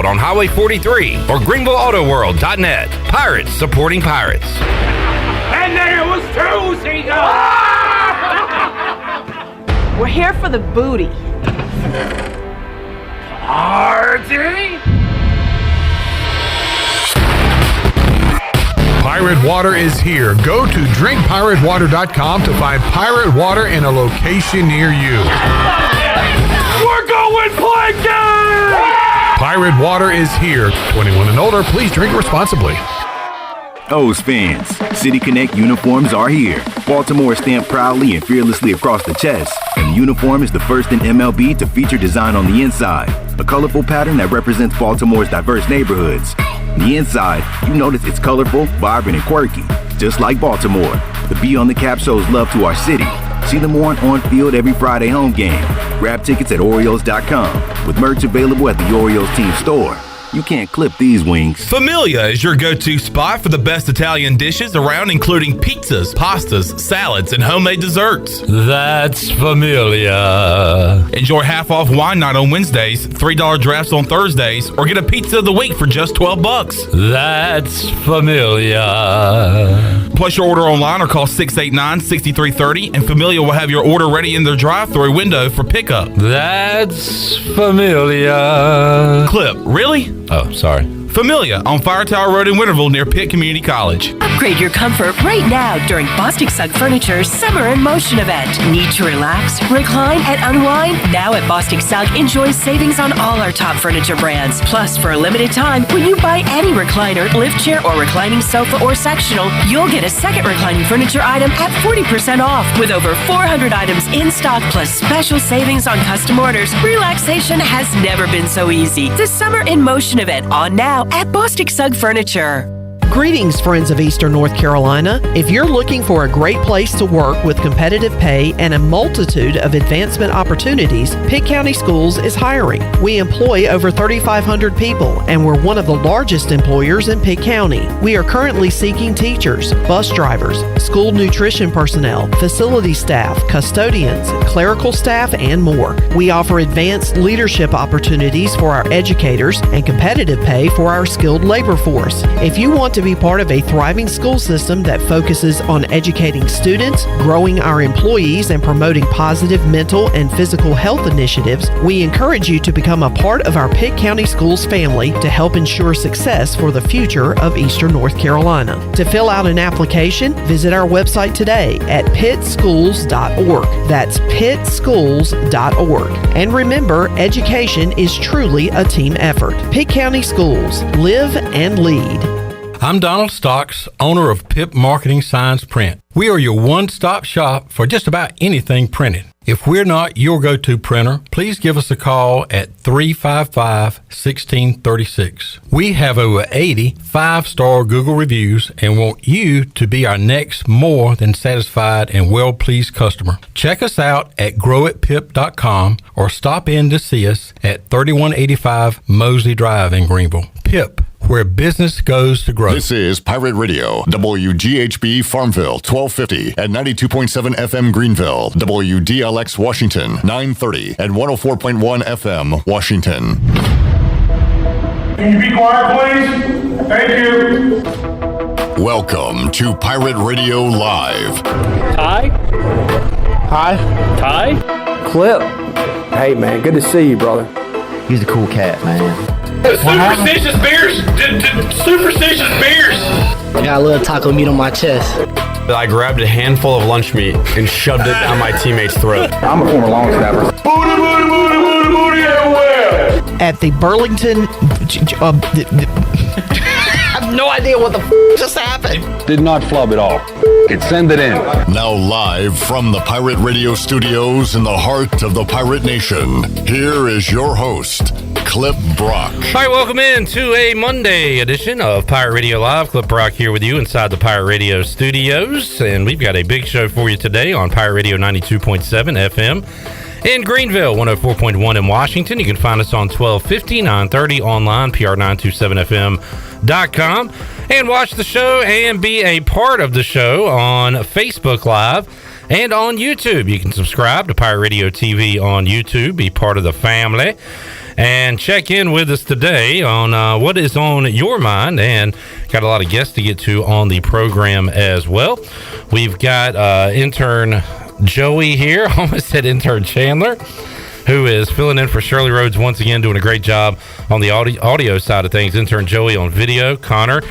on Highway 43 or GreenvilleAutoWorld.net. Pirates supporting pirates. And then it was two seagulls! We're here for the booty. Party? Pirate Water is here. Go to drinkpiratewater.com to find Pirate Water in a location near you. We're going plankton! Pirate Water is here. 21 and older, please drink responsibly. O's fans, City Connect uniforms are here. Baltimore stamped proudly and fearlessly across the chest. And the uniform is the first in MLB to feature design on the inside. A colorful pattern that represents Baltimore's diverse neighborhoods. On the inside, you notice it's colorful, vibrant, and quirky. Just like Baltimore. The B on the cap shows love to our city. See them on field every Friday home game. Grab tickets at Orioles.com. With merch available at the Orioles team store. You can't clip these wings. Familia is your go-to spot for the best Italian dishes around, including pizzas, pastas, salads, and homemade desserts. That's Familia. Enjoy half-off wine night on Wednesdays, $3 drafts on Thursdays, or get a pizza of the week for just $12. That's Familia. Place your order online or call 689-6330, and Familia will have your order ready in their drive-thru window for pickup. That's Familia. Clip, really? Oh, sorry. Familia on Fire Tower Road in Winterville near Pitt Community College. Upgrade your comfort right now during Bostic Sugg Furniture's Summer in Motion event. Need to relax, recline, and unwind? Now at Bostic Sugg, enjoy savings on all our top furniture brands. Plus, for a limited time, when you buy any recliner, lift chair, or reclining sofa or sectional, you'll get a second reclining furniture item at 40% off. With over 400 items in stock, plus special savings on custom orders, relaxation has never been so easy. The Summer in Motion event on now at Bostic Sugg Furniture. Greetings, friends of Eastern North Carolina. If you're looking for a great place to work with competitive pay and a multitude of advancement opportunities, Pitt County Schools is hiring. We employ over 3,500 people, and we're one of the largest employers in Pitt County. We are currently seeking teachers, bus drivers, school nutrition personnel, facility staff, custodians, clerical staff, and more. We offer advanced leadership opportunities for our educators and competitive pay for our skilled labor force. If you want to be part of a thriving school system that focuses on educating students, growing our employees, and promoting positive mental and physical health initiatives, we encourage you to become a part of our Pitt County Schools family to help ensure success for the future of Eastern North Carolina. To fill out an application, visit our website today at pittschools.org. That's pittschools.org. And remember, education is truly a team effort. Pitt County Schools. Live and lead. I'm Donald Stocks, owner of Pip Marketing Signs Print. We are your one-stop shop for just about anything printed. If we're not your go-to printer, please give us a call at 355-1636. We have over 80 5-star Google reviews and want you to be our next more than satisfied and well-pleased customer. Check us out at growatpip.com or stop in to see us at 3185 Mosley Drive in Greenville. Pip, where business goes to grow. This is Pirate Radio, WGHB Farmville, 1250 and 92.7 FM Greenville, WDLX Washington, 930 and 104.1 FM Washington. Can you be quiet, please? Thank you. Welcome to Pirate Radio Live. Ty? Hi. Ty? Clip. Hey, man, good to see you, brother. He's a cool cat, man. Superstitious beers! Superstitious beers! I got a little taco meat on my chest. I grabbed a handful of lunch meat and shoved it down my teammate's throat. I'm a former long snapper. Booty, booty, booty, booty, booty everywhere! At the Burlington... I have no idea what the just happened. Did not flub at all. Send it in. Now live from the Pirate Radio studios in the heart of the Pirate Nation, here is your host, Clip Brock. All right, welcome in to a Monday edition of Pirate Radio Live. Clip Brock here with you inside the Pirate Radio studios, and we've got a big show for you today on Pirate Radio 92.7 FM. In Greenville, 104.1 in Washington. You can find us on 1250, 930 online, pr927fm.com, and watch the show and be a part of the show on Facebook Live and on YouTube. You can subscribe to Pirate Radio TV on YouTube, be part of the family. and check in with us today on what is on your mind, and got a lot of guests to get to on the program as well. We've got intern Joey here, almost said intern Chandler, who is filling in for Shirley Rhodes once again, doing a great job on the audio side of things. Intern Joey on video. Connor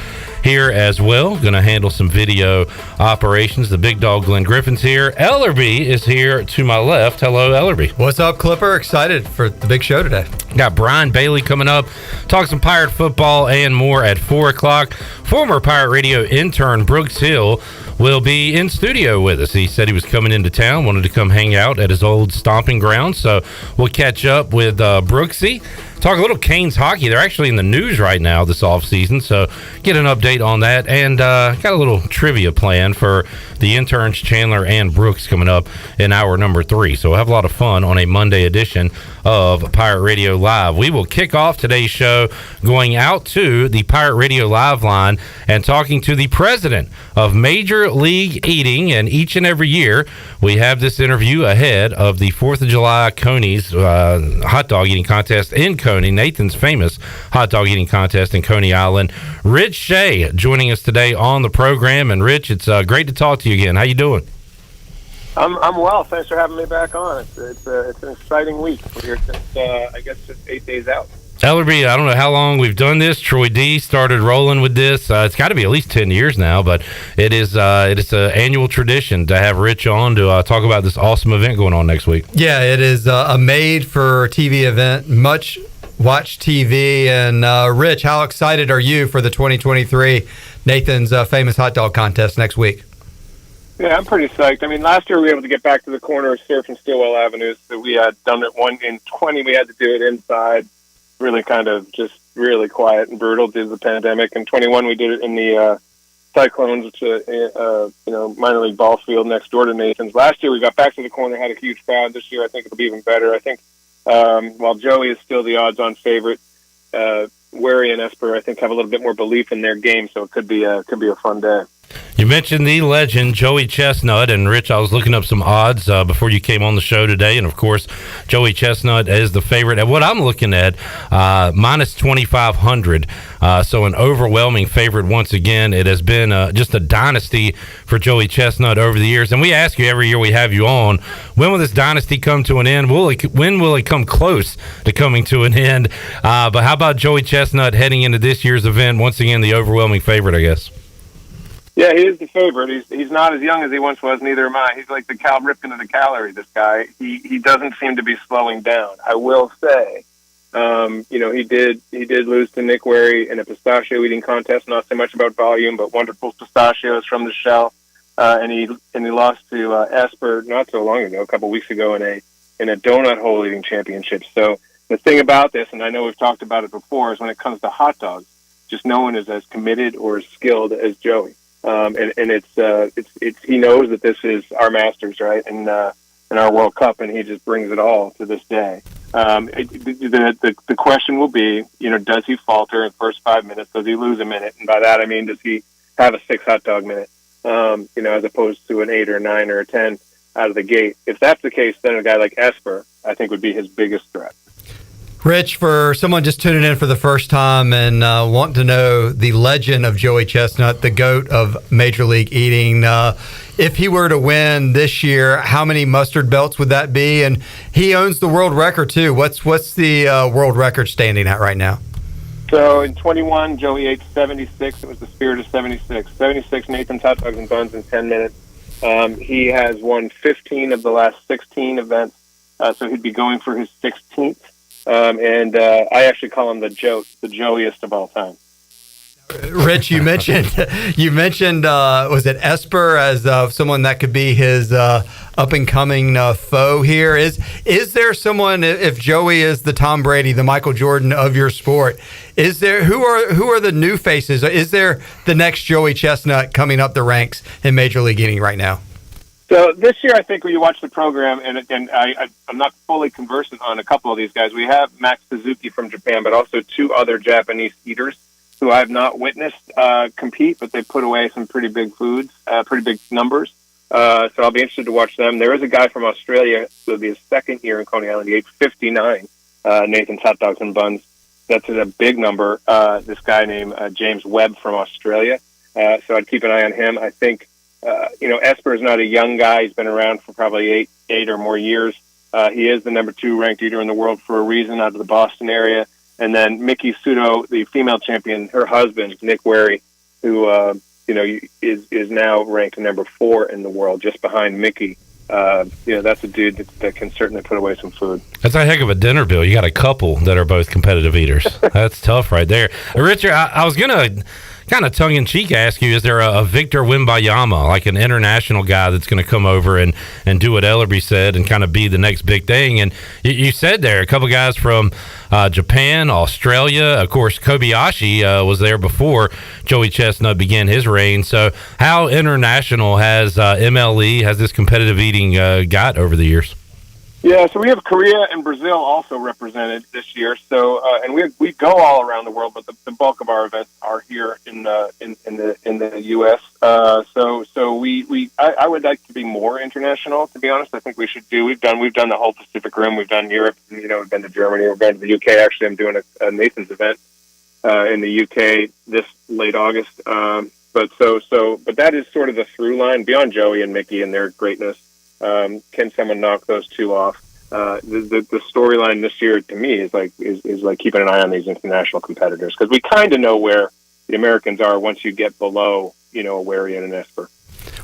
here as well, going to handle some video operations. The big dog Glenn Griffin's here. Ellerby is here to my left. Hello, Ellerby. What's up, Clipper? Excited for the big show today. Got Brian Bailey coming up, talk some Pirate football and more at 4 o'clock. Former Pirate Radio intern Brooks Hill will be in studio with us. He said he was coming into town, wanted to come hang out at his old stomping ground, so we'll catch up with Brooksy. Talk a little Canes hockey. They're actually in the news right now this offseason, so get an update on that. And got a little trivia plan for the interns Chandler and Brooks coming up in hour number 3. So we'll have a lot of fun on a Monday edition of Pirate Radio Live. We will kick off today's show going out to the Pirate Radio Live line and talking to the president of Major League Eating. And each and every year, we have this interview ahead of the 4th of July Coney's hot dog eating contest in Coney, Nathan's famous hot dog eating contest in Coney Island. Rich Shea joining us today on the program. And Rich, it's great to talk to you again. How you doing? I'm well. Thanks for having me back on. It's an exciting week. We're here since I guess just 8 days out. Ellerby, I don't know how long we've done this. Troy D started rolling with this. It's got to be at least 10 years now, but it is an annual tradition to have Rich on to talk about this awesome event going on next week. Yeah, it is a made-for-TV event, much watch TV. And Rich, how excited are you for the 2023 Nathan's famous hot dog contest next week? Yeah, I'm pretty psyched. I mean, last year we were able to get back to the corner of Surf and Stillwell Avenues. So we had done it in 20. We had to do it inside, really kind of just really quiet and brutal due to the pandemic. In 21, we did it in the Cyclones, which minor league ball field next door to Nathan's. Last year we got back to the corner, had a huge crowd. This year I think it'll be even better. I think while Joey is still the odds-on favorite, Wary and Esper I think have a little bit more belief in their game, so it could be a fun day. You mentioned the legend Joey Chestnut, and Rich, I was looking up some odds before you came on the show today, and of course Joey Chestnut is the favorite. And what I'm looking at, minus 2,500, so an overwhelming favorite once again. It has been just a dynasty for Joey Chestnut over the years, and we ask you every year we have you on, when will this dynasty come to an end? When will it come close to coming to an end? But how about Joey Chestnut heading into this year's event, once again the overwhelming favorite, I guess? Yeah, he is the favorite. He's not as young as he once was, neither am I. He's like the Cal Ripken of the Calorie, this guy. He doesn't seem to be slowing down. I will say, he did lose to Nick Wary in a pistachio eating contest, not so much about volume, but wonderful pistachios from the shell. And he lost to Esper not so long ago, a couple weeks ago in a donut hole eating championship. So the thing about this, and I know we've talked about it before, is when it comes to hot dogs, just no one is as committed or as skilled as Joey. And it's he knows that this is our Masters, right, and our World Cup, and he just brings it all to this day. The question will be, does he falter in the first 5 minutes? Does he lose a minute? And by that I mean, does he have a 6 hot dog minute? As opposed to an 8 or 9 or a 10 out of the gate. If that's the case, then a guy like Esper, I think, would be his biggest threat. Rich, for someone just tuning in for the first time and wanting to know the legend of Joey Chestnut, the GOAT of Major League Eating, if he were to win this year, how many mustard belts would that be? And he owns the world record, too. What's the world record standing at right now? So in 21, Joey ate 76. It was the spirit of 76. 76 Nathan's hot dogs and buns in 10 minutes. He has won 15 of the last 16 events, so he'd be going for his 16th. I actually call him the Joeyest of all time. Rich, you mentioned was it Esper as someone that could be his up and coming foe here? Is there someone, if Joey is the Tom Brady, the Michael Jordan of your sport, is there who are the new faces? Is there the next Joey Chestnut coming up the ranks in Major League Eating right now? So this year, I think when you watch the program, and I'm not fully conversant on a couple of these guys. We have Max Suzuki from Japan, but also 2 other Japanese eaters who I have not witnessed compete, but they put away some pretty big foods, pretty big numbers. So I'll be interested to watch them. There is a guy from Australia who will be his second year in Coney Island. He ate 59 Nathan's Hot Dogs and Buns. That's a big number. This guy named James Webb from Australia. So I'd keep an eye on him. I think, Esper is not a young guy. He's been around for probably eight or more years. He is the number 2 ranked eater in the world for a reason, out of the Boston area. And then Mickey Sudo, the female champion, her husband, Nick Wary, who, is now ranked number 4 in the world, just behind Mickey. That's a dude that can certainly put away some food. That's a heck of a dinner bill. You got a couple that are both competitive eaters. That's tough right there. Richard, I was going to kind of tongue-in-cheek ask you, is there a Victor Wimbayama, like an international guy that's going to come over and do what Ellerby said and kind of be the next big thing? And you said there, a couple guys from Japan, Australia. Of course, Kobayashi was there before Joey Chestnut began his reign. So how international has MLE, has this competitive eating got over the years? Yeah, so we have Korea and Brazil also represented this year. So, and we go all around the world, but the bulk of our events are here in the U.S. I would like to be more international. To be honest, I think we should do. We've done the whole Pacific Rim. We've done Europe. We've been to Germany. We've been to the U.K. Actually, I'm doing a Nathan's event in the U.K. this late August. But that is sort of the through line beyond Joey and Mickey and their greatness. Can someone knock those two off? The storyline this year to me is like keeping an eye on these international competitors, because we kind of know where the Americans are once you get below, a Wary and an Esper.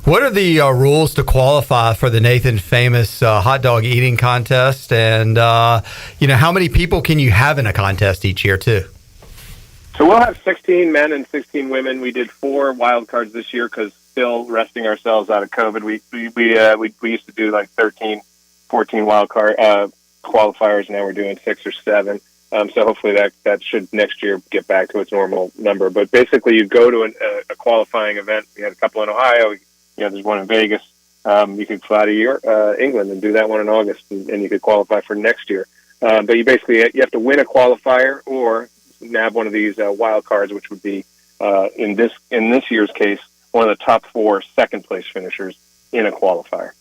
What are the rules to qualify for the Nathan famous hot dog eating contest? And, how many people can you have in a contest each year too? So we'll have 16 men and 16 women. We did 4 wild cards this year because still resting ourselves out of COVID. We used to do like 13, 14 wild card qualifiers. Now we're doing 6 or 7. So hopefully that should next year get back to its normal number. But basically, you go to a qualifying event. We had a couple in Ohio. There's one in Vegas. You could fly to England and do that one in August, and you could qualify for next year. But you have to win a qualifier or nab one of these wild cards, which would be in this year's case, one of the top 4 second place finishers in a qualifier.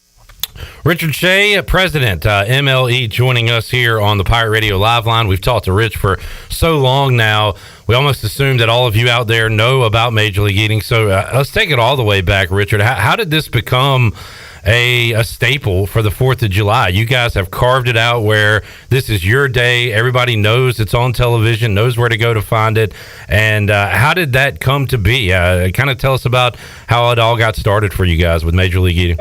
Richard Shea, President, MLE, joining us here on the Pirate Radio Live Line. We've talked to Rich for so long now, we almost assume that all of you out there know about Major League Eating. So let's take it all the way back, Richard. How did this become a staple for the 4th of July? You guys have carved it out where this is your day. Everybody knows it's on television, knows where to go to find it. And how did that come to be? Kind of tell us about how it all got started for you guys with Major League Eating.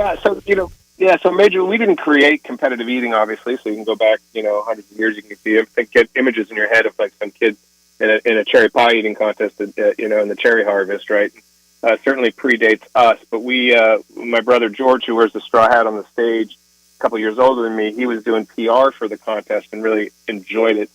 So we didn't create competitive eating, obviously, so you can go back, hundreds of years, you can get images in your head of like some kids in a cherry pie eating contest, in the cherry harvest, right? Certainly predates us, but my brother George, who wears the straw hat on the stage, a couple years older than me, he was doing PR for the contest and really enjoyed it.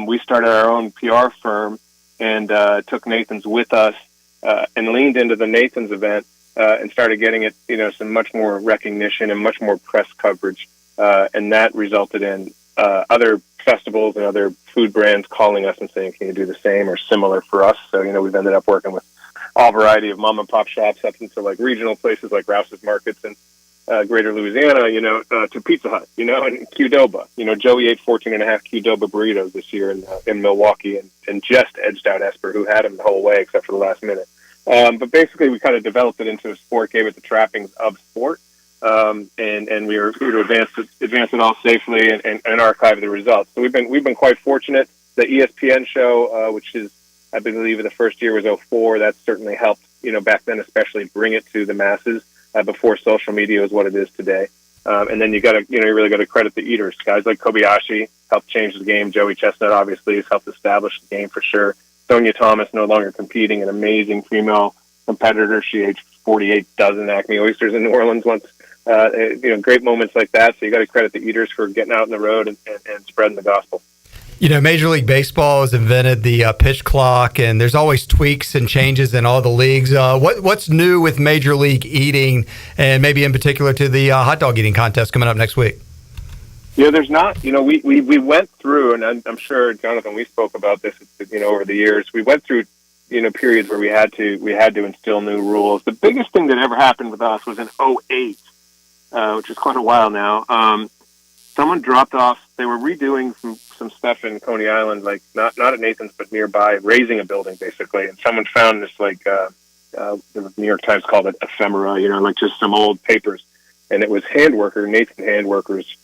We started our own PR firm and took Nathan's with us and leaned into the Nathan's event and started getting it, some much more recognition and much more press coverage, and that resulted in other festivals and other food brands calling us and saying, "Can you do the same or similar for us?" So we've ended up working with all variety of mom and pop shops up into like regional places like Rouse's Markets and Greater Louisiana, to Pizza Hut, and Qdoba. Joey ate 14.5 Qdoba burritos this year in Milwaukee and just edged out Esper, who had him the whole way except for the last minute. But basically, we kind of developed it into a sport, gave it the trappings of sport, and we were here to advance it all safely and archive the results. So we've been quite fortunate. The ESPN show, which is, I believe, the first year was 2004. That certainly helped, back then, especially bring it to the masses before social media is what it is today. And then you really got to credit the eaters. Guys like Kobayashi helped change the game. Joey Chestnut obviously has helped establish the game for sure. Sonia Thomas no longer competing, an amazing female competitor. She aged 48 dozen Acme oysters in New Orleans once. Great moments like that. So you got to credit the eaters for getting out on the road and spreading the gospel. Major League Baseball has invented the pitch clock, and there's always tweaks and changes in all the leagues. What's new with Major League Eating, and maybe in particular to the hot dog eating contest coming up next week? Yeah, there's not. We went through, and I'm sure, Jonathan, we spoke about this, over the years. We went through, periods where we had to instill new rules. The biggest thing that ever happened with us was in 2008, which is quite a while now. someone dropped off. They were redoing some stuff in Coney Island, like not at Nathan's, but nearby, raising a building basically. And someone found this the New York Times called it ephemera, like just some old papers, and it was Nathan Handworker's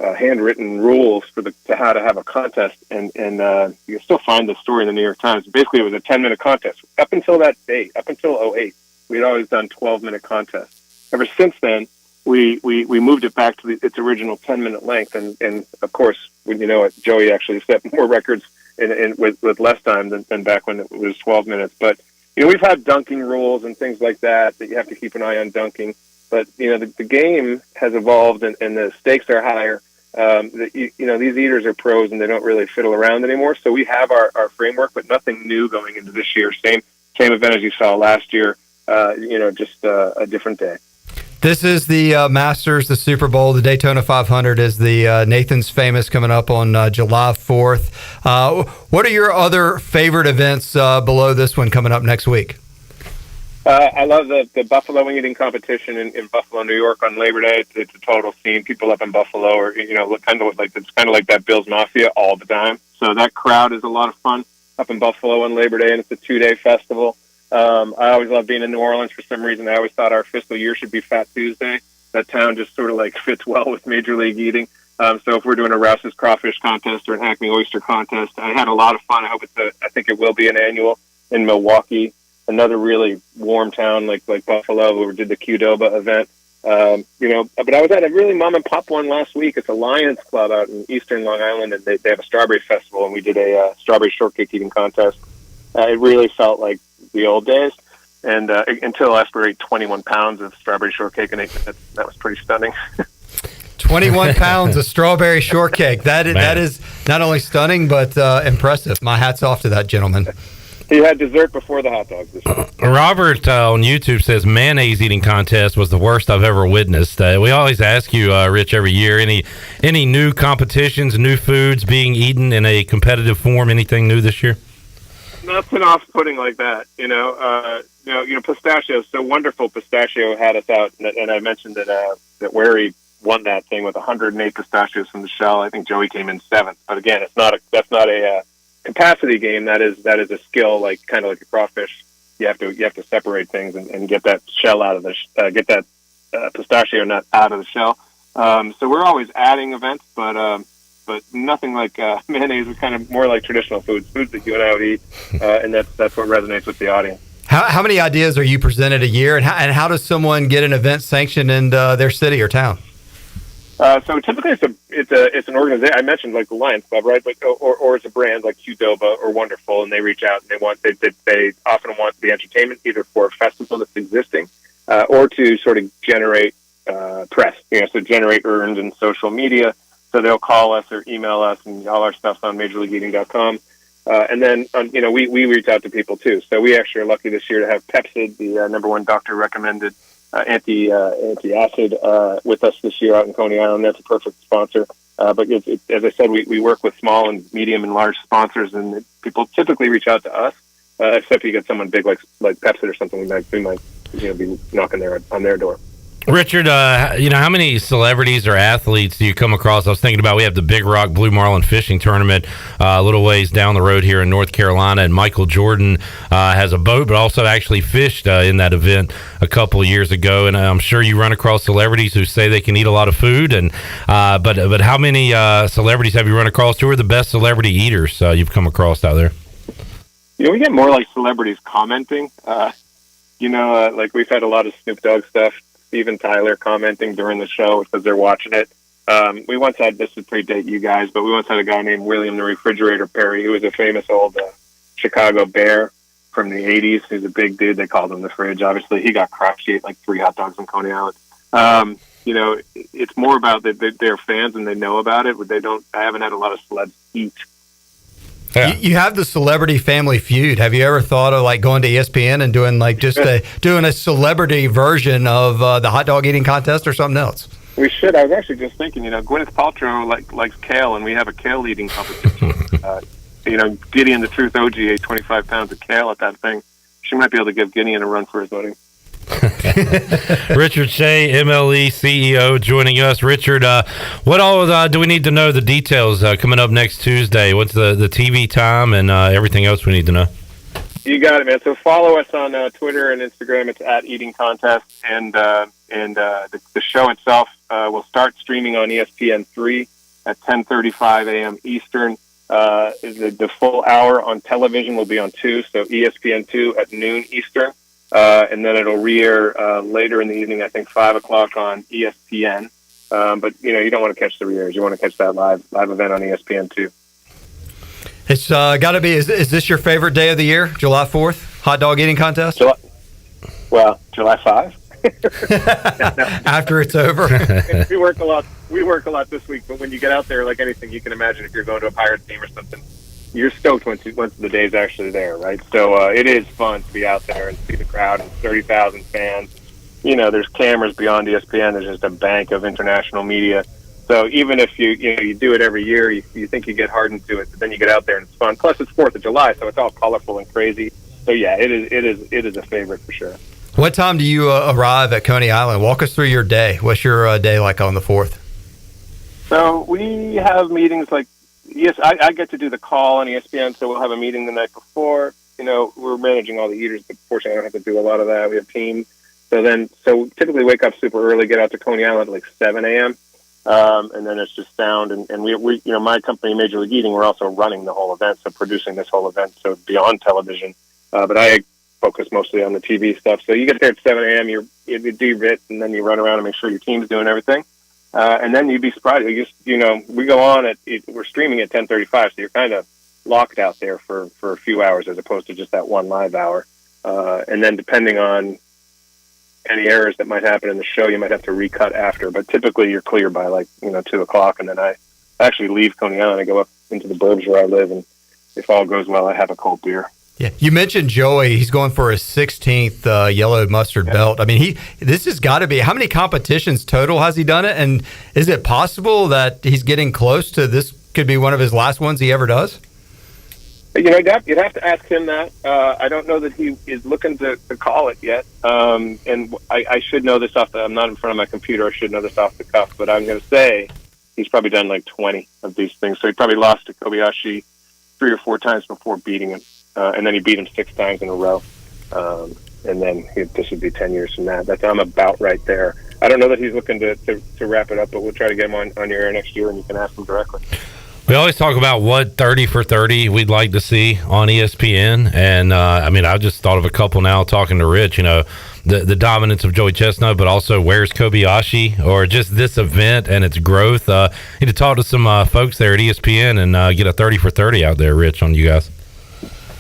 handwritten rules for how to have a contest. And you can still find the story in the New York Times. Basically, it was a 10-minute contest. Up until that date, up until 2008, we had always done 12-minute contests. Ever since then, we moved it back to its original 10-minute length, and of course, when you know it, Joey actually set more records with less time than back when it was 12 minutes. But we've had dunking rules and things like that you have to keep an eye on dunking. But the game has evolved and the stakes are higher. These eaters are pros and they don't really fiddle around anymore. So we have our framework, but nothing new going into this year. Same event as you saw last year. Just a different day. This is the Masters, the Super Bowl, the Daytona 500 is the Nathan's Famous coming up on July 4th. What are your other favorite events below this one coming up next week? I love the Buffalo wing eating competition in Buffalo, New York on Labor Day. It's a total scene. People up in Buffalo are, it's kind of like that Bills Mafia all the time. So that crowd is a lot of fun up in Buffalo on Labor Day, and it's a 2-day festival. I always love being in New Orleans for some reason. I always thought our fiscal year should be Fat Tuesday. That town just sort of fits well with Major League eating. So if we're doing a Rouse's Crawfish contest or an Acme Oyster contest, I had a lot of fun. I think it will be an annual in Milwaukee, another really warm town like Buffalo, where we did the Qdoba event. But I was at a really mom and pop one last week. It's a Lions Club out in Eastern Long Island, and they have a strawberry festival, and we did a strawberry shortcake eating contest. It really felt like the old days, and until Esper ate 21 pounds of strawberry shortcake in 8 minutes. That was pretty stunning. 21 pounds of strawberry shortcake. That is not only stunning, but impressive. My hat's off to that gentleman. He had dessert before the hot dogs this year. Robert on YouTube says mayonnaise eating contest was the worst I've ever witnessed. We always ask you, Rich, every year, any new competitions, new foods being eaten in a competitive form? Anything new this year? Nothing off-putting like that, pistachio. So wonderful. Pistachio had us out, and I mentioned that Wary won that thing with 108 pistachios from the shell. I think Joey came in 7th, but again, that's not a capacity game. That is a skill, kind of like a crawfish. You have to separate things and get that shell out of get that pistachio nut out of the shell. So we're always adding events, but nothing like mayonnaise. Is kind of more like traditional foods that you and I would eat, and that's what resonates with the audience. How many ideas are you presented a year, and how does someone get an event sanctioned in their city or town? So typically it's an organization. I mentioned like the Lions Club, right? But or it's a brand like Qdoba or Wonderful, and they reach out and they often want the entertainment either for a festival that's existing or to sort of generate press. So generate earned in social media. So they'll call us or email us, and all our stuff's on MajorLeagueEating.com. And then we reach out to people too. So we actually are lucky this year to have Pepsid, the number one doctor recommended anti-acid with us this year out in Coney Island. That's a perfect sponsor. But as I said, we work with small and medium and large sponsors, and people typically reach out to us, except if you get someone big like Pepsi or something. We might be knocking on their door. Richard, how many celebrities or athletes do you come across? I was thinking about, we have the Big Rock Blue Marlin Fishing Tournament a little ways down the road here in North Carolina, and Michael Jordan has a boat, but also actually fished in that event a couple of years ago. And I'm sure you run across celebrities who say they can eat a lot of food. And but how many celebrities have you run across? Who are the best celebrity eaters you've come across out there? We get more like celebrities commenting. Like we've had a lot of Snoop Dogg stuff. Steven Tyler commenting during the show because they're watching it. We once had, this would predate you guys, but we once had a guy named William the Refrigerator Perry, who was a famous old Chicago Bear from the 80s. He's a big dude. They called him the Fridge. Obviously, he got crushed. He ate like 3 hot dogs in Coney Island. It's more about that they're fans and they know about it, but I haven't had a lot of celebs eat. Yeah. You have the Celebrity Family Feud. Have you ever thought of like going to ESPN and doing like doing a celebrity version of the hot dog eating contest or something else? We should. I was actually just thinking, Gwyneth Paltrow likes kale, and we have a kale eating competition. Gideon the Truth OG ate 25 pounds of kale at that thing. She might be able to give Gideon a run for his money. Richard Shea, MLE CEO, joining us. Richard, what all do we need to know the details coming up next Tuesday? What's the TV time and everything else we need to know? You got it, man. So follow us on Twitter and Instagram. It's at Eating Contest, and the show itself will start streaming on ESPN3 at 10:35 a.m. Eastern. The full hour on television will be on 2, so ESPN2 at noon Eastern, and then it'll re-air later in the evening, I think 5 o'clock on ESPN. But you don't want to catch the re-airs; you want to catch that live event on ESPN2. It's got to be. Is this your favorite day of the year? July 4th, hot dog eating contest. July 5. After it's over. We work a lot. We work a lot this week, but when you get out there, like anything you can imagine, if you're going to a Pirates game or something, you're stoked once the day's actually there, right? So it is fun to be out there and see the crowd and 30,000 fans. There's cameras beyond ESPN. There's just a bank of international media. So even if you do it every year, you think you get hardened to it, but then you get out there and it's fun. Plus, it's 4th of July, so it's all colorful and crazy. So yeah, it is a favorite for sure. What time do you arrive at Coney Island? Walk us through your day. What's your day like on the 4th? So we have meetings like, yes, I get to do the call on ESPN, so we'll have a meeting the night before. We're managing all the eaters, but fortunately I don't have to do a lot of that. We have teams. So typically wake up super early, get out to Coney Island at like 7 a.m., and then it's just sound. And we my company, Major League Eating, we're also running the whole event, so producing this whole event, so beyond television. But I focus mostly on the TV stuff. So you get there at 7 a.m., you do your bit, and then you run around and make sure your team's doing everything. And then you'd be surprised. We go on we're streaming at 10:35, so you're kind of locked out there for a few hours as opposed to just that one live hour. And then depending on any errors that might happen in the show, you might have to recut after. But typically you're clear by 2 o'clock, and then I actually leave Coney Island. I go up into the burbs where I live, and if all goes well, I have a cold beer. Yeah, you mentioned Joey. He's going for his 16th yellow mustard belt. I mean, this has got to be. How many competitions total has he done it? And is it possible that he's getting close to this? Could be one of his last ones he ever does. You'd have to ask him that. I don't know that he is looking to call it yet. And I should know this I'm not in front of my computer. I should know this off the cuff, but I'm going to say he's probably done like 20 of these things. So he probably lost to Kobayashi 3 or 4 times before beating him. And then he beat him 6 times in a row. And then this would be 10 years from that. I'm about right there. I don't know that he's looking to wrap it up, but we'll try to get him on your air next year, and you can ask him directly. We always talk about what 30 for 30 we'd like to see on ESPN. And, I just thought of a couple now talking to Rich, the dominance of Joey Chestnut, but also where's Kobayashi, or just this event and its growth. Need to talk to some folks there at ESPN and get a 30 for 30 out there, Rich, on you guys.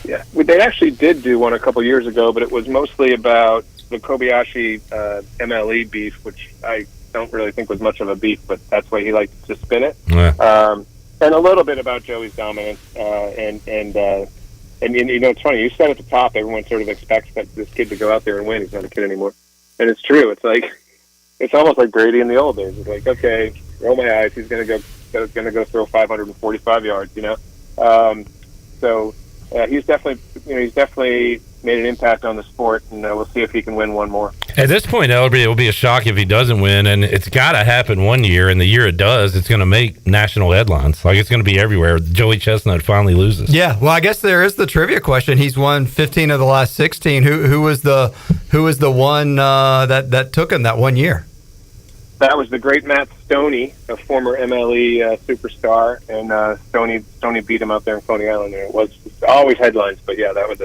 Yeah, they actually did do one a couple years ago, but it was mostly about the Kobayashi MLE beef, which I don't really think was much of a beef, but that's why he liked to spin it. Yeah. And a little bit about Joey's dominance. And it's funny, you said at the top, everyone sort of expects this kid to go out there and win. He's not a kid anymore. And it's true. It's almost like Brady in the old days. It's like, okay, roll my eyes. He's going to go throw 545 yards, So he's definitely made an impact on the sport, and we'll see if he can win one more. At this point, it will be a shock if he doesn't win, and it's got to happen one year, and the year it does, it's going to make national headlines. It's going to be everywhere. Joey Chestnut finally loses. Yeah, well, I guess there is the trivia question. He's won 15 of the last 16. Who was the one that took him that one year? That was the great Matt Stoney, a former MLE superstar, and Stoney beat him out there in Coney Island, and it was always headlines. But yeah, that was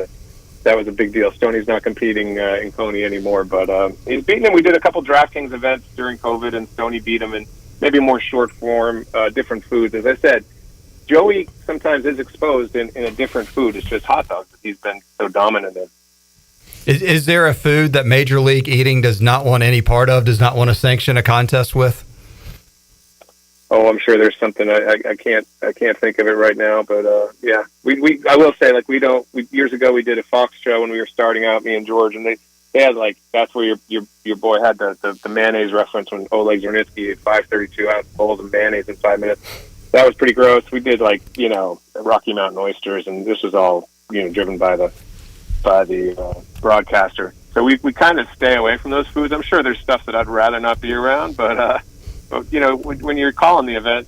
a big deal. Stoney's not competing in Coney anymore, but he's beaten him. We did a couple DraftKings events during COVID, and Stoney beat him in maybe more short form, different foods. As I said, Joey sometimes is exposed in a different food. It's just hot dogs that he's been so dominant in. Is there a food that Major League Eating does not want any part of, does not want to sanction a contest with? Oh, I'm sure there's something. I can't think of it right now, but yeah, I will say, years ago we did a Fox show when we were starting out, me and George, and they had that's where your boy had the mayonnaise reference when Oleg Zernitzky ate 5 32-ounce bowls of mayonnaise in 5 minutes. That was pretty gross. We did Rocky Mountain oysters, and this was all driven by the broadcaster. So we kind of stay away from those foods. I'm sure there's stuff that I'd rather not be around, but when you're calling the event,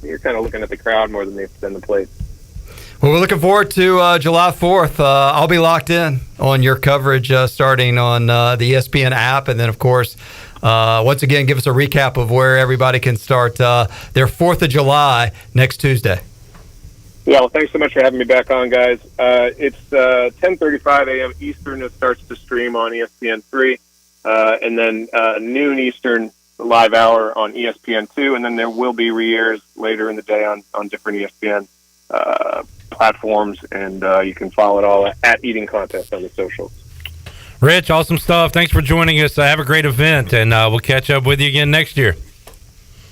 you're kind of looking at the crowd more than the plate. Well, we're looking forward to July 4th. I'll be locked in on your coverage starting on the ESPN app. And then, of course, once again, give us a recap of where everybody can start their 4th of July next Tuesday. Yeah, well, thanks so much for having me back on, guys. It's 10:35 a.m. Eastern. It starts to stream on ESPN3. And then noon Eastern, live hour on ESPN2. And then there will be re-airs later in the day on different ESPN platforms, and you can follow it all at Eating Contest on the socials. Rich, awesome stuff. Thanks for joining us. Have a great event, and we'll catch up with you again next year.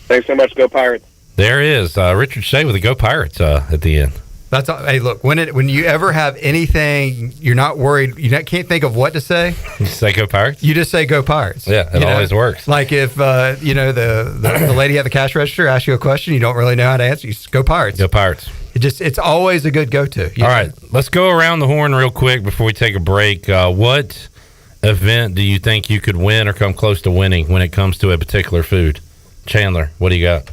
Thanks so much. Go Pirates. There is Richard Shea with the Go Pirates at the end. That's all. Hey, look, when you ever have anything, you're not worried. You can't think of what to say. You say Go Pirates. You just say Go Pirates. Yeah, it always works. Like if the lady at the cash register asks you a question, you don't really know how to answer. You just Go Pirates. Go Pirates. It's always a good go-to. All right, let's go around the horn real quick before we take a break. What event do you think you could win or come close to winning when it comes to a particular food? Chandler, what do you got?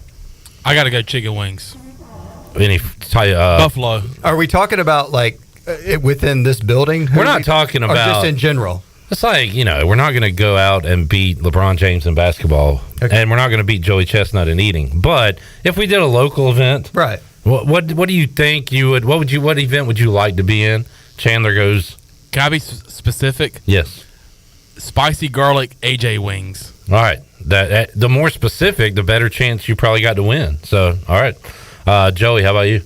I got to go chicken wings. Buffalo. Are we talking about like within this building? We're not talking about, or just in general. It's like, we're not going to go out and beat LeBron James in basketball, and we're not going to beat Joey Chestnut in eating. But if we did a local event, right? What do you think you would? What event would you like to be in? Chandler goes. Can I be specific? Yes. Spicy garlic AJ wings. All right. That the more specific, the better chance you probably got to win. So, all right. Joey, how about you?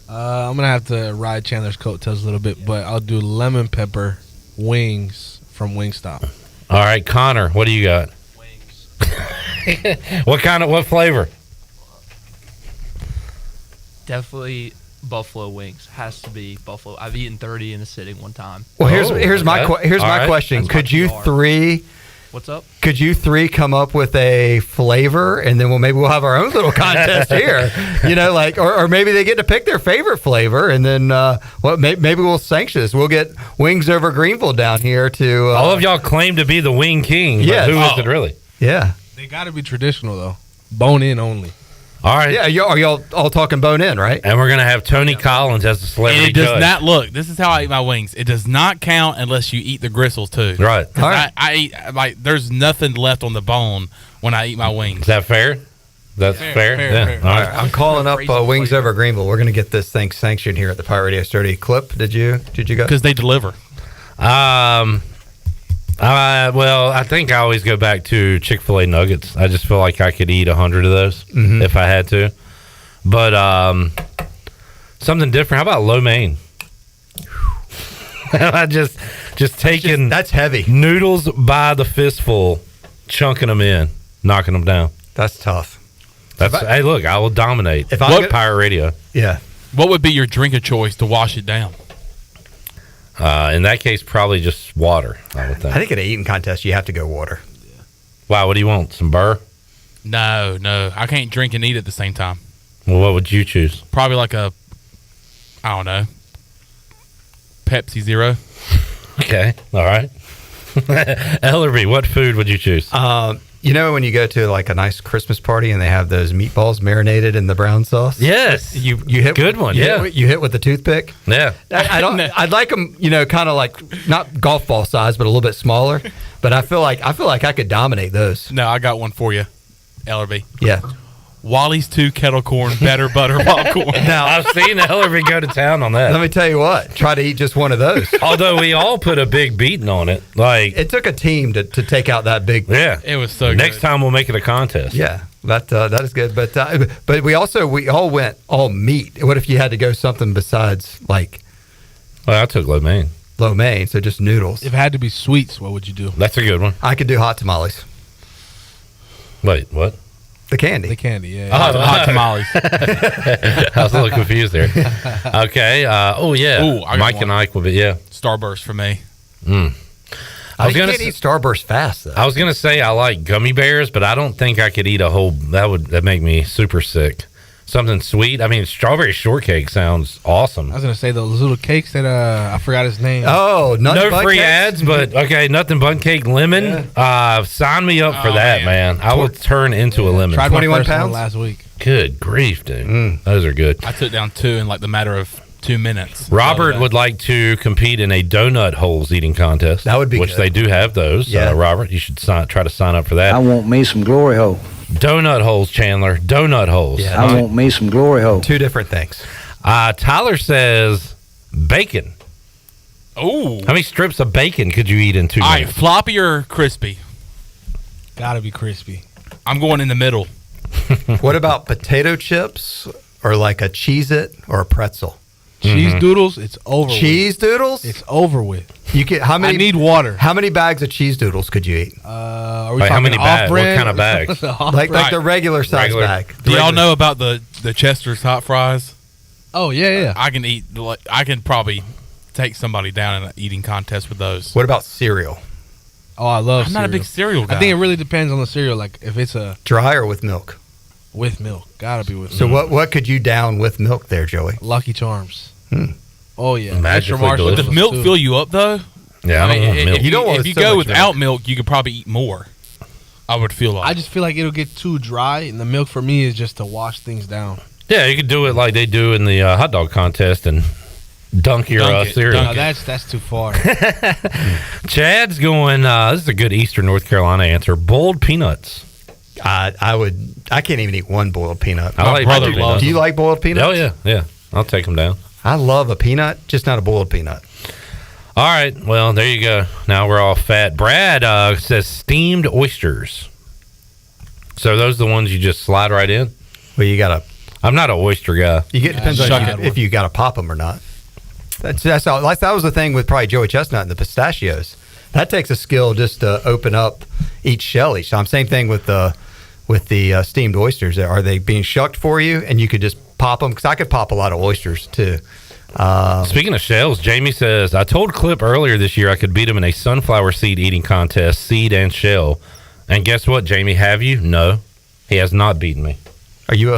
I'm gonna have to ride Chandler's coattails a little bit, but I'll do lemon pepper wings from Wingstop. All right, Connor, what do you got? Wings. What flavor? Definitely buffalo wings. Has to be buffalo. I've eaten 30 in a sitting one time. Well, here's my question. Could you three? What's up? Could you three come up with a flavor, and then maybe we'll have our own little contest here? Or maybe they get to pick their favorite flavor, and then maybe we'll sanction this. We'll get Wings Over Greenville down here to. All of y'all claim to be the Wing King. Yeah. Who is it really? Yeah. They got to be traditional though. Bone in only. All right. Yeah, are y'all all talking bone in, right? And we're going to have Tony Collins as the celebrity and it does judge. not look. This is how I eat my wings. It does not count unless you eat the gristles too. Right. All right. I eat there's nothing left on the bone when I eat my wings. Is that fair? That's fair. Fair. All right. I'm calling up Wings Over Greenville. We're going to get this thing sanctioned here at the Pirate Radio Studio. Clip, did you go? Because they deliver. Well, I think I always go back to Chick-fil-A nuggets. I just feel like I could eat 100 of those if I had to. But something different. How about lo mein? I just taking that's heavy noodles by the fistful, chunking them in, knocking them down. That's tough. Hey, look, I will dominate. Pirate Radio? Yeah. What would be your drink of choice to wash it down? In that case, probably just water. I would think. I think at an eating contest, you have to go water. Wow, what do you want? Some burr? No, I can't drink and eat at the same time. Well, what would you choose? Probably like I don't know, Pepsi Zero. Okay, all right. Ellerby, what food would you choose? When you go to like a nice Christmas party and they have those meatballs marinated in the brown sauce. Yes, you hit good one. You hit with the toothpick. Yeah, I'd like them. Kind of like not golf ball size, but a little bit smaller. But I feel like I could dominate those. No, I got one for you, Ellerby. Yeah. Wally's 2 kettle corn better butter popcorn. Now I've seen Ellerby go to town on that. Let me tell you what. Try to eat just one of those. Although we all put a big beating on it. Like it took a team to take out that big. Yeah, it was so. Next good. time we'll make it a contest. Yeah, that is good. But we all went all meat. What if you had to go something besides like? Well, I took lo mein. Lo mein, so just noodles. If it had to be sweets, what would you do? That's a good one. I could do hot tamales. Wait, what? The candy. Yeah. Hot tamales. I was a little confused there. Okay. Mike and Ike will be, Starburst for me. I was gonna eat Starburst fast, though. I was going to say I like gummy bears, but I don't think I could eat a whole, that'd make me super sick. something sweet. I mean, strawberry shortcake sounds awesome. I was gonna say those little cakes that I forgot his name. Oh, no free ads, but okay, nothing bun cake lemon. Sign me up for that, man. I will turn into a lemon. Tried 21 pounds last week. Good grief, dude. Those are good. I took down 2 in like the matter of 2 minutes. Robert would like to compete in a donut holes eating contest. That would be which good. they do have those. Yeah. Robert, you should try to sign up for that. I want me some glory hole. Donut holes, Chandler. Donut holes. Yeah, I want me some glory hole. 2 different things. Tyler says bacon. Oh. How many strips of bacon could you eat in 2 All right, minutes? floppy or crispy? Gotta be crispy. I'm going in the middle. What about potato chips or like a Cheez-It or a pretzel? Cheese doodles, it's over. Cheese doodles? It's over with. You get how many? I need water. How many bags of cheese doodles could you eat? Are we Like, how talking many bags? What off-brand? kind of bags? Like the regular size bag. Do y'all know about the Chester's hot fries? Oh yeah. I can eat. I can probably take somebody down in an eating contest with those. What about cereal? Oh, I love. I'm not a big cereal guy. I think it really depends on the cereal. Like if it's a Dry or with milk? with milk, gotta be with So milk. what could you down with milk there, Joey? Lucky Charms. Hmm. Oh yeah, Magically extra marshmallows delicious. Does milk too. fill you up though? Yeah, I don't want milk. You don't want If you so go much without milk, you could probably eat more. I would feel like. I just feel like it'll get too dry, and the milk for me is just to wash things down. Yeah, you could do it like they do in the hot dog contest and dunk your cereal. No, that's too far. Chad's going, this is a good Eastern North Carolina answer. Boiled peanuts. I can't even eat one boiled peanut. I like brother boiled loves. peanuts. Do you like boiled peanuts? Oh, yeah. I'll take them down. I love a peanut, just not a boiled peanut. All right. Well, there you go. Now we're all fat. Brad says steamed oysters. So those are the ones you just slide right in? Well, you got to. I'm not an oyster guy. Depends on if you got to pop them or not. That's all. Like that was the thing with probably Joey Chestnut and the pistachios. That takes a skill just to open up each shell each time. Same thing with the steamed oysters. Are they being shucked for you, and you could just pop them? Because I could pop a lot of oysters too. Speaking of shells, Jamie says, I told Clip earlier this year I could beat him in a sunflower seed eating contest, seed and shell. And guess what, Jamie? Have you? No. He has not beaten me. Are you a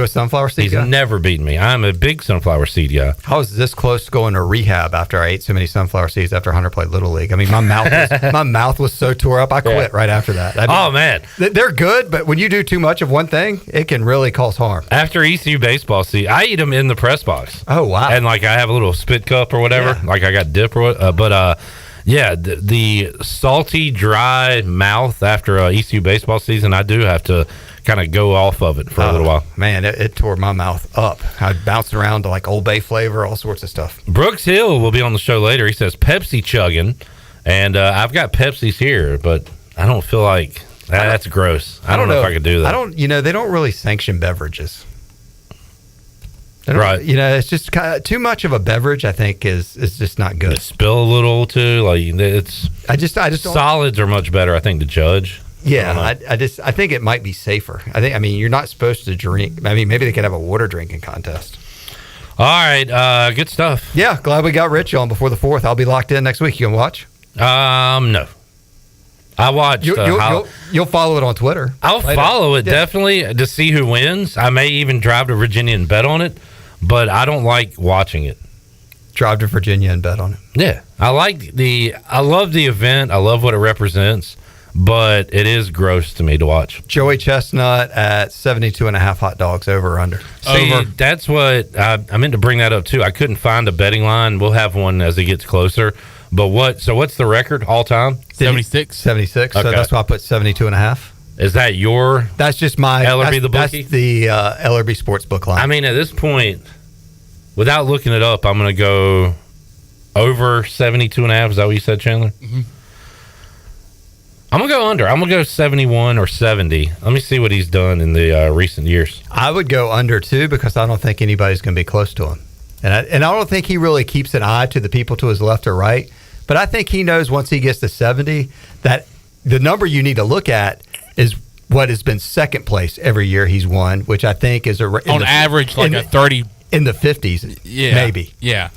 sunflower seed He's guy? never beaten me. I'm a big sunflower seed guy. I was this close to going to rehab after I ate so many sunflower seeds after Hunter played Little League. I mean, my mouth was so tore up, I quit right after that. Man. They're good, but when you do too much of one thing, it can really cause harm. After ECU baseball season, I eat them in the press box. Oh, wow. And like I have a little spit cup or whatever. Like I got dip or what. Yeah, the salty, dry mouth after ECU baseball season, I do have to kind of go off of it for a little while. Man, it tore my mouth up. I bounced around to like Old Bay flavor, all sorts of stuff. Brooks Hill will be on the show later. He says Pepsi chugging, and I've got Pepsis here, but I don't feel like that's gross. I don't know if I could do that. They don't really sanction beverages. Right. It's just kind of too much of a beverage. I think is just not good. Spill a little too. Like it's. I just solids are much better. I think to judge. Yeah, I think it might be safer. I mean, you're not supposed to drink. I mean, maybe they could have a water drinking contest. All right, good stuff. Yeah, glad we got Rich on before the 4th. I'll be locked in next week. You gonna watch? No. I watched. You'll follow it on Twitter. I'll follow it definitely to see who wins. I may even drive to Virginia and bet on it, but I don't like watching it. Drive to Virginia and bet on it. Yeah, I love the event. I love what it represents. But it is gross to me to watch. Joey Chestnut at 72.5 hot dogs, over or under? See, that's what I meant to bring that up too. I couldn't find a betting line. We'll have one as it gets closer. But what's the record all time? 76. 76. Okay. So that's why I put 72.5. Is that your? That's just my LRB the bookie. That's the LRB Sportsbook line. I mean, at this point, without looking it up, I'm going to go over 72.5. Is that what you said, Chandler? Mm-hmm. I'm going to go under. I'm going to go 71 or 70. Let me see what he's done in the recent years. I would go under, too, because I don't think anybody's going to be close to him. And I don't think he really keeps an eye to the people to his left or right. But I think he knows once he gets to 70 that the number you need to look at is what has been second place every year he's won, which I think is on average like a 30. In the 50s, maybe. Yeah.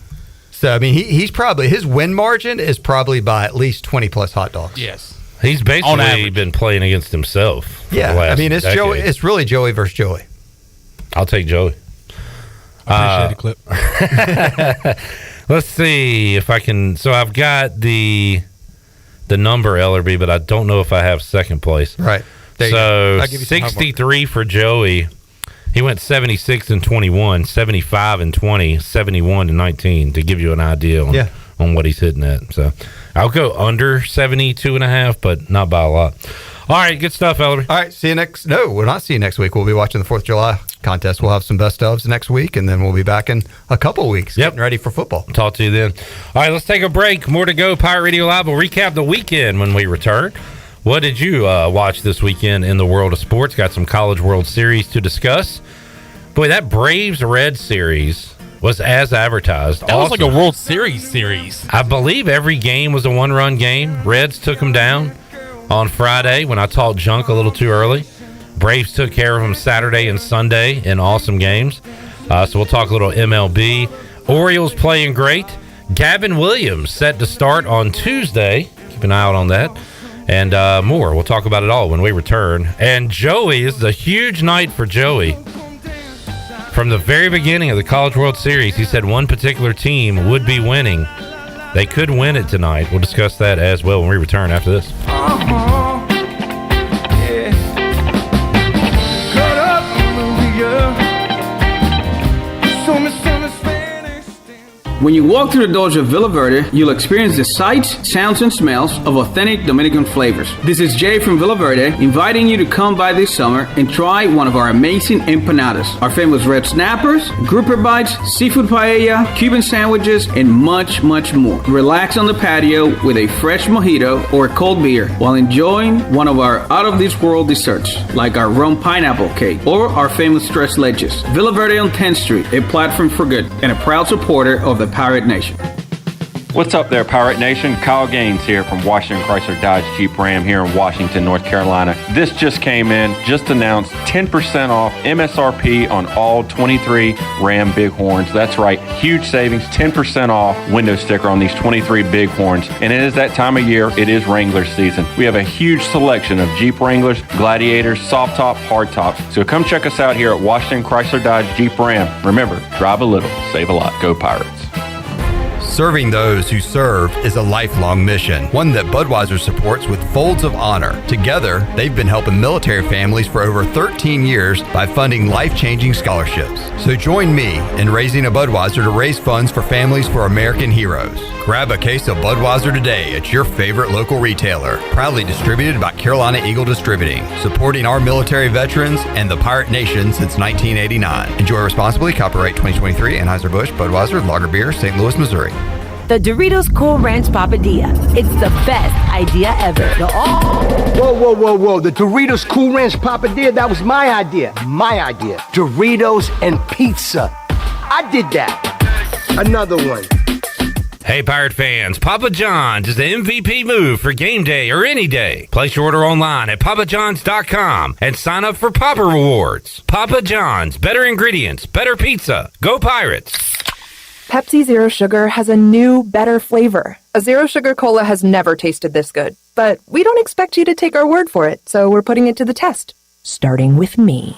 So, I mean, he's probably, his win margin is probably by at least 20-plus hot dogs. Yes. He's basically been playing against himself. Yeah, I mean, it's Joey. It's really Joey versus Joey. I'll take Joey. I appreciate the clip. Let's see if I can. So I've got the number Ellerby, but I don't know if I have second place. Right. So 63 for Joey. He went 76 and 21, 75 and 20, 71 and 19 to give you an idea on what he's hitting at. So I'll go under 72 and a half, but not by a lot. All right, good stuff, Ellerby. All right, see you next. No, we'll not see you next week. We'll be watching the 4th of July contest. We'll have some best ofs next week, and then we'll be back in a couple weeks getting ready for football. Talk to you then. All right, let's take a break. More to go. Pirate Radio Live. We'll recap the weekend when we return. What did you watch this weekend in the world of sports? Got some College World Series to discuss. Boy, that Braves-Reds series was as advertised. That was like a World Series. I believe every game was a one-run game. Reds took them down on Friday when I talked junk a little too early. Braves took care of them Saturday and Sunday in awesome games. So we'll talk a little MLB. Orioles playing great. Gavin Williams set to start on Tuesday. Keep an eye out on that. And more. We'll talk about it all when we return. And Joey, this is a huge night for Joey. From the very beginning of the College World Series, he said one particular team would be winning. They could win it tonight. We'll discuss that as well when we return after this. When you walk through the doors of Villa Verde, you'll experience the sights, sounds, and smells of authentic Dominican flavors. This is Jay from Villa Verde, inviting you to come by this summer and try one of our amazing empanadas, our famous red snappers, grouper bites, seafood paella, Cuban sandwiches, and much, much more. Relax on the patio with a fresh mojito or a cold beer while enjoying one of our out-of-this-world desserts, like our rum pineapple cake or our famous tres leches. Villa Verde on 10th Street, a platform for good, and a proud supporter of the Pirate Nation. What's up there, Pirate Nation? Kyle Gaines here from Washington Chrysler Dodge Jeep Ram here in Washington, North Carolina. This just came in, just announced 10% off MSRP on all 23 Ram Bighorns. That's right, huge savings, 10% off window sticker on these 23 Bighorns. And it is that time of year, it is Wrangler season. We have a huge selection of Jeep Wranglers, Gladiators, soft top, hard tops. So come check us out here at Washington Chrysler Dodge Jeep Ram. Remember, drive a little, save a lot. Go Pirates. Serving those who serve is a lifelong mission, one that Budweiser supports with Folds of Honor. Together, they've been helping military families for over 13 years by funding life-changing scholarships. So join me in raising a Budweiser to raise funds for families for American heroes. Grab a case of Budweiser today at your favorite local retailer. Proudly distributed by Carolina Eagle Distributing, supporting our military veterans and the Pirate Nation since 1989. Enjoy responsibly. Copyright 2023 Anheuser-Busch Budweiser Lager Beer, St. Louis, Missouri. The Doritos Cool Ranch Papadilla. It's the best idea ever. Whoa. The Doritos Cool Ranch Papadilla, that was my idea. My idea. Doritos and pizza. I did that. Another one. Hey, Pirate fans, Papa John's is the MVP move for game day or any day. Place your order online at papajohns.com and sign up for Papa Rewards. Papa John's, better ingredients, better pizza. Go Pirates. Pepsi Zero Sugar has a new, better flavor. A Zero Sugar Cola has never tasted this good. But we don't expect you to take our word for it, so we're putting it to the test. Starting with me.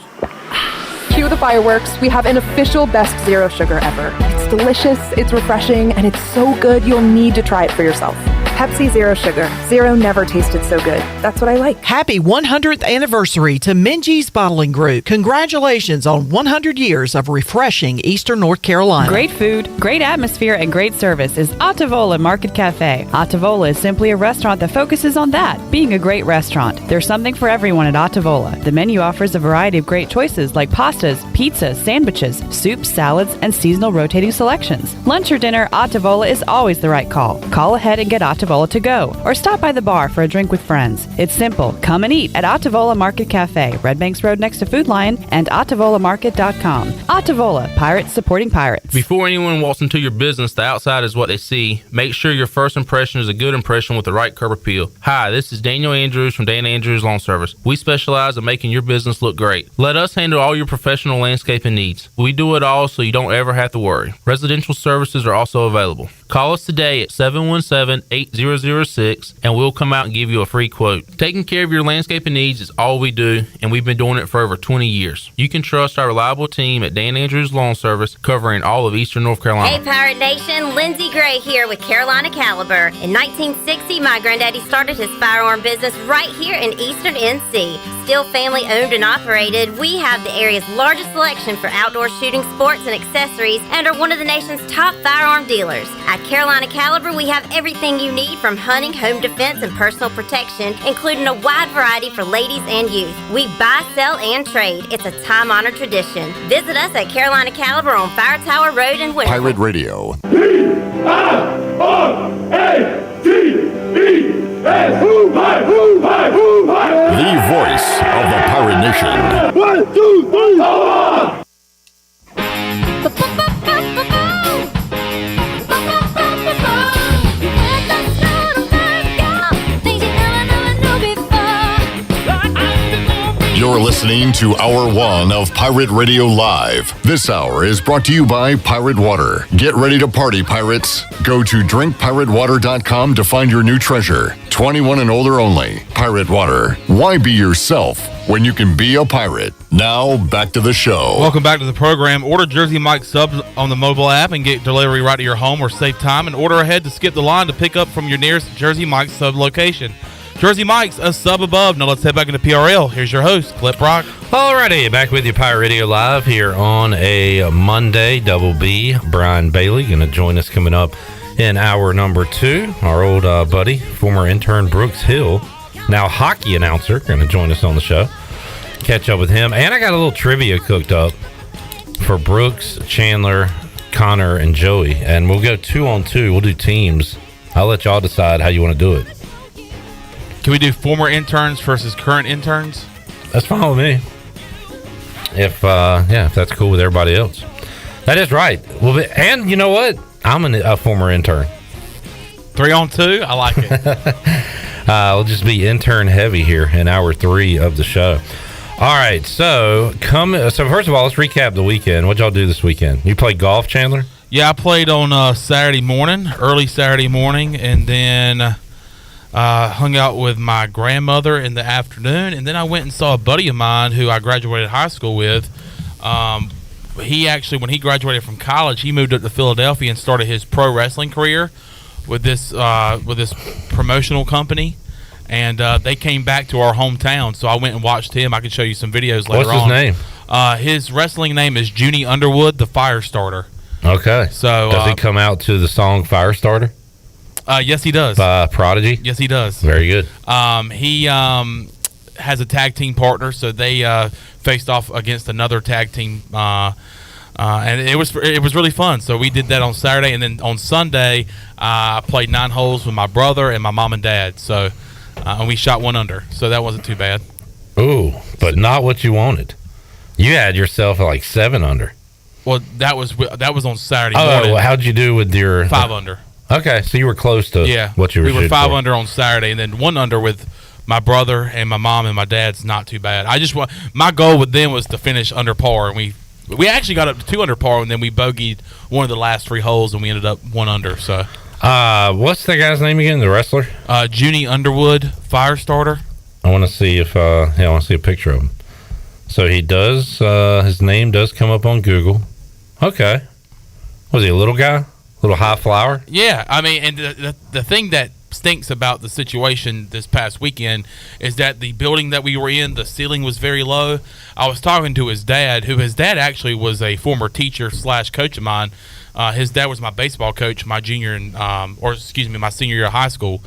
Cue the fireworks. We have an official best Zero Sugar ever. It's delicious, it's refreshing, and it's so good you'll need to try it for yourself. Pepsi Zero Sugar. Zero never tasted so good. That's what I like. Happy 100th anniversary to Minji's Bottling Group. Congratulations on 100 years of refreshing Eastern North Carolina. Great food, great atmosphere, and great service is Atavola Market Cafe. Atavola is simply a restaurant that focuses on that, being a great restaurant. There's something for everyone at Atavola. The menu offers a variety of great choices like pastas, pizzas, sandwiches, soups, salads, and seasonal rotating selections. Lunch or dinner, Atavola is always the right call. Call ahead and get Atavola to go, or stop by the bar for a drink with friends. It's simple. Come and eat at Atavola Market Cafe, Red Banks Road next to Food Lion, and AtavolaMarket.com. Atavola, Pirates supporting Pirates. Before anyone walks into your business, the outside is what they see. Make sure your first impression is a good impression with the right curb appeal. Hi, this is Daniel Andrews from Dan Andrews Lawn Service. We specialize in making your business look great. Let us handle all your professional landscaping needs. We do it all so you don't ever have to worry. Residential services are also available. Call us today at 717-8006 and we'll come out and give you a free quote. Taking care of your landscaping needs is all we do, and we've been doing it for over 20 years. You can trust our reliable team at Dan Andrews Lawn Service, covering all of eastern North Carolina. Hey Pirate Nation, Lindsey Gray here with Carolina Caliber. In 1960, my granddaddy started his firearm business right here in eastern NC. Still family owned and operated, we have the area's largest selection for outdoor shooting sports and accessories and are one of the nation's top firearm dealers. At Carolina Caliber, we have everything you need from hunting, home defense, and personal protection, including a wide variety for ladies and youth. We buy, sell, and trade. It's a time-honored tradition. Visit us at Carolina Caliber on Fire Tower Road in Winter. Pirate Radio. The voice of the Pirate Nation. 1, 2, 3, You're listening to Hour 1 of Pirate Radio Live. This hour is brought to you by Pirate Water. Get ready to party, pirates. Go to drinkpiratewater.com to find your new treasure. 21 and older only. Pirate Water. Why be yourself when you can be a pirate? Now, back to the show. Welcome back to the program. Order Jersey Mike's subs on the mobile app and get delivery right to your home or save time, and order ahead to skip the line to pick up from your nearest Jersey Mike's sub location. Jersey Mike's, a sub above. Now let's head back into PRL. Here's your host, Clip Rock. Alrighty, back with you, Pirate Radio Live here on a Monday. Double B, Brian Bailey, going to join us coming up in hour number 2. Our old buddy, former intern Brooks Hill, now hockey announcer, going to join us on the show. Catch up with him. And I got a little trivia cooked up for Brooks, Chandler, Connor, and Joey. And we'll go 2-on-2. We'll do teams. I'll let y'all decide how you want to do it. Can we do former interns versus current interns? That's fine with me. If that's cool with everybody else. That is right. Well, and you know what? I'm a former intern. 3-on-2? I like it. We'll just be intern heavy here in hour 3 of the show. All right, so first of all, let's recap the weekend. What'd y'all do this weekend? You played golf, Chandler? Yeah, I played on Saturday morning, early Saturday morning, and then hung out with my grandmother in the afternoon, and then I went and saw a buddy of mine who I graduated high school with. He actually, when he graduated from college, he moved up to Philadelphia and started his pro wrestling career with this promotional company, and they came back to our hometown, so I went and watched him. I can show you some videos later on. What's his name? His wrestling name is Junie Underwood, the Firestarter. Okay. So does he come out to the song Firestarter? Yes, he does. By Prodigy? Yes, he does. Very good. He has a tag team partner, so they faced off against another tag team, and it was really fun. So we did that on Saturday, and then on Sunday, I played 9 holes with my brother and my mom and dad. So and we shot 1 under, so that wasn't too bad. Ooh, but not what you wanted. You had yourself at like 7 under. Well, that was on Saturday morning. Oh, well, how'd you do with your 5 under? Okay, so you were close to what you were shooting. We were 5 for. under on Saturday, and then 1 under with my brother and my mom and my dad's not too bad. My goal with them was to finish under par, and we actually got up to 2 under par, and then we bogeyed one of the last 3 holes, and we ended up 1 under. So, what's that guy's name again? The wrestler? Junie Underwood, Firestarter. I want to see if I want to see a picture of him. So he does. His name does come up on Google. Okay, was he a little guy? Little high flower? Yeah, I mean, and the thing that stinks about the situation this past weekend is that the building that we were in, the ceiling was very low. I was talking to his dad, his dad actually was a former teacher / coach of mine. His dad was my baseball coach my senior year of high school.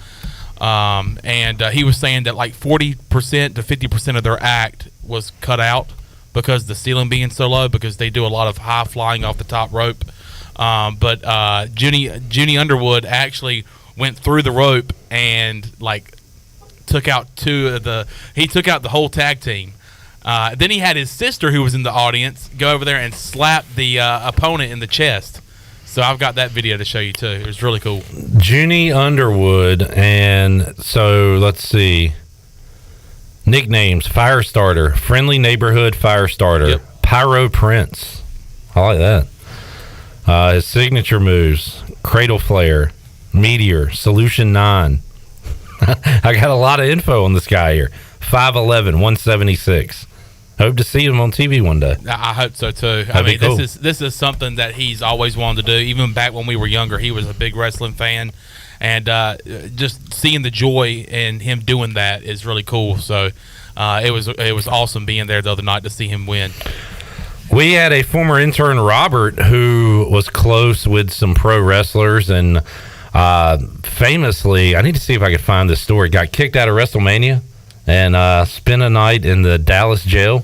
And he was saying that like 40% to 50% of their act was cut out because the ceiling being so low, because they do a lot of high flying off the top rope. But Junie Underwood actually went through the rope and took out the whole tag team. Then he had his sister, who was in the audience, go over there and slap the opponent in the chest. So I've got that video to show you too. It was really cool. Junie Underwood, and so let's see. Nicknames: Firestarter, Friendly Neighborhood Firestarter, Pyro Prince. I like that. His signature moves: Cradle Flare, Meteor, Solution 9. I got a lot of info on this guy here. 5'11", 176. Hope to see him on TV one day. I hope so too. That'd be cool. This is something that he's always wanted to do. Even back when we were younger, he was a big wrestling fan, and just seeing the joy in him doing that is really cool. So it was awesome being there the other night to see him win. We had a former intern, Robert, who was close with some pro wrestlers, and famously, I need to see if I could find this story, got kicked out of WrestleMania and spent a night in the Dallas jail.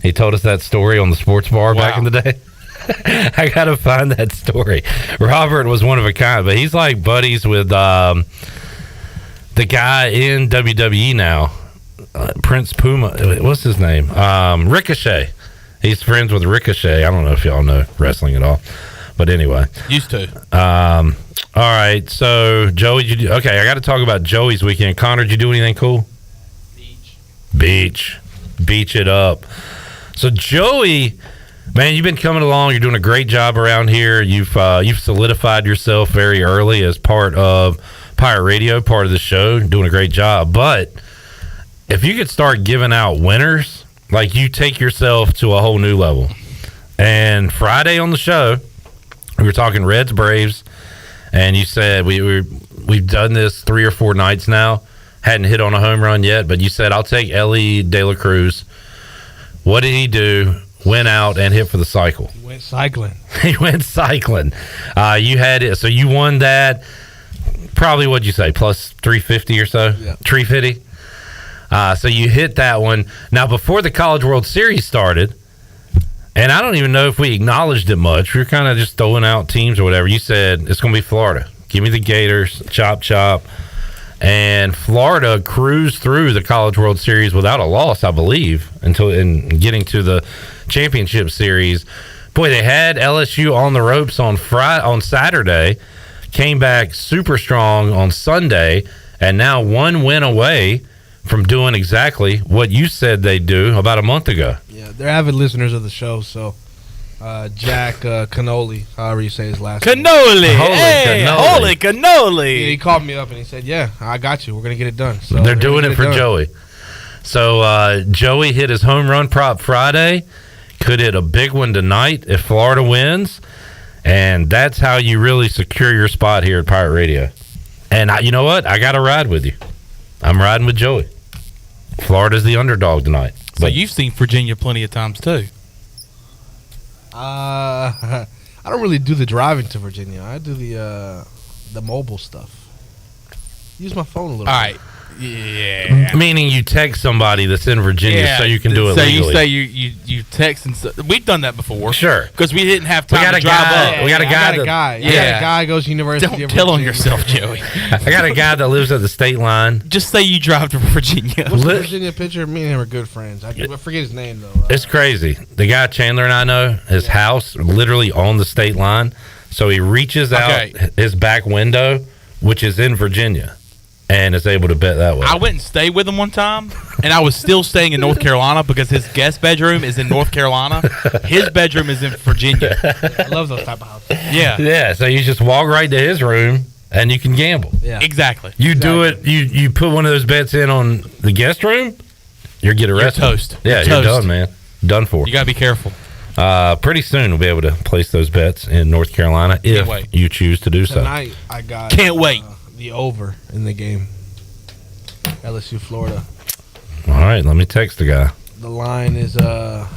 He told us that story on the sports bar back in the day. I got to find that story. Robert was one of a kind, but he's like buddies with the guy in WWE now, Prince Puma. What's his name? Ricochet. He's friends with Ricochet. I don't know if y'all know wrestling at all. But anyway. Used to. All right. So, Joey, okay, I got to talk about Joey's weekend. Connor, did you do anything cool? Beach it up. So Joey, man, you've been coming along. You're doing a great job around here. You've solidified yourself very early as part of Pirate Radio, part of the show. Doing a great job. But if you could start giving out winners, like, you take yourself to a whole new level. And Friday on the show, we were talking Reds Braves, and you said we've done this 3 or 4 nights now. Hadn't hit on a home run yet, but you said, I'll take Ellie De La Cruz. What did he do? Went out and hit for the cycle. He went cycling. He went cycling. You had it. So you won that. Probably, what'd you say, plus 350 or so? Yeah. 350. So you hit that one. Now, before the College World Series started, and I don't even know if we acknowledged it much. We were kind of just throwing out teams or whatever. You said, it's going to be Florida. Give me the Gators. Chop, chop. And Florida cruised through the College World Series without a loss, I believe, until in getting to the championship series. Boy, they had LSU on the ropes on Saturday, came back super strong on Sunday, and now one win away from doing exactly what you said they'd do about a month ago. Yeah, they're avid listeners of the show, so Jack Cannoli, however you say his last name. Cannoli! Holy cannoli! Yeah, he called me up and he said, yeah, I got you. We're going to get it done. So they're doing it for Joey. So Joey hit his home run prop Friday. Could hit a big one tonight if Florida wins. And that's how you really secure your spot here at Pirate Radio. And you know what? I got to ride with you. I'm riding with Joey. Florida's the underdog tonight. So you've seen Virginia plenty of times too. I don't really do the driving to Virginia. I do the mobile stuff. Use my phone a little bit. All right. Yeah. Meaning you text somebody that's in Virginia so you can do it legally. So you say you text and stuff. We've done that before. Sure. Because we didn't have time to drive up. We got a guy. I got a guy goes to University of Virginia. Don't tell on yourself, Joey. I got a guy that lives at the state line. Just say you drive to Virginia. What's the Virginia pitcher? Me and him are good friends. I forget his name, though. It's crazy. The guy Chandler and I know, his house literally on the state line. So he reaches out his back window, which is in Virginia, and is able to bet that way. I went and stayed with him one time, and I was still staying in North Carolina because his guest bedroom is in North Carolina. His bedroom is in Virginia. I love those type of houses. Yeah. Yeah, so you just walk right to his room, and you can gamble. Yeah. Exactly. You do it, you put one of those bets in on the guest room, you get arrested. You're toast. Yeah, you're done, man. Done for. You got to be careful. Pretty soon we'll be able to place those bets in North Carolina if you choose to do so. Tonight I got Can't wait. The over in the game. LSU, Florida. All right, let me text the guy. The line is, I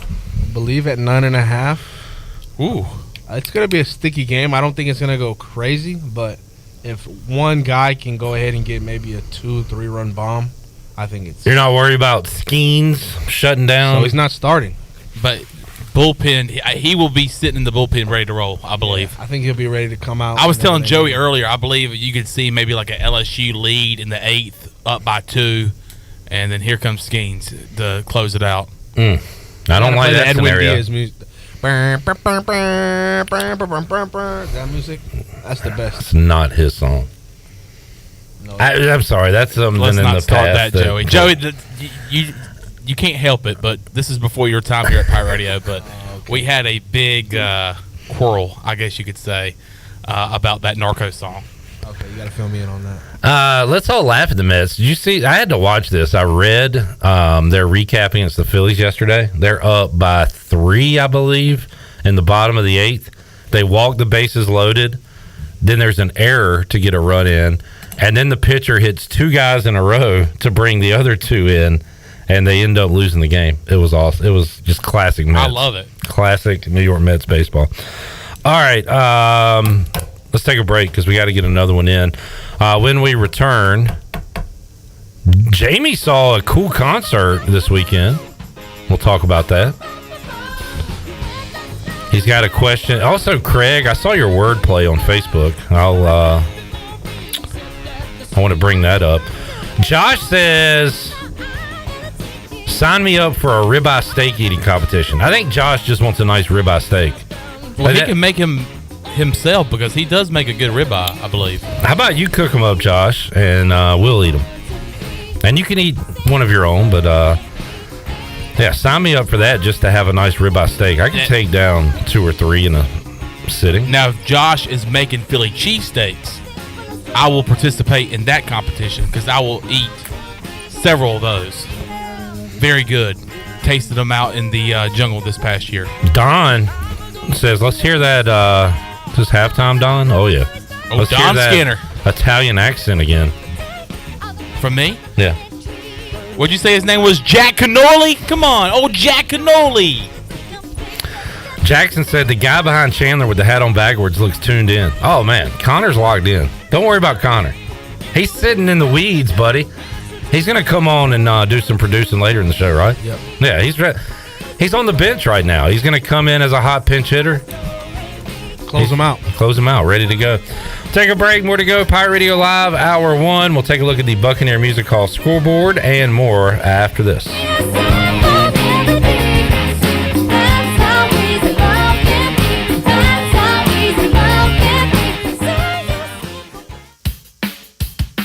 believe, at 9.5. Ooh. It's going to be a sticky game. I don't think it's going to go crazy, but if one guy can go ahead and get maybe a 2-3 run bomb, I think it's... You're not worried about Skeens shutting down? So he's not starting. But bullpen, he will be sitting in the bullpen ready to roll, I believe. Yeah, I think he'll be ready to come out. I was telling Joey earlier, I believe you could see maybe like a LSU lead in the 8th, up by 2, and then here comes Skeens to close it out. I don't like that scenario. Diaz music. That music, that's the best. It's not his song. No, I'm sorry, that's something Let's in not the start past. that, Joey. Joey, you can't help it, but this is before your time here at Pirate Radio, but we had a big quarrel, I guess you could say, about that Narco song. Okay, you got to fill me in on that. Let's all laugh at the Mets. Did you see? I had to watch this. I read their recap against the Phillies yesterday. They're up by 3, I believe, in the bottom of the 8th. They walk the bases loaded. Then there's an error to get a run in. And then the pitcher hits 2 guys in a row to bring the other 2 in. And they end up losing the game. It was awesome. It was just classic Mets. I love it. Classic New York Mets baseball. All right. Let's take a break because we got to get another one in. When we return, Jamie saw a cool concert this weekend. We'll talk about that. He's got a question. Also, Craig, I saw your wordplay on Facebook. I want to bring that up. Josh says, sign me up for a ribeye steak eating competition. I think Josh just wants a nice ribeye steak. Well, he can make him himself because he does make a good ribeye, I believe. How about you cook them up, Josh, and we'll eat them. And you can eat one of your own, but yeah, sign me up for that just to have a nice ribeye steak. I can take down 2 or 3 in a sitting. Now, if Josh is making Philly cheesesteaks, I will participate in that competition because I will eat several of those. Very good. Tasted them out in the jungle this past year. Don says, let's hear that. Just halftime, Don? Oh, yeah. Oh, let's Don hear that Skinner. Italian accent again. From me? Yeah. What'd you say his name was? Jack Cannoli? Come on. Oh, Jack Cannoli. Jackson said the guy behind Chandler with the hat on backwards looks tuned in. Oh, man. Connor's locked in. Don't worry about Connor. He's sitting in the weeds, buddy. He's going to come on and do some producing later in the show, right? Yep. Yeah, he's on the bench right now. He's going to come in as a hot pinch hitter. Close him out. Close him out. Ready to go. Take a break. More to go. Pirate Radio Live, Hour 1. We'll take a look at the Buccaneer Music Hall scoreboard and more after this.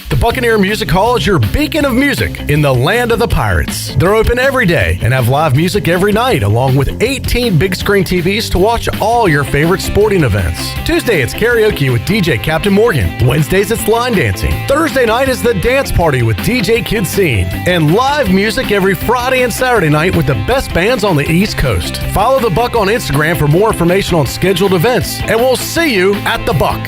The Buccaneer Music Hall is your beacon of music in the land of the Pirates. They're open every day and have live music every night, along with 18 big screen TVs to watch all your favorite sporting events. Tuesday, it's karaoke with DJ Captain Morgan. Wednesdays, it's line dancing. Thursday night is the dance party with DJ Kid Scene. And live music every Friday and Saturday night with the best bands on the East Coast. Follow the Buck on Instagram for more information on scheduled events, and we'll see you at the Buck.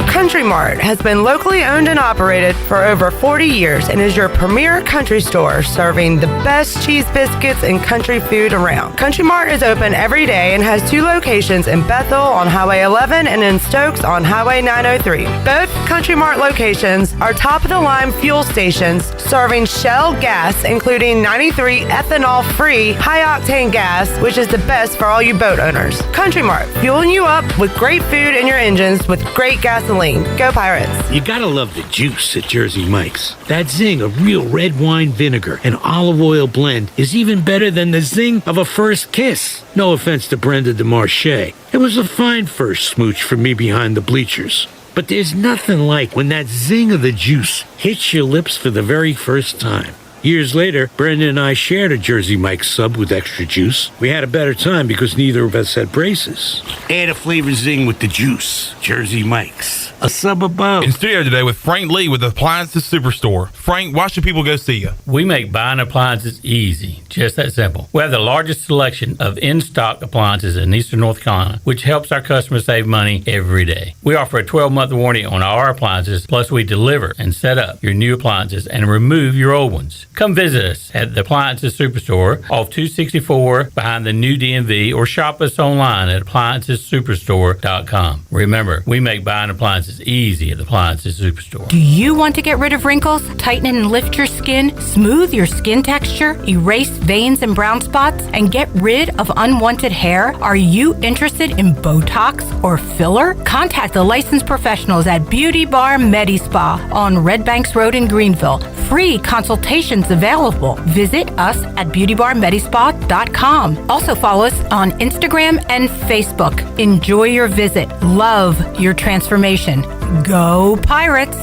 Country Mart has been locally owned and operated for over 40 years and is your premier country store serving the best cheese biscuits and country food around. Country Mart is open every day and has 2 locations in Bethel on Highway 11 and in Stokes on Highway 903. Both Country Mart locations are top-of-the-line fuel stations serving Shell gas, including 93 ethanol-free high-octane gas, which is the best for all you boat owners. Country Mart, fueling you up with great food in your engines with great gasoline. Go Pirates. You gotta love the juice at Jersey Mike's. That zing of real red wine vinegar and olive oil blend is even better than the zing of a first kiss. No offense to Brenda DeMarche. It was a fine first smooch for me behind the bleachers. But there's nothing like when that zing of the juice hits your lips for the very first time. Years later, Brenda and I shared a Jersey Mike's sub with extra juice. We had a better time because neither of us had braces. Add a flavor zing with the juice. Jersey Mike's. A sub above. In studio today with Frank Lee with Appliances Superstore. Frank, why should people go see you? We make buying appliances easy. Just that simple. We have the largest selection of in-stock appliances in Eastern North Carolina, which helps our customers save money every day. We offer a 12-month warranty on our appliances, plus we deliver and set up your new appliances and remove your old ones. Come visit us at the Appliances Superstore off 264 behind the new DMV or shop us online at AppliancesSuperstore.com. Remember, we make buying appliances easy at the Appliances Superstore. Do you want to get rid of wrinkles, tighten and lift your skin, smooth your skin texture, erase veins and brown spots, and get rid of unwanted hair? Are you interested in Botox or filler? Contact the licensed professionals at Beauty Bar Medi-Spa on Red Banks Road in Greenville. Free consultations available. Visit us at beautybarmedispa.com. Also follow us on Instagram and Facebook. Enjoy your visit. Love your transformation. Go Pirates!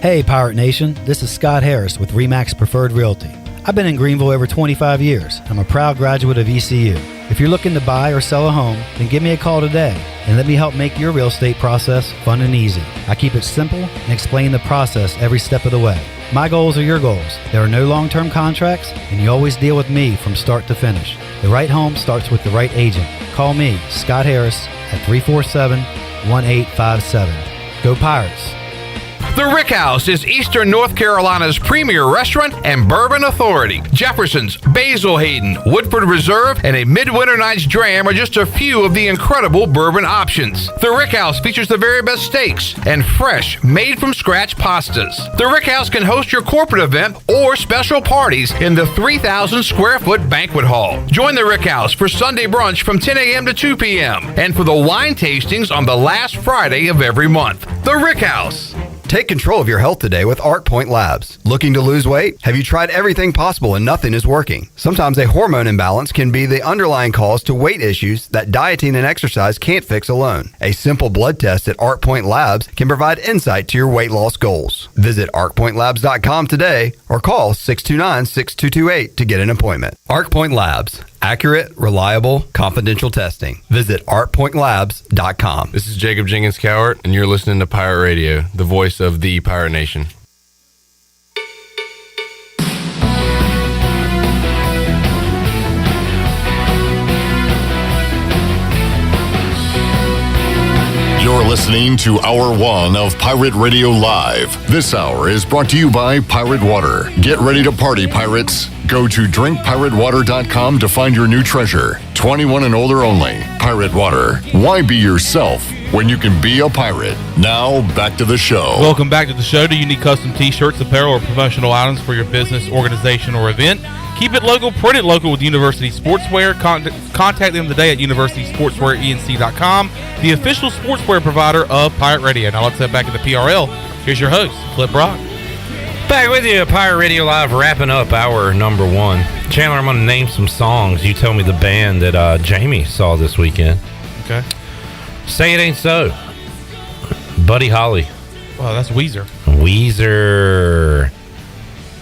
Hey Pirate Nation, this is Scott Harris with RE/MAX Preferred Realty. I've been in Greenville over 25 years. I'm a proud graduate of ECU. If you're looking to buy or sell a home, then give me a call today. and let me help make your real estate process fun and easy. I keep it simple and explain the process every step of the way. My goals are your goals. There are no long-term contracts, and you always deal with me from start to finish. The right home starts with the right agent. Call me, Scott Harris, at 347-1857. Go Pirates! The Rick House is Eastern North Carolina's premier restaurant and bourbon authority. Jefferson's, Basil Hayden, Woodford Reserve, and a Midwinter Night's Dram are just a few of the incredible bourbon options. The Rick House features the very best steaks and fresh, made-from-scratch pastas. The Rick House can host your corporate event or special parties in the 3,000-square-foot banquet hall. Join the Rick House for Sunday brunch from 10 a.m. to 2 p.m. and for the wine tastings on the last Friday of every month. The Rick House. Take control of your health today with Arc Point Labs. Looking to lose weight? Have you tried everything possible and nothing is working? Sometimes a hormone imbalance can be the underlying cause to weight issues that dieting and exercise can't fix alone. A simple blood test at Arc Point Labs can provide insight to your weight loss goals. Visit arcpointlabs.com today or call 629-6228 to get an appointment. Arc Point Labs. Accurate, reliable, confidential testing. Visit artpointlabs.com. This is Jacob Jenkins Cowart, and you're listening to Pirate Radio, the voice of the Pirate Nation. You're listening to Hour 1 of Pirate Radio Live. This hour is brought to you by Pirate Water. Get ready to party, pirates. Go to drinkpiratewater.com to find your new treasure. 21 and older only. Pirate Water. Why be yourself when you can be a pirate? Now, back to the show. Welcome back to the show. Do you need custom t-shirts, apparel, or promotional items for your business, organization, or event? Keep it local, print it local with University Sportswear. Contact them today at universitysportswearenc.com, the official sportswear provider of Pirate Radio. Now let's head back to the PRL. Here's your host, Clip Brock. Back with you, Pirate Radio Live, wrapping up hour number 1. Chandler, I'm going to name some songs. You tell me the band that Jamie saw this weekend. Okay. Say It Ain't So. Buddy Holly. Wow, that's Weezer. Weezer.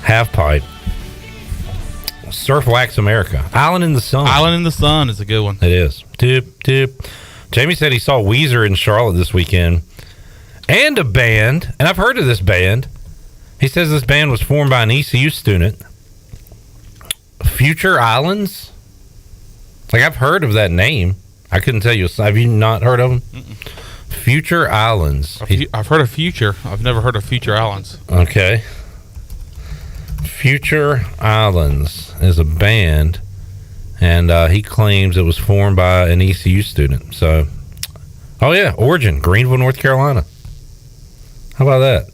Half Pipe. Surf Wax America. Island in the Sun. Island in the Sun is a good one. It is. Doop, doop. Jamie said he saw Weezer in Charlotte this weekend. And a band, and I've heard of this band. He says this band was formed by an ECU student. Future Islands? Like, I've heard of that name. I couldn't tell you. Have you not heard of them? Mm-mm. Future Islands. I've heard of Future. I've never heard of Future Islands. Okay. Future Islands is a band, and he claims it was formed by an ECU student. So, oh yeah, Origin, Greenville, North Carolina. How about that?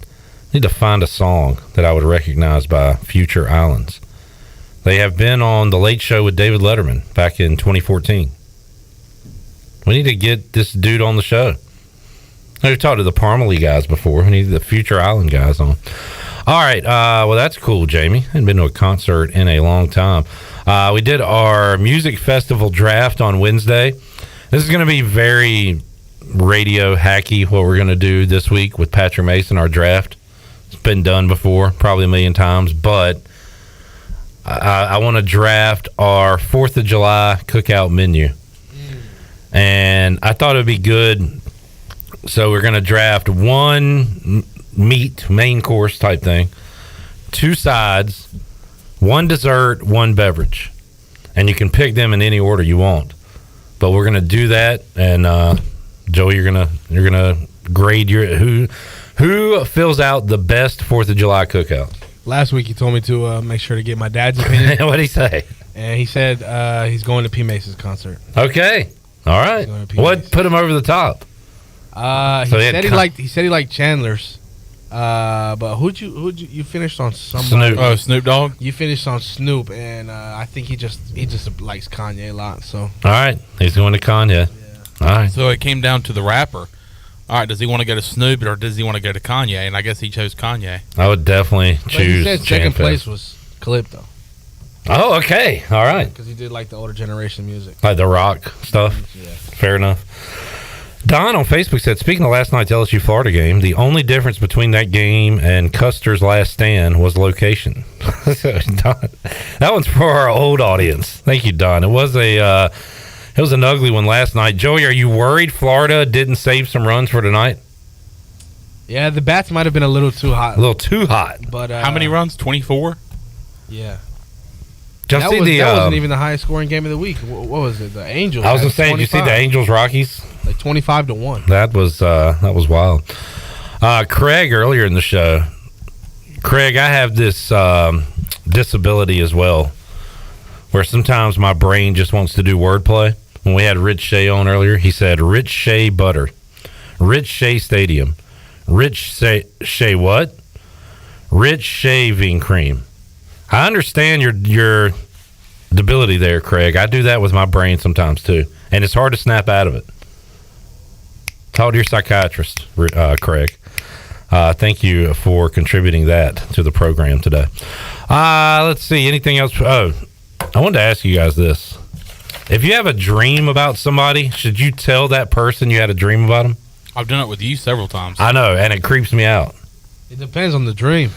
Need to find a song that I would recognize by Future Islands. They have been on The Late Show with David Letterman back in 2014. We need to get this dude on the show. We've talked to the Parmalee guys before. We need the Future Island guys on. All right. Well, that's cool, Jamie. I hadn't been to a concert in a long time. We did our music festival draft on Wednesday. This is going to be very radio hacky, what we're going to do this week with Patrick Mason, our draft. It's been done before, probably a million times, but I want to draft our 4th of July cookout menu. And I thought it would be good. So we're going to draft one meat, main course type thing, 2 sides, 1 dessert, 1 beverage. And you can pick them in any order you want. But we're going to do that. And Joey, you're gonna grade your who fills out the best 4th of July cookout. Last week, he told me to make sure to get my dad's opinion. What'd he say? And he said he's going to P. Mace's concert. Okay, all right. What put him over the top? He said he liked Chandler's. But who'd you finished on somebody? Snoop. Oh, Snoop Dogg. You finished on Snoop, and I think he just likes Kanye a lot. So all right, he's going to Kanye. Yeah. All right. So it came down to the rapper. All right, does he want to go to Snoop or does he want to go to Kanye? And I guess he chose Kanye. I would definitely choose. But he said second place was Clip, though. Oh, okay. All right. Because he did like the older generation music. Like the rock stuff? Yeah. Fair enough. Don on Facebook said, speaking of last night's LSU-Florida game, the only difference between that game and Custer's last stand was location. Don, that one's for our old audience. Thank you, Don. It was a It was an ugly one last night. Joey, are you worried Florida didn't save some runs for tonight? Yeah, the bats might have been a little too hot. A little too hot. But how many runs? 24? Yeah. Just that wasn't even the highest scoring game of the week. What was it? The Angels. I was going to say, did you see the Angels-Rockies? Like 25-1. That was wild. Craig, earlier in the show, Craig, I have this disability as well, where sometimes my brain just wants to do wordplay. When we had Rich Shea on earlier, he said, Rich Shea Butter, Rich Shea Stadium, Rich Shea what? Rich Shaving Cream. I understand your debility there, Craig. I do that with my brain sometimes too, and it's hard to snap out of it. Talk to your psychiatrist, Craig. Thank you for contributing that to the program today. Let's see. Anything else? Oh, I wanted to ask you guys this. If you have a dream about somebody, should you tell that person you had a dream about them? I've done it with you several times. I know, and it creeps me out. It depends on the dream.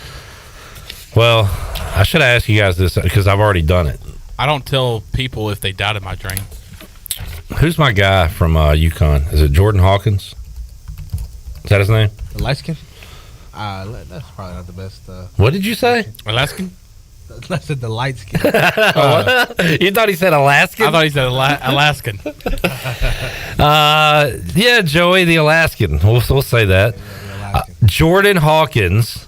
Well, I should have asked you guys this because I've already done it. I don't tell people if they died in my dream. Who's my guy from UConn? Is it Jordan Hawkins? Is that his name? The light skin? That's probably not the best. What did you say? Alaskan? I said the light skin. You thought he said Alaskan? I thought he said Alaskan. Yeah, Joey, the Alaskan. We'll say that. Jordan Hawkins.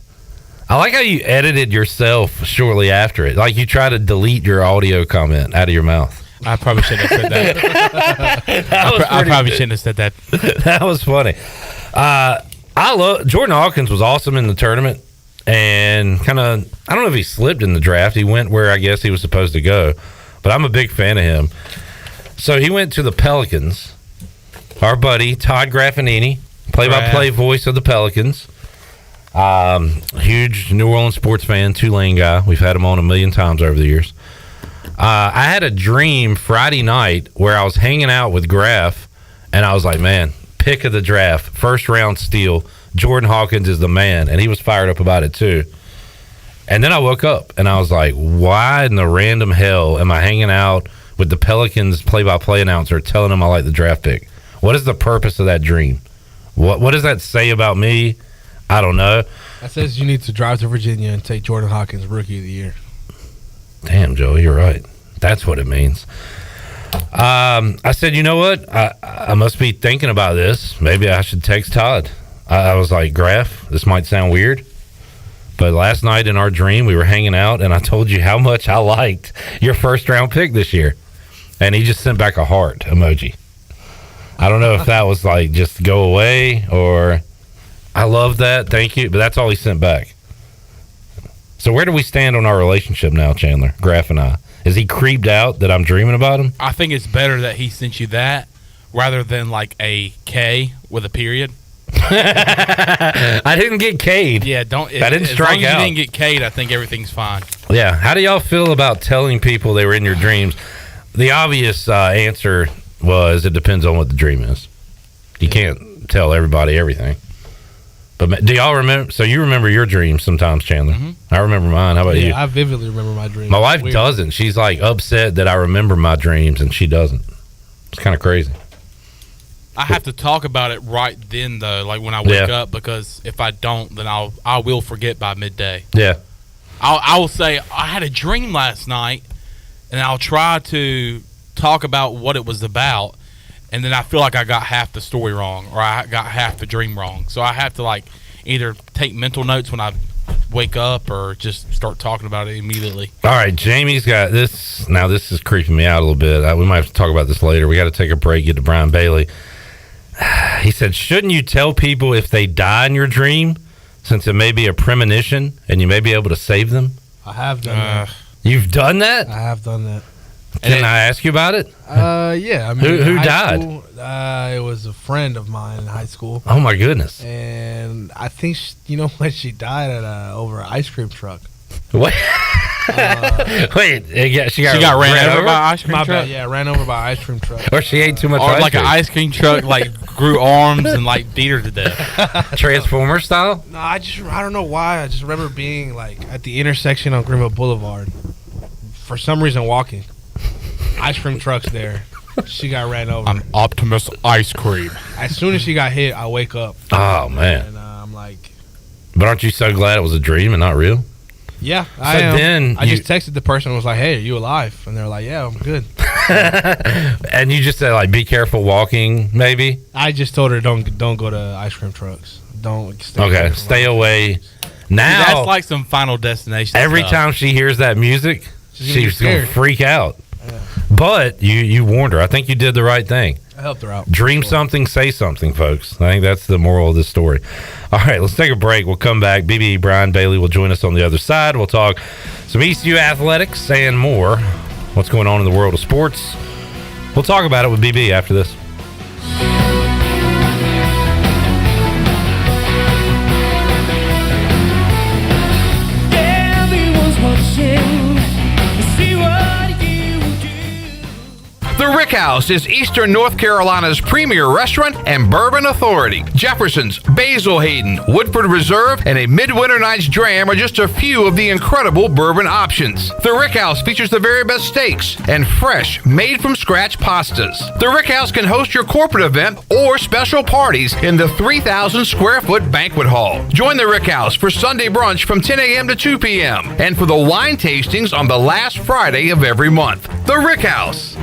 I like how you edited yourself shortly after it. Like you try to delete your audio comment out of your mouth. I probably shouldn't have said that. I probably shouldn't have said that. That was funny. I love Jordan Hawkins was awesome in the tournament, and kind of I don't know if he slipped in the draft. He went where I guess he was supposed to go, but I'm a big fan of him. So he went to the Pelicans. Our buddy Todd Graffinini, play-by-play voice of the Pelicans. Huge New Orleans sports fan, Tulane guy. We've had him on a million times over the years. I had a dream Friday night where I was hanging out with Graf, and I was like, man, pick of the draft, first round steal, Jordan Hawkins is the man, and he was fired up about it too. And then I woke up and I was like, why in the random hell am I hanging out with the Pelicans play-by-play announcer telling him I like the draft pick? What is the purpose of that dream? What does that say about me? I don't know. That says you need to drive to Virginia and take Jordan Hawkins Rookie of the Year. Damn, Joey, you're right. That's what it means. I said, you know what? I must be thinking about this. Maybe I should text Todd. I was like, Graf, this might sound weird, but last night in our dream, we were hanging out, and I told you how much I liked your first-round pick this year. And he just sent back a heart emoji. I don't know if that was like just go away or I love that, thank you, but that's all he sent back. So where do we stand on our relationship now, Chandler, Graf and I? Is he creeped out that I'm dreaming about him? I think it's better that he sent you that rather than like a K with a period. I didn't get K'd. Yeah, don't. I didn't strike as long as out. you didn't get K'd, I think everything's fine. Yeah. How do y'all feel about telling people they were in your dreams? The obvious answer was it depends on what the dream is. You can't tell everybody everything. But do y'all remember? So you remember your dreams sometimes, Chandler. Mm-hmm. I remember mine. How about you? I vividly remember my dreams. My wife doesn't. She's like upset that I remember my dreams and she doesn't. It's kind of crazy. I have to talk about it right then, though, like when I wake up, because if I don't, then I will forget by midday. Yeah. I will say, I had a dream last night, and I'll try to talk about what it was about, and then I feel like I got half the story wrong, or I got half the dream wrong. So I have to, like, either take mental notes when I wake up or just start talking about it immediately. All right, Jamie's got this. Now, this is creeping me out a little bit. We might have to talk about this later. We got to take a break, get to Brian Bailey. He said, shouldn't you tell people if they die in your dream, since it may be a premonition and you may be able to save them? I have done that. You've done that? I have done that. Can I ask you about it? Yeah. I mean, who died? School, it was a friend of mine in high school. Oh, my goodness. And I think, when she died at over an ice cream truck. What? Wait, she got ran over by an ice cream truck? Yeah, ran over by an ice cream truck. Or she ate too much or ice like cream. an ice cream truck, like grew arms and like beat her to death. Transformer style? No, I don't know why. I just remember being like at the intersection on Greenville Boulevard. For some reason, walking. Ice cream trucks there. She got ran over. I'm Optimus Ice Cream. As soon as she got hit, I wake up. Oh, man. And I'm like, But aren't you so glad it was a dream and not real? yeah, So I am. then I just texted the person and was like, hey, are you alive? And they're like, yeah, I'm good. And you just said, like, be careful walking, maybe? I just told her don't go to ice cream trucks. Don't Stay away. Now, that's like some Final Destination every stuff. time she hears that music, she's going to scared. freak out. But you warned her. I think you did the right thing. I helped her out. Dream something, say something, folks. I think that's the moral of this story. All right, let's take a break. We'll come back. BB Brian Bailey will join us on the other side. We'll talk some ECU athletics and more. What's going on in the world of sports? We'll talk about it with BB after this. The Rick House is Eastern North Carolina's premier restaurant and bourbon authority. Jefferson's, Basil Hayden, Woodford Reserve, and a Midwinter Night's Dram are just a few of the incredible bourbon options. The Rick House features the very best steaks and fresh, made-from-scratch pastas. The Rick House can host your corporate event or special parties in the 3,000-square-foot banquet hall. Join the Rick House for Sunday brunch from 10 a.m. to 2 p.m. and for the wine tastings on the last Friday of every month. The Rick House.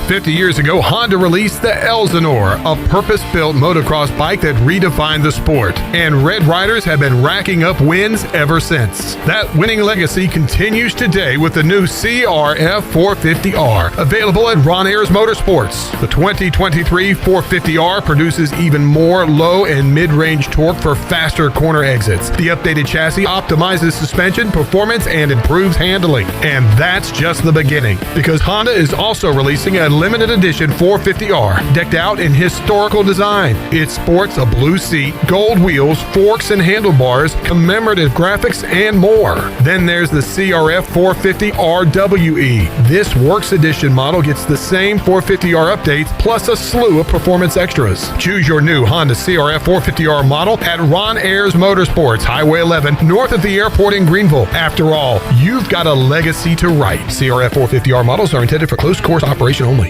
50 years ago, Honda released the Elsinore, a purpose-built motocross bike that redefined the sport. And Red Riders have been racking up wins ever since. That winning legacy continues today with the new CRF 450R, available at Ron Ayers Motorsports. The 2023 450R produces even more low and mid-range torque for faster corner exits. The updated chassis optimizes suspension, performance, and improves handling. And that's just the beginning, because Honda is also releasing a limited edition 450R, decked out in historical design. It sports a blue seat, gold wheels, forks and handlebars, commemorative graphics, and more. Then there's the CRF 450R WE. This Works Edition model gets the same 450R updates, plus a slew of performance extras. Choose your new Honda CRF 450R model at Ron Ayers Motorsports, Highway 11, north of the airport in Greenville. After all, you've got a legacy to write. CRF 450R models are intended for close course operation only.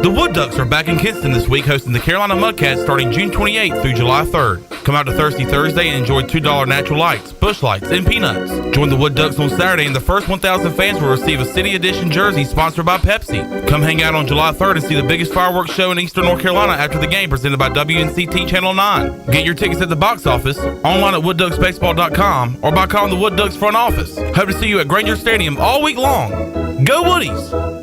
The Wood Ducks are back in Kinston this week hosting the Carolina Mudcats starting June 28th through July 3rd. Come out to Thirsty Thursday and enjoy $2 natural lights, bush lights, and peanuts. Join the Wood Ducks on Saturday and the first 1,000 fans will receive a City Edition jersey sponsored by Pepsi. Come hang out on July 3rd and see the biggest fireworks show in Eastern North Carolina after the game presented by WNCT Channel 9. Get your tickets at the box office, online at woodducksbaseball.com, or by calling the Wood Ducks front office. Hope to see you at Granger Stadium all week long. Go Woodies!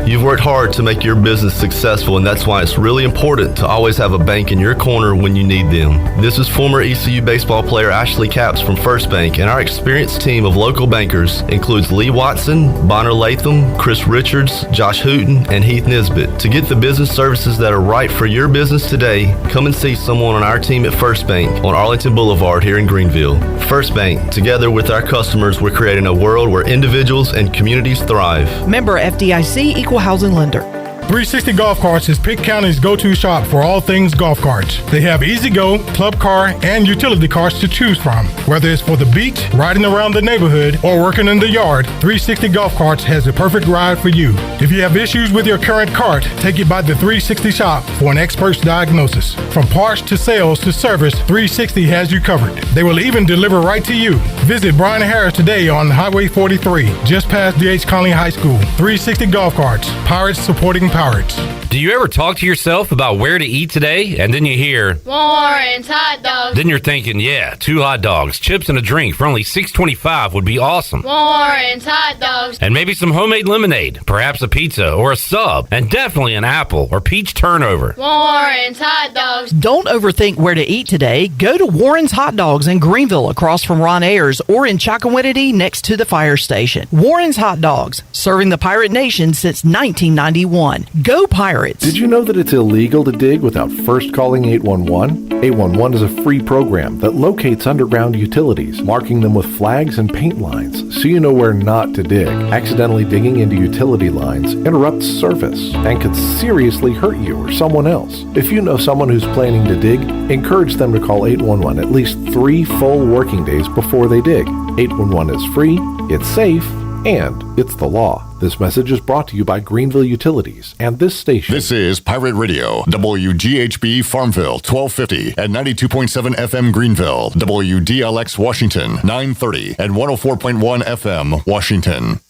You've worked hard to make your business successful, and that's why it's really important to always have a bank in your corner when you need them. This is former ECU baseball player Ashley Capps from First Bank, and our experienced team of local bankers includes Lee Watson, Bonner Latham, Chris Richards, Josh Hooten, and Heath Nisbet. To get the business services that are right for your business today, come and see someone on our team at First Bank on Arlington Boulevard here in Greenville. First Bank, together with our customers, we're creating a world where individuals and communities thrive. Member FDIC, Equal Housing Lender. 360 Golf Carts is Pitt County's go-to shop for all things golf carts. They have easy-go, club car, and utility carts to choose from. Whether it's for the beach, riding around the neighborhood, or working in the yard, 360 Golf Carts has the perfect ride for you. If you have issues with your current cart, take it by the 360 shop for an expert's diagnosis. From parts to sales to service, 360 has you covered. They will even deliver right to you. Visit Brian Harris today on Highway 43, just past D.H. Conley High School. 360 Golf Carts, Pirates supporting Pirates. Do you ever talk to yourself about where to eat today? And then you hear Warren's Hot Dogs. Then you're thinking, yeah, 2 hot dogs, chips, and a drink for only $6.25 would be awesome. Warren's Hot Dogs. And maybe some homemade lemonade, perhaps a pizza or a sub, and definitely an apple or peach turnover. Warren's Hot Dogs. Don't overthink where to eat today. Go to Warren's Hot Dogs in Greenville across from Ron Ayers or in Chocowinity next to the fire station. Warren's Hot Dogs, serving the Pirate Nation since 1991. Go Pirates! Did you know that it's illegal to dig without first calling 811? 811 is a free program that locates underground utilities, marking them with flags and paint lines so you know where not to dig. Accidentally digging into utility lines interrupts service and could seriously hurt you or someone else. If you know someone who's planning to dig, encourage them to call 811 at least 3 full working days before they dig. 811 is free, it's safe, And it's the law. This message is brought to you by Greenville Utilities and this station. This is Pirate Radio, WGHB Farmville, 1250 at 92.7 FM Greenville, WDLX Washington, 930 and 104.1 FM Washington.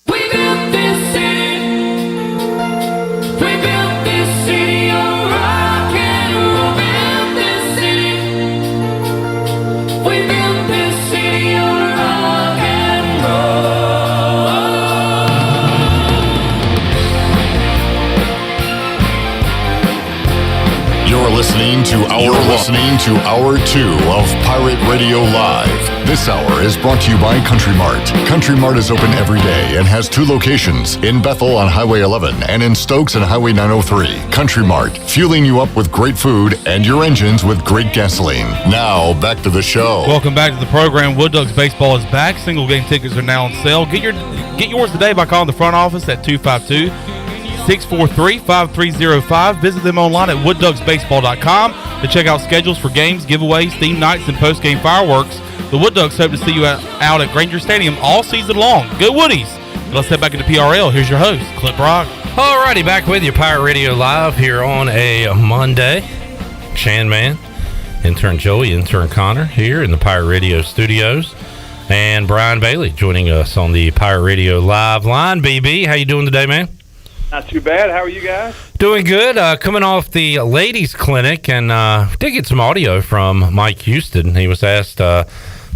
We built this city. We built this city on rock and roll. Built this city. We built this city on rock and roll. You're listening to Hour 2 of Pirate Radio Live. This hour is brought to you by Country Mart. Country Mart is open every day and has 2 locations, in Bethel on Highway 11 and in Stokes on Highway 903. Country Mart, fueling you up with great food and your engines with great gasoline. Now, back to the show. Welcome back to the program. Wood Ducks Baseball is back. Single game tickets are now on sale. Get yours today by calling the front office at 252-643-5305. Visit them online at woodducksbaseball.com to check out schedules for games, giveaways, theme nights, and post-game fireworks. The Wood Ducks hope to see you out at Granger Stadium all season long. Go Woodies! Let's head back into PRL. Here's your host, Clip Rock. Alrighty, back with you, Pirate Radio Live here on a Monday. Chan Man, intern Joey, intern Connor here in the Pirate Radio studios. And Brian Bailey joining us on the Pirate Radio Live line. BB, how you doing today, man? Not too bad. How are you guys? Doing good. Coming off the ladies' clinic, and did get some audio from Mike Houston. He was asked, I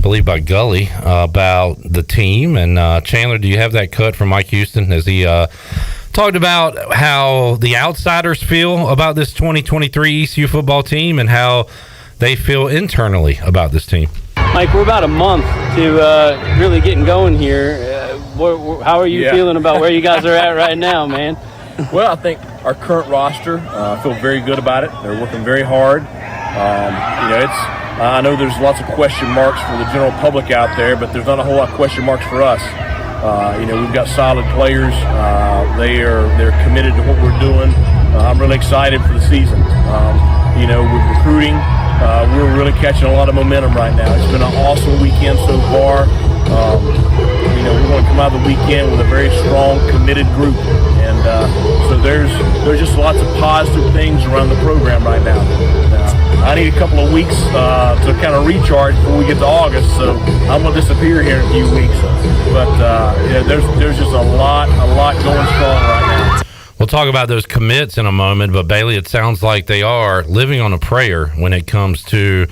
believe by Gully, about the team. And Chandler, do you have that cut from Mike Houston as he talked about how the outsiders feel about this 2023 ECU football team and how they feel internally about this team? Mike, we're about a month to really getting going here. How are you feeling about where you guys are at right now, man? Well, I think our current roster, I feel very good about it. They're working very hard. I know there's lots of question marks for the general public out there, but there's not a whole lot of question marks for us. We've got solid players. They're committed to what we're doing. I'm really excited for the season. With recruiting, we're really catching a lot of momentum right now. It's been an awesome weekend so far. We want to come out of the weekend with a very strong, committed group, and so there's just lots of positive things around the program right now. I need a couple of weeks to kind of recharge before we get to August, so I'm gonna disappear here in a few weeks. But there's just a lot going strong right now. We'll talk about those commits in a moment, but Bailey, it sounds like they are living on a prayer when it comes to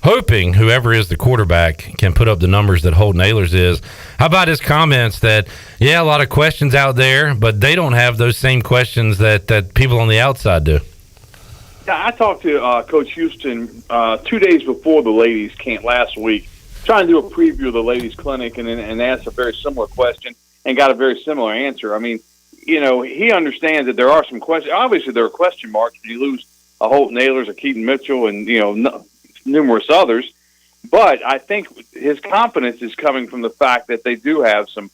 hoping whoever is the quarterback can put up the numbers that Holton Ahlers is. How about his comments that, a lot of questions out there, but they don't have those same questions that people on the outside do? Yeah, I talked to Coach Houston 2 days before the ladies' camp last week, trying to do a preview of the ladies' clinic, and asked a very similar question and got a very similar answer. I mean, he understands that there are some questions. Obviously, there are question marks when you lose a Holton Ahlers, a Keaton Mitchell, and, numerous others. But I think his confidence is coming from the fact that they do have some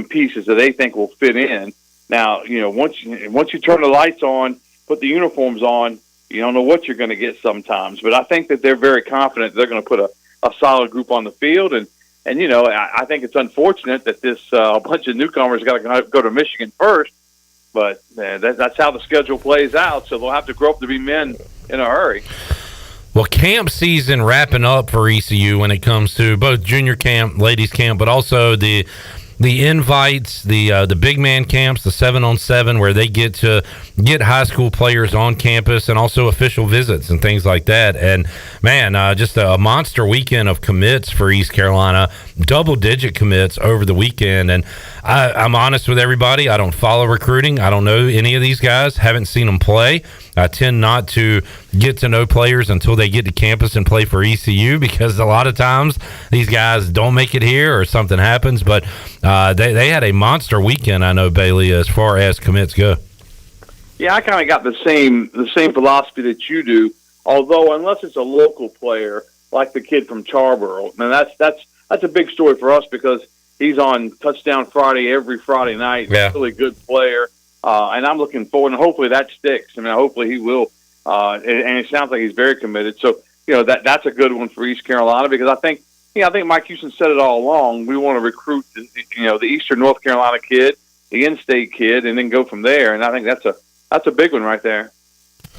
pieces that they think will fit in. Now, once you turn the lights on, put the uniforms on, you don't know what you're going to get sometimes. But I think that they're very confident they're going to put a solid group on the field. And I think it's unfortunate that this a bunch of newcomers got to go to Michigan first. But that's how the schedule plays out. So they'll have to grow up to be men in a hurry. Well, camp season wrapping up for ECU when it comes to both junior camp, ladies camp, but also the invites, the big man camps, the 7-on-7, where they get to get high school players on campus, and also official visits and things like that. And man, just a monster weekend of commits for East Carolina, double-digit commits over the weekend. And I'm honest with everybody, I don't follow recruiting. I don't know any of these guys, haven't seen them play. I tend not to get to know players until they get to campus and play for ECU, because a lot of times these guys don't make it here or something happens. But they had a monster weekend, I know, Bailey, as far as commits go. Yeah, I kind of got the same philosophy that you do. Although, unless it's a local player like the kid from Charborough, and that's a big story for us because he's on Touchdown Friday every Friday night. Yeah. He's a really good player. And I'm looking forward, and hopefully that sticks. I mean, hopefully he will. And it sounds like he's very committed. So, that's a good one for East Carolina, because I think I think Mike Houston said it all along. We want to recruit, the Eastern North Carolina kid, the in-state kid, and then go from there. And I think that's a big one right there.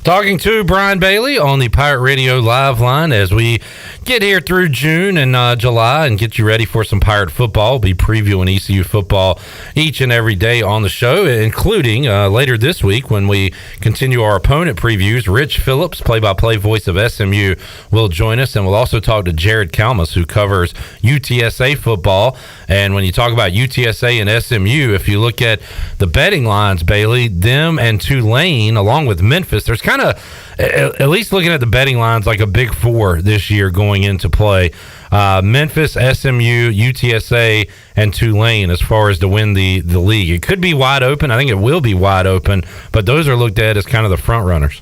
Talking to Brian Bailey on the Pirate Radio Live line as we get here through June and July and get you ready for some Pirate football. We'll be previewing ECU football each and every day on the show, including later this week when we continue our opponent previews. Rich Phillips, play-by-play voice of SMU, will join us, and we'll also talk to Jared Kalmus, who covers UTSA football. And when you talk about UTSA and SMU, if you look at the betting lines, Bailey, them and Tulane, along with Memphis, there's kind of, at least looking at the betting lines, like a big four this year going into play. Memphis, SMU, UTSA, and Tulane as far as to win the league. It could be wide open. I think it will be wide open, but those are looked at as kind of the front runners.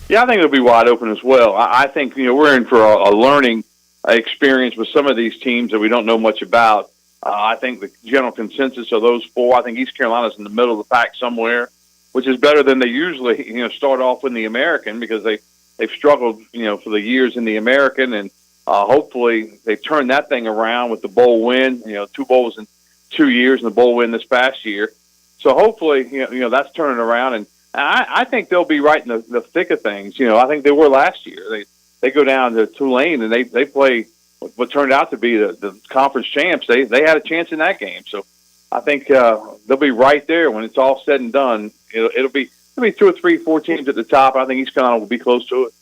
Yeah, I think it'll be wide open as well. I think, we're in for a learning experience with some of these teams that we don't know much about. I think the general consensus of those four, I think East Carolina's in the middle of the pack somewhere, which is better than they usually, start off in the American, because they've struggled, for the years in the American, and hopefully they turn that thing around with the bowl win, 2 bowls in 2 years and the bowl win this past year. So hopefully, that's turning around, and I think they'll be right in the thick of things. I think they were last year. They go down to Tulane and they play what turned out to be the conference champs. They had a chance in that game. So I think they'll be right there when it's all said and done. It'll be 2 or 3, 4 teams at the top. I think East Carolina will be close to it.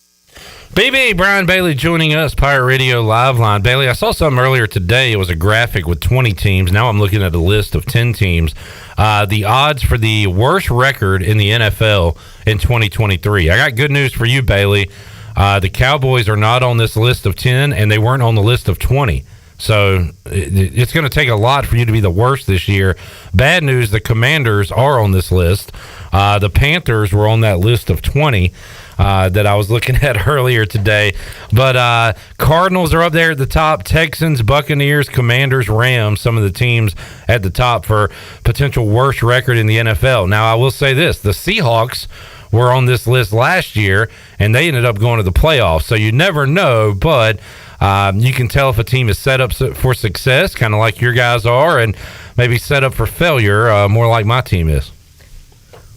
BB, Brian Bailey joining us, Pirate Radio Live Line. Bailey, I saw something earlier today. It was a graphic with 20 teams. Now I'm looking at a list of 10 teams. The odds for the worst record in the NFL in 2023. I got good news for you, Bailey. The Cowboys are not on this list of 10, and they weren't on the list of 20. So it's going to take a lot for you to be the worst this year. Bad news, the Commanders are on this list. The Panthers were on that list of 20 that I was looking at earlier today. But Cardinals are up there at the top. Texans, Buccaneers, Commanders, Rams, some of the teams at the top for potential worst record in the NFL. Now, I will say this. The Seahawks were on this list last year, and they ended up going to the playoffs. So you never know, but you can tell if a team is set up for success, kind of like your guys are, and maybe set up for failure, more like my team is.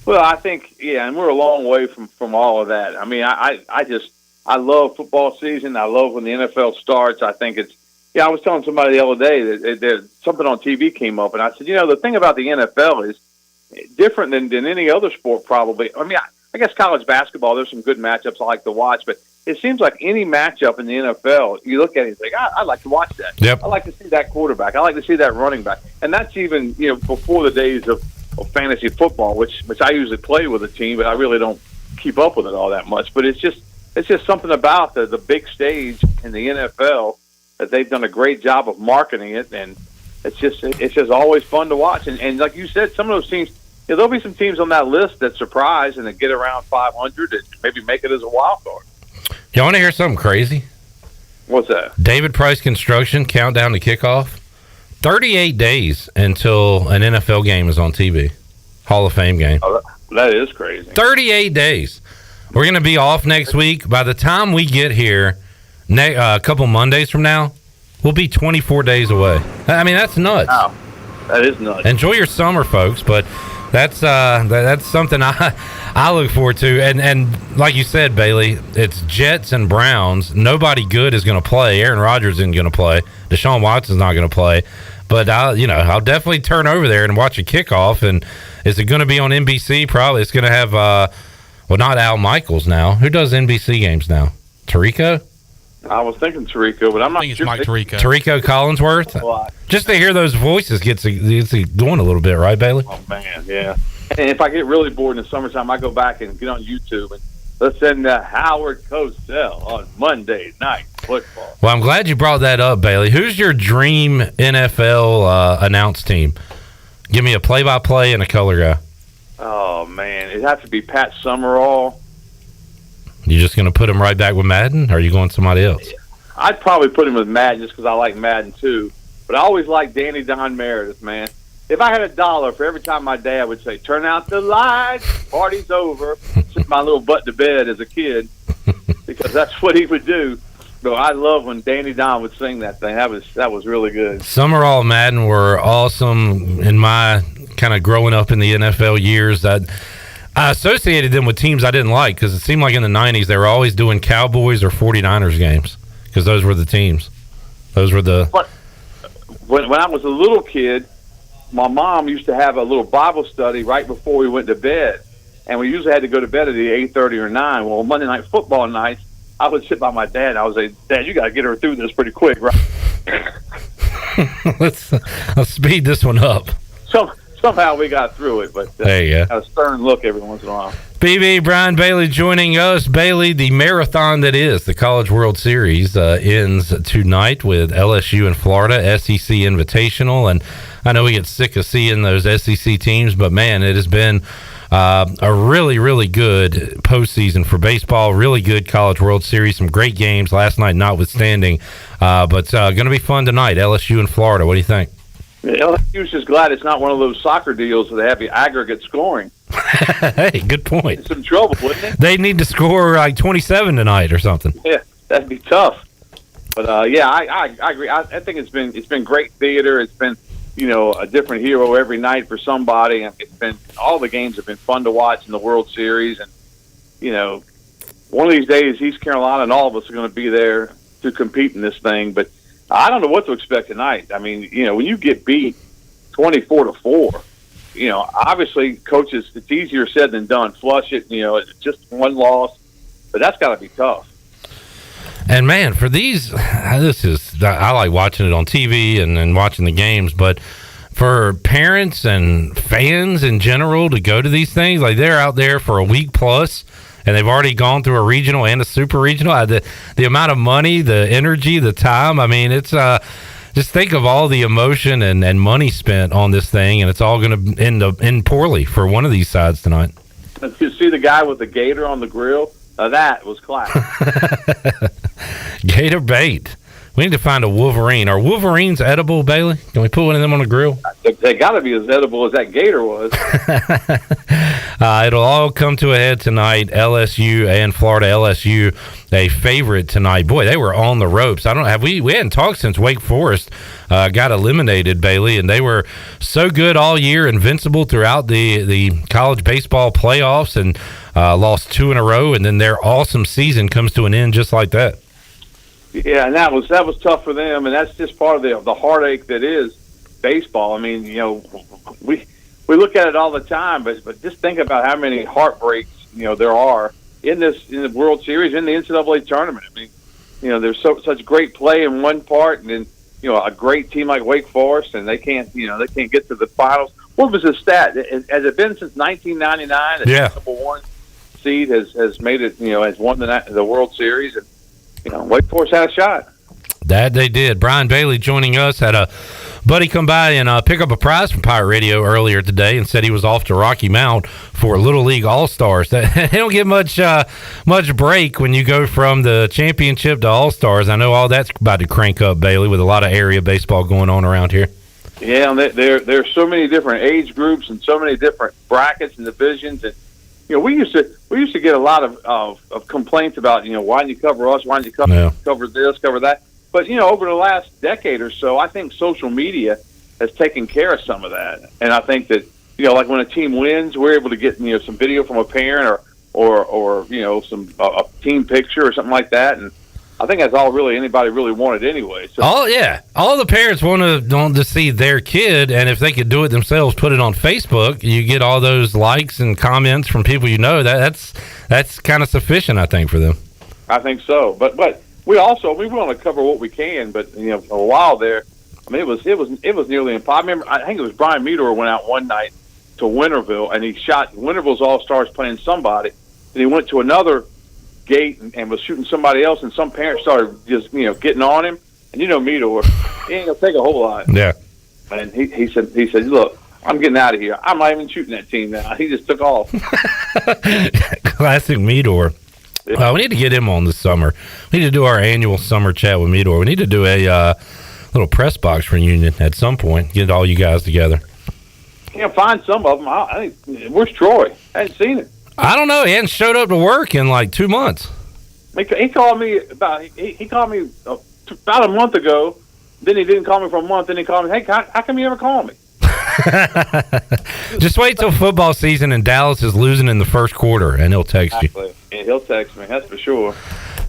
Well, I think, and we're a long way from all of that. I mean, I love football season. I love when the NFL starts. I think it's, I was telling somebody the other day that something on TV came up, and I said, the thing about the NFL is different than any other sport probably. I mean, I guess college basketball, there's some good matchups I like to watch, but it seems like any matchup in the NFL, you look at it and think, I'd like to watch that. Yep. I like to see that quarterback. I like to see that running back. And that's even, before the days of fantasy football, which I usually play with a team, but I really don't keep up with it all that much. But it's just something about the big stage in the NFL that they've done a great job of marketing it, and it's just always fun to watch. And like you said, some of those teams, there'll be some teams on that list that surprise and that get around 500 and maybe make it as a wild card. You want to hear something crazy? What's that? David Price Construction, countdown to kickoff. 38 days until an NFL game is on TV. Hall of Fame game. Oh, that is crazy. 38 days. We're going to be off next week. By the time we get here, a couple Mondays from now, we'll be 24 days away. I mean, that's nuts. Wow. That is nuts. Enjoy your summer, folks, but that's something I look forward to. And like you said, Bailey, it's Jets and Browns. Nobody good is going to play. Aaron Rodgers isn't going to play. Deshaun Watson's not going to play. But I'll definitely turn over there and watch a kickoff. And is it going to be on NBC? Probably. It's going to have not Al Michaels now. Who does NBC games now? Tirico? I was thinking Tirico, but I'm not sure. It's Mike Tirico. Tirico Collinsworth? Just to hear those voices gets going a little bit, right, Bailey? Oh, man, yeah. And if I get really bored in the summertime, I go back and get on YouTube and listen to Howard Cosell on Monday Night Football. Well, I'm glad you brought that up, Bailey. Who's your dream NFL announce team? Give me a play-by-play and a color guy. Oh, man. It'd have to be Pat Summerall. You just going to put him right back with Madden, or are you going somebody else? I'd probably put him with Madden just because I like Madden, too. But I always like Danny Don Meredith, man. If I had $1 for every time my dad would say, turn out the lights, party's over, sit my little butt to bed as a kid, because that's what he would do. But I love when Danny Don would sing that thing. That was really good. Summerall Madden were awesome in my kind of growing up in the NFL years. I associated them with teams I didn't like because it seemed like in the 90s they were always doing Cowboys or 49ers games because those were the teams. Those were the... But when I was a little kid, my mom used to have a little Bible study right before we went to bed. And we usually had to go to bed at 8:30 or 9. Well, Monday Night Football nights, I would sit by my dad, and I would say, Dad, you got to get her through this pretty quick, right? Let's speed this one up. Somehow we got through it, but there you go. Had a stern look every once in a while. BB, Brian Bailey joining us. Bailey, the marathon that is the College World Series ends tonight with LSU and Florida, SEC Invitational. And I know we get sick of seeing those SEC teams, but, man, it has been a really, really good postseason for baseball. Really good College World Series. Some great games last night notwithstanding. But going to be fun tonight, LSU and Florida. What do you think? LSU's just glad it's not one of those soccer deals where they have the aggregate scoring. Hey, good point. It's some trouble, wouldn't it? They need to score like 27 tonight or something. Yeah, that'd be tough. But I agree. I think it's been great theater. It's been a different hero every night for somebody. It's been all the games have been fun to watch in the World Series, and one of these days East Carolina and all of us are going to be there to compete in this thing. But I don't know what to expect tonight. I mean, when you get beat 24-4, obviously coaches, it's easier said than done. Flush it, it's just one loss, but that's got to be tough. And man, for these, I like watching it on TV and watching the games, but for parents and fans in general to go to these things, like they're out there for a week plus, and they've already gone through a regional and a super regional. The amount of money, the energy, the time. I mean, it's just think of all the emotion and money spent on this thing, and it's all going to end poorly for one of these sides tonight. Did you see the guy with the gator on the grill? That was class. Gator bait. We need to find a Wolverine. Are Wolverines edible, Bailey? Can we put one of them on the grill? They got to be as edible as that gator was. It'll all come to a head tonight. LSU and Florida. LSU, a favorite tonight. Boy, they were on the ropes. I don't know. We hadn't talked since Wake Forest got eliminated, Bailey, and they were so good all year, invincible throughout the college baseball playoffs, and lost 2 in a row, and then their awesome season comes to an end just like that. Yeah, and that was tough for them, and that's just part of the heartache that is baseball. I mean, we look at it all the time, but just think about how many heartbreaks there are in the World Series, in the NCAA tournament. I mean, there's such great play in one part, and then a great team like Wake Forest, and they can't get to the finals. What was the stat? Has it been since 1999? Yeah. The number 1 seed has made it. Has won the World Series, and Wake Forest had a shot. That they did. Brian Bailey joining us. Had a buddy come by and pick up a prize from Pirate Radio earlier today and said he was off to Rocky Mount for Little League All-Stars. They don't get much break when you go from the championship to All-Stars. I know all that's about to crank up, Bailey, with a lot of area baseball going on around here. Yeah, and there are so many different age groups and so many different brackets and divisions, and we used to get a lot of complaints about why didn't you cover us, why didn't you cover this, cover that. But over the last decade or so, I think social media has taken care of some of that, and I think that like when a team wins, we're able to get some video from a parent or some a team picture or something like that, and I think that's all really anybody really wanted anyway. So. All the parents want to see their kid, and if they could do it themselves, put it on Facebook, you get all those likes and comments from people that's kind of sufficient, I think, for them. I think so, but we want to cover what we can, but for a while there, I mean it was nearly impossible. I think it was Brian Meador went out one night to Winterville, and he shot Winterville's All-Stars playing somebody, and he went to another gate and was shooting somebody else, and some parents started just getting on him, and Meador, he ain't gonna take a whole lot. Yeah, and he said, look, I'm getting out of here. I'm not even shooting that team now. He just took off. Classic Meador. We need to get him on this summer. We need to do our annual summer chat with Meador. We need to do a little press box reunion at some point. Get all you guys together. Can't find some of them. I think where's Troy? I hadn't seen him. I don't know. He hadn't showed up to work in like 2 months. He called me about a month ago. Then he didn't call me for a month. Then he called me, hey, how come you ever call me? Just wait till football season and Dallas is losing in the first quarter, and he'll text you. And he'll text me, that's for sure.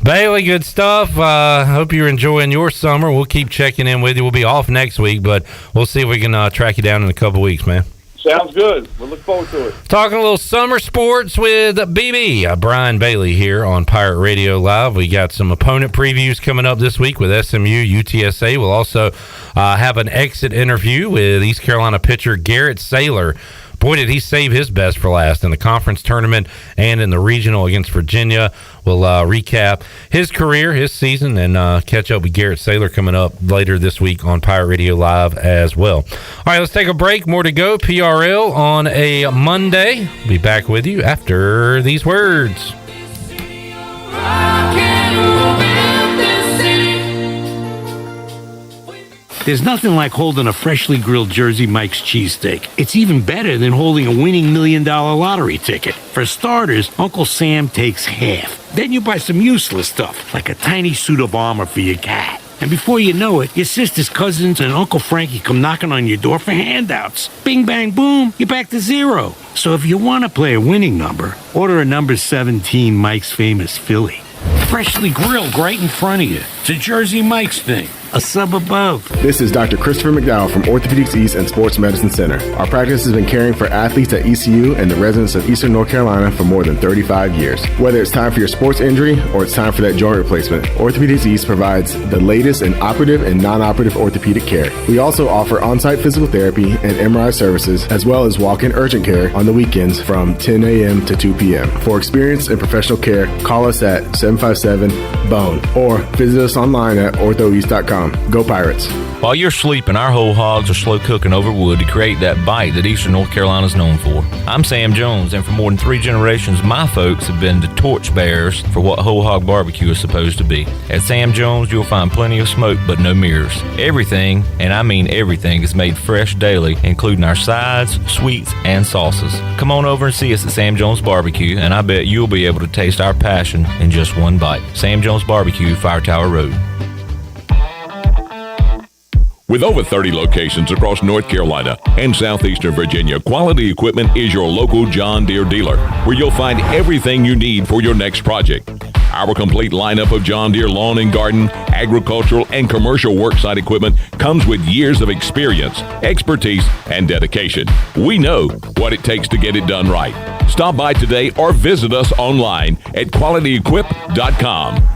Bailey, good stuff. Hope you're enjoying your summer. We'll keep checking in with you. We'll be off next week, but we'll see if we can track you down in a couple weeks, man. Sounds good. We'll look forward to it. Talking a little summer sports with BB, Brian Bailey here on Pirate Radio Live. We got some opponent previews coming up this week with SMU, UTSA. We'll also have an exit interview with East Carolina pitcher Garrett Saylor. Boy, did he save his best for last in the conference tournament and in the regional against Virginia. We'll recap his career, his season, and catch up with Garrett Saylor coming up later this week on Pirate Radio Live as well. All right, let's take a break. More to go. PRL on a Monday. Be back with you after these words. There's nothing like holding a freshly grilled Jersey Mike's cheesesteak. It's even better than holding a winning $1 million lottery ticket. For starters, Uncle Sam takes half. Then you buy some useless stuff, like a tiny suit of armor for your cat. And before you know it, your sister's cousins and Uncle Frankie come knocking on your door for handouts. Bing, bang, boom, you're back to zero. So if you want to play a winning number, order a number 17 Mike's Famous Philly. Freshly grilled right in front of you. It's a Jersey Mike's thing. A sub above. This is Dr. Christopher McDowell from Orthopedics East and Sports Medicine Center. Our practice has been caring for athletes at ECU and the residents of Eastern North Carolina for more than 35 years. Whether it's time for your sports injury or it's time for that joint replacement, Orthopedics East provides the latest in operative and non-operative orthopedic care. We also offer on-site physical therapy and MRI services, as well as walk-in urgent care on the weekends from 10 a.m. to 2 p.m. For experience and professional care, call us at 757-BONE or visit us online at orthoeast.com. Go Pirates. While you're sleeping, our whole hogs are slow cooking over wood to create that bite that Eastern North Carolina is known for. I'm Sam Jones, and for more than 3 generations, my folks have been the torchbearers for what whole hog barbecue is supposed to be. At Sam Jones, you'll find plenty of smoke, but no mirrors. Everything, and I mean everything, is made fresh daily, including our sides, sweets, and sauces. Come on over and see us at Sam Jones Barbecue, and I bet you'll be able to taste our passion in just one bite. Sam Jones Barbecue, Fire Tower Road. With over 30 locations across North Carolina and southeastern Virginia, Quality Equipment is your local John Deere dealer, where you'll find everything you need for your next project. Our complete lineup of John Deere lawn and garden, agricultural, and commercial worksite equipment comes with years of experience, expertise, and dedication. We know what it takes to get it done right. Stop by today or visit us online at qualityequip.com.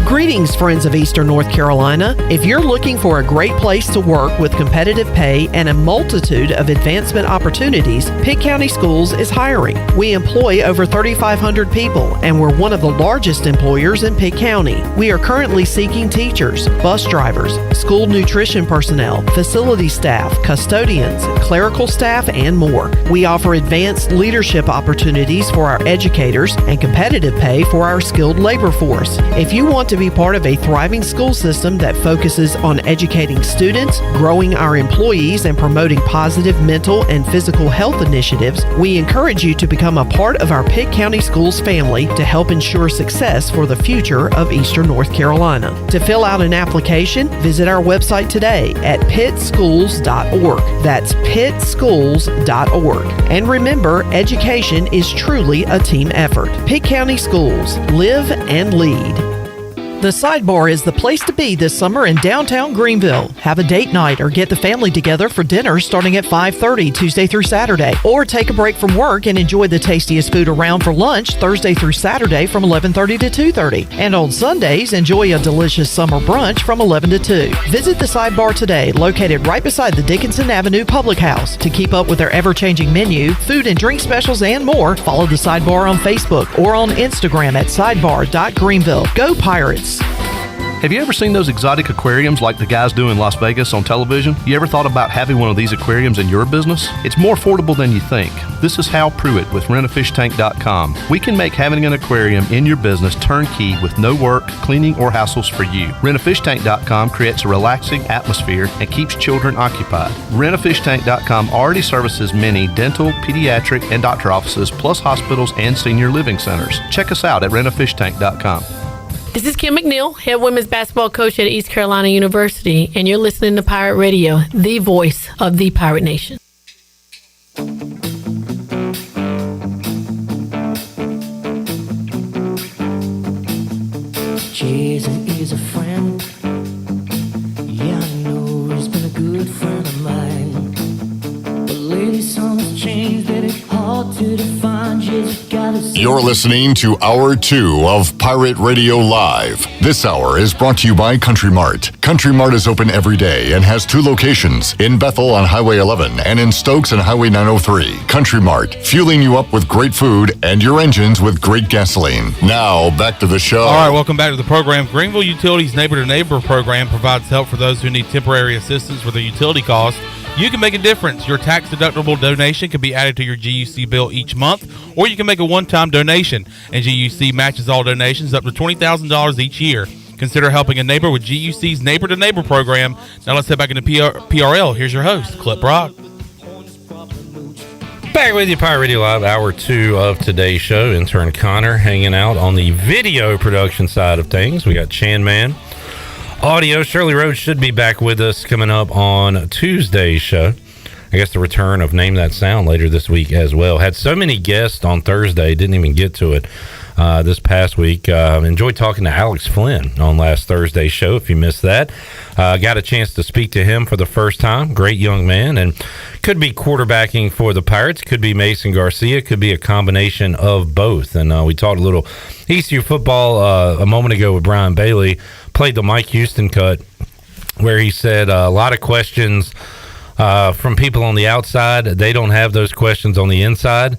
Greetings, friends of Eastern North Carolina. If you're looking for a great place to work with competitive pay and a multitude of advancement opportunities, Pitt County Schools is hiring. We employ over 3,500 people, and we're one of the largest employers in Pitt County. We are currently seeking teachers, bus drivers, school nutrition personnel, facility staff, custodians, clerical staff, and more. We offer advanced leadership opportunities for our educators and competitive pay for our skilled labor force. If you want to be part of a thriving school system that focuses on educating students, growing our employees, and promoting positive mental and physical health initiatives, we encourage you to become a part of our Pitt County Schools family to help ensure success for the future of Eastern North Carolina. To fill out an application, visit our website today at pittschools.org. That's pittschools.org. And remember, education is truly a team effort. Pitt County Schools. Live and lead. The Sidebar is the place to be this summer in downtown Greenville. Have a date night or get the family together for dinner starting at 5:30 Tuesday through Saturday. Or take a break from work and enjoy the tastiest food around for lunch Thursday through Saturday from 11:30 to 2:30. And on Sundays, enjoy a delicious summer brunch from 11 to 2. Visit the Sidebar today, located right beside the Dickinson Avenue Public House. To keep up with their ever-changing menu, food and drink specials, and more, follow the Sidebar on Facebook or on Instagram at sidebar.greenville. Go Pirates! Have you ever seen those exotic aquariums like the guys do in Las Vegas on television? You ever thought about having one of these aquariums in your business? It's more affordable than you think. This is Hal Pruitt with rentafishtank.com. We can make having an aquarium in your business turnkey with no work, cleaning, or hassles for you. Rentafishtank.com creates a relaxing atmosphere and keeps children occupied. Rentafishtank.com already services many dental, pediatric, and doctor offices, plus hospitals and senior living centers. Check us out at rentafishtank.com. This is Kim McNeil, head women's basketball coach at East Carolina University, and you're listening to Pirate Radio, the voice of the Pirate Nation. Jason is a friend. Yeah, I know he's been a good friend of mine. But lately, something's changed that it's hard to define. Just gotta say. You're listening to Hour 2 of Pirate Radio Live. This hour is brought to you by Country Mart. Country Mart is open every day and has 2 locations, in Bethel on Highway 11 and in Stokes on Highway 903. Country Mart, fueling you up with great food and your engines with great gasoline. Now, back to the show. All right, welcome back to the program. Greenville Utilities Neighbor to Neighbor program provides help for those who need temporary assistance with their utility costs. You can make a difference. Your tax-deductible donation can be added to your GUC bill each month, or you can make a one-time donation, and GUC matches all donations up to $20,000 each year. Consider helping a neighbor with GUC's Neighbor to Neighbor program. Now let's head back into PRL. Here's your host, Clip Brock. Back with you, Pirate Radio Live, Hour 2 of today's show. Intern Connor hanging out on the video production side of things. We got Chan Man. Audio, Shirley Rhodes should be back with us coming up on Tuesday's show. I guess the return of Name That Sound later this week as well. Had so many guests on Thursday, didn't even get to it this past week. Enjoyed talking to Alex Flynn on last Thursday's show, if you missed that. Got a chance to speak to him for the first time. Great young man, and could be quarterbacking for the Pirates, could be Mason Garcia, could be a combination of both. And we talked a little ECU football a moment ago with Brian Bailey. Played the Mike Houston cut where he said a lot of questions from people on the outside. They don't have those questions on the inside.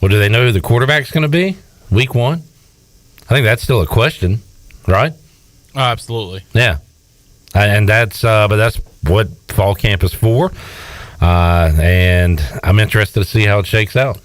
Well, do they know who the quarterback's going to be week 1? I think that's still a question, right? Absolutely. Yeah. And that's but that's what fall camp is for. And I'm interested to see how it shakes out.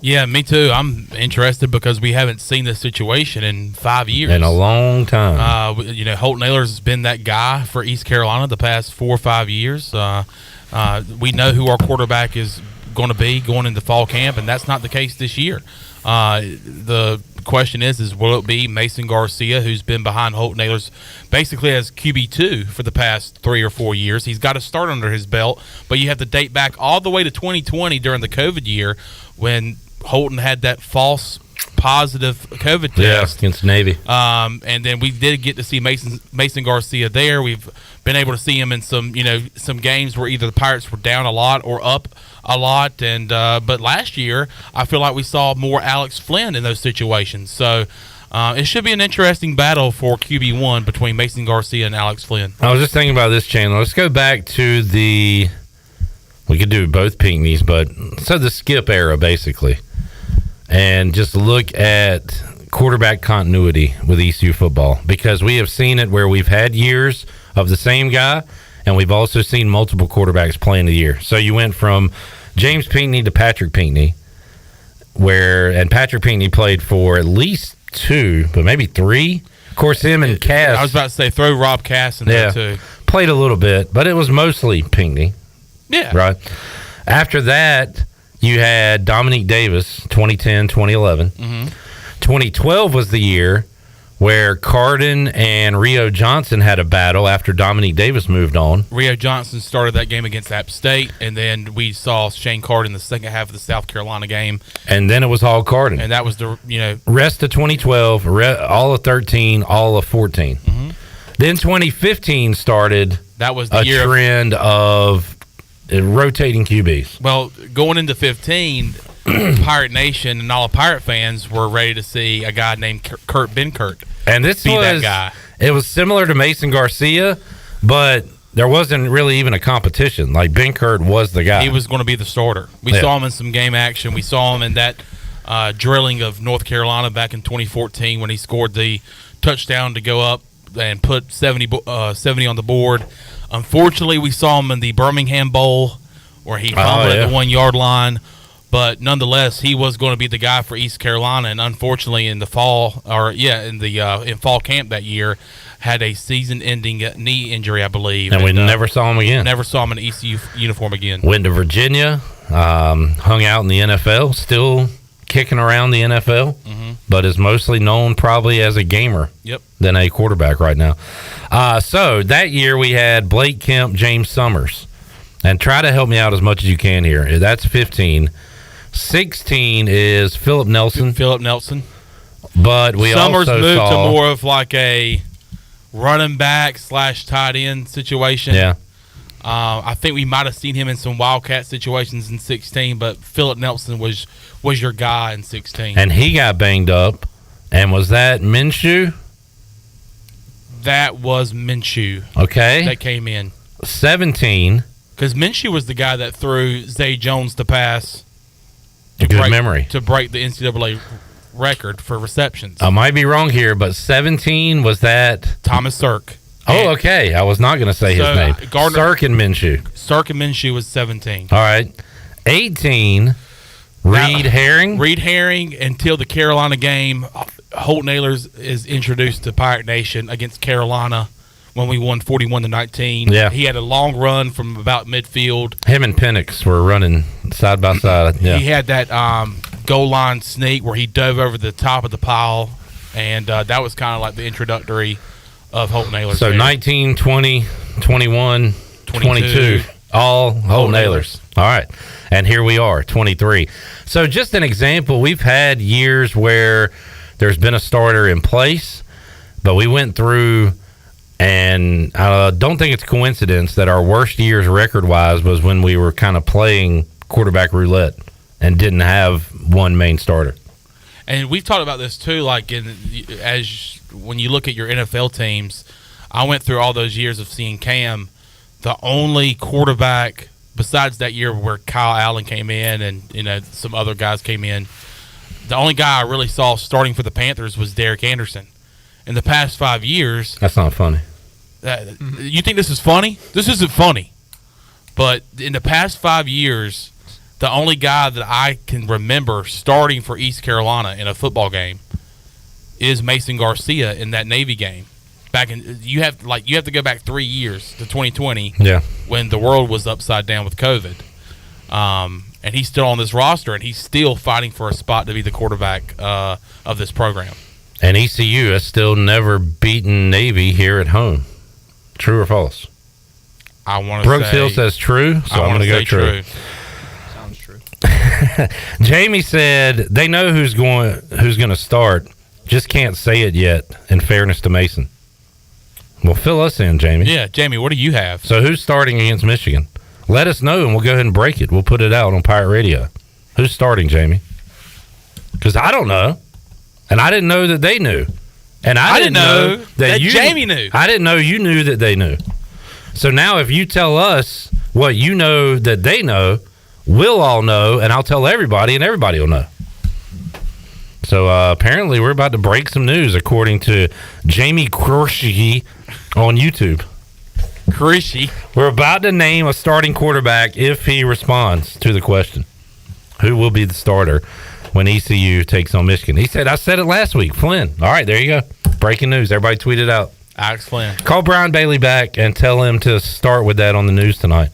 Yeah, me too. I'm interested because we haven't seen this situation in 5 years. In a long time. Holton Ahlers has been that guy for East Carolina the past 4 or 5 years. We know who our quarterback is going to be going into fall camp, and that's not the case this year. The question is will it be Mason Garcia, who's been behind Holton Ahlers basically as QB2 for the past 3 or 4 years? He's got a start under his belt, but you have to date back all the way to 2020 during the COVID year when Holton had that false positive COVID test against Navy. And then we did get to see Mason Garcia there. We've been able to see him in some games where either the Pirates were down a lot or up a lot. And but last year, I feel like we saw more Alex Flynn in those situations. So it should be an interesting battle for QB1 between Mason Garcia and Alex Flynn. I was just thinking about this, Chandler. Let's go back to we could do both Pinckneys, but so the Skip era, basically. And just look at quarterback continuity with ECU football, because we have seen it where we've had years of the same guy, and we've also seen multiple quarterbacks playing the year. So you went from James Pinckney to Patrick Pinckney, and Patrick Pinckney played for at least 2, but maybe 3. Of course, him and Cass. I was about to say throw Rob Cass in there too. Played a little bit, but it was mostly Pinckney. Yeah. Right. After that, you had Dominique Davis, 2010, 2011. Mm-hmm. 2012 was the year where Carden and Rio Johnson had a battle after Dominique Davis moved on. Rio Johnson started that game against App State, and then we saw Shane Carden in the second half of the South Carolina game. And then it was all Carden. And that was rest of 2012, all of 13, all of 14. Mm-hmm. Then 2015 started that was the year trend of rotating QBs. Well, going into 15, Pirate Nation and all the Pirate fans were ready to see a guy named Kurt Benkert. And this be that guy. It was similar to Mason Garcia, but there wasn't really even a competition. Like, Benkert was the guy. He was going to be the starter. We saw him in some game action. We saw him in that drilling of North Carolina back in 2014 when he scored the touchdown to go up and put 70 on the board. Unfortunately, we saw him in the Birmingham Bowl where he fumbled at the 1 yard line. But nonetheless, he was going to be the guy for East Carolina, and unfortunately, in fall camp that year, had a season-ending knee injury, I believe. And we never saw him again. Never saw him in an ECU uniform again. Went to Virginia, hung out in the NFL, still kicking around the NFL, but is mostly known probably as a gamer than a quarterback right now. So that year we had Blake Kemp, James Summers, and try to help me out as much as you can here. That's 15. 16 is Philip Nelson. But we Summers also moved saw to more of like a running back / tight end situation. Yeah. I think we might have seen him in some Wildcat situations in 16, but Philip Nelson was your guy in 16. And he got banged up. And was that Minshew? That was Minshew. Okay. That came in. 17. Because Minshew was the guy that threw Zay Jones to pass. Good memory. To break the NCAA record for receptions. I might be wrong here, but 17, was that Thomas Sirk. Oh, okay. I was not going to say his name. Sirk and Minshew. Sirk and Minshew was 17. All right. 18, Reed Herring. Reed Herring, until the Carolina game, Holt Nailers is introduced to Pirate Nation against Carolina when we won 41-19. Yeah. He had a long run from about midfield. Him and Penix were running side by side. Yeah. He had that goal line sneak where he dove over the top of the pile, and that was kind of like the introductory of Holt Nailers. So 19, 20, 21, 22, all Holt Nailers. All right. And here we are, 23. So just an example, we've had years where there's been a starter in place, but we went through, and I don't think it's coincidence that our worst years record-wise was when we were kind of playing quarterback roulette and didn't have one main starter. And we've talked about this too, like when you look at your NFL teams, I went through all those years of seeing Cam. The only quarterback besides that year where Kyle Allen came in and some other guys came in, the only guy I really saw starting for the Panthers was Derek Anderson. In the past 5 years, that's not funny. You think this is funny? This isn't funny. But in the past 5 years, the only guy that I can remember starting for East Carolina in a football game is Mason Garcia in that Navy game. You have to go back 3 years to 2020, when the world was upside down with COVID, and he's still on this roster, and he's still fighting for a spot to be the quarterback of this program. And ECU has still never beaten Navy here at home. True or false? I want to Brooks Hill says true, so I'm going to go true. Sounds true. Jamie said they know who's going to start, just can't say it yet, in fairness to Mason. Well, fill us in, Jamie. Yeah, Jamie, what do you have? So who's starting against Michigan? Let us know, and we'll go ahead and break it. We'll put it out on Pirate Radio. Who's starting, Jamie? Because I don't know, and I didn't know that they knew. And I didn't know that Jamie knew. I didn't know you knew that they knew. So now if you tell us what you know that they know, we'll all know, and I'll tell everybody, and everybody will know. So apparently we're about to break some news, according to Jamie Kroshy on YouTube. Kroshy. We're about to name a starting quarterback if he responds to the question. Who will be the starter when ECU takes on Michigan? He said, I said it last week, Flynn. All right, there you go. Breaking news. Everybody tweet it out. Alex Flynn. Call Brian Bailey back and tell him to start with that on the news tonight.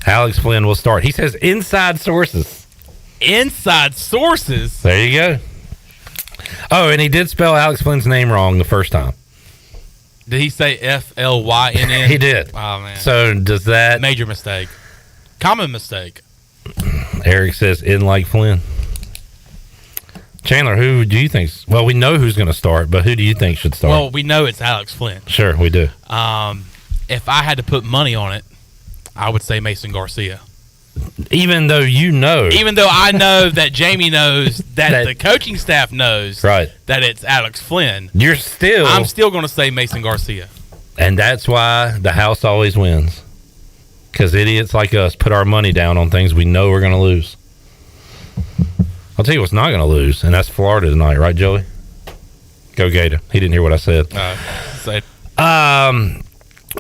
Alex Flynn will start. He says inside sources. Inside sources? There you go. Oh, and he did spell Alex Flynn's name wrong the first time. Did he say Flynn? He did. Oh, man. So does that... Major mistake. Common mistake. Eric says in like Flynn. Chandler, who do you think... Well, we know who's going to start, but who do you think should start? Well, we know it's Alex Flynn. Sure, we do. If I had to put money on it, I would say Mason Garcia. Even though you know. Even though I know that Jamie knows, that the coaching staff knows, right, that it's Alex Flynn. I'm still going to say Mason Garcia. And that's why the house always wins. Because idiots like us put our money down on things we know we're going to lose. I'll tell you what's not going to lose, and that's Florida tonight, right, Joey? Go Gator. He didn't hear what I said. say.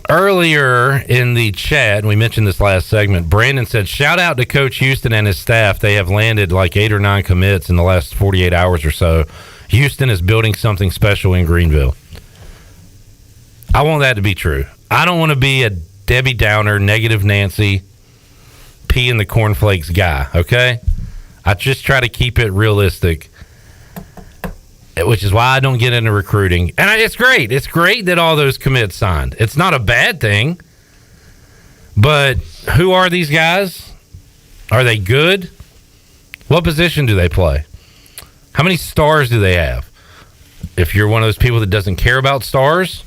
Earlier in the chat, we mentioned this last segment, Brandon said, shout out to Coach Houston and his staff. They have landed like 8 or 9 commits in the last 48 hours or so. Houston is building something special in Greenville. I want that to be true. I don't want to be a Debbie Downer, negative Nancy, pea in the cornflakes guy, okay? I just try to keep it realistic, which is why I don't get into recruiting. And it's great. It's great that all those commits signed. It's not a bad thing. But who are these guys? Are they good? What position do they play? How many stars do they have? If you're one of those people that doesn't care about stars,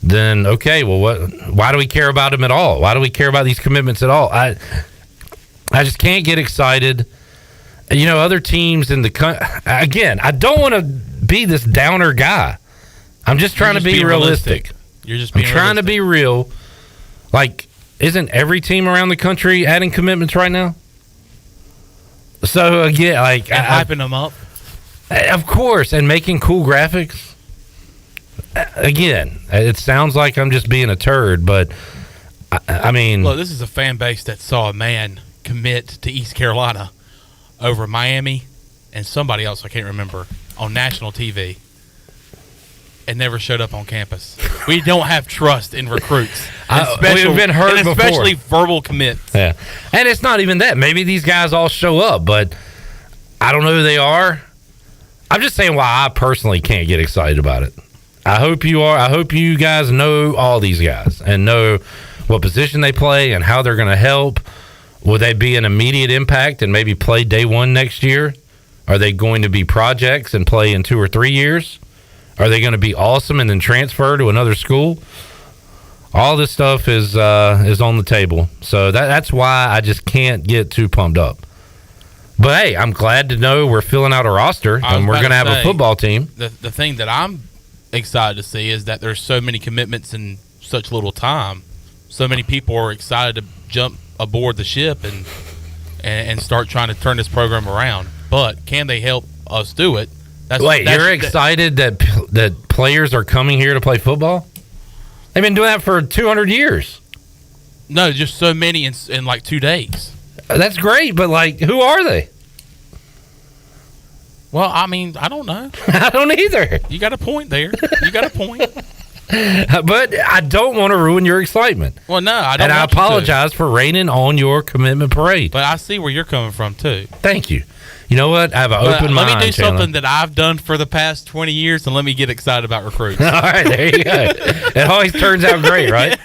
then okay, well, why do we care about them at all? Why do we care about these commitments at all? I just can't get excited. You know, other teams in the again, I don't want to be this downer guy. I'm just trying to be realistic. You're just being trying to be real. Like, isn't every team around the country adding commitments right now? So again, like, and hyping them up. Of course, and making cool graphics. Again, it sounds like I'm just being a turd, but I mean, look, this is a fan base that saw a man commit to East Carolina over Miami and somebody else I can't remember on national TV and never showed up on campus. We don't have trust in recruits. We've been hurt before. Especially verbal commits. Yeah. And it's not even that. Maybe these guys all show up, but I don't know who they are. I'm just saying why I personally can't get excited about it. I hope you are. I hope you guys know all these guys and know what position they play and how they're going to help. Will they be an immediate impact and maybe play day one next year? Are they going to be projects and play in 2 or 3 years? Are they going to be awesome and then transfer to another school? All this stuff is on the table. So that's why I just can't get too pumped up. But, hey, I'm glad to know we're filling out a roster and we're going to have a football team. The thing that I'm excited to see is that there's so many commitments in such little time. So many people are excited to jump aboard the ship and start trying to turn this program around. But can they help us do it? You're excited that players are coming here to play football? They've been doing that for 200 years. No, just so many in like 2 days. That's great, but like, who are they? Well, I mean, I don't know. I don't either. You got a point there. You got a point. But I don't want to ruin your excitement. Well, no, I don't. And I apologize for raining on your commitment parade. But I see where you're coming from, too. Thank you. You know what? I have an open mind. Let me do Chandler. something that I've done for the past 20 years, and let me get excited about recruits. All right, there you go. It always turns out great, right?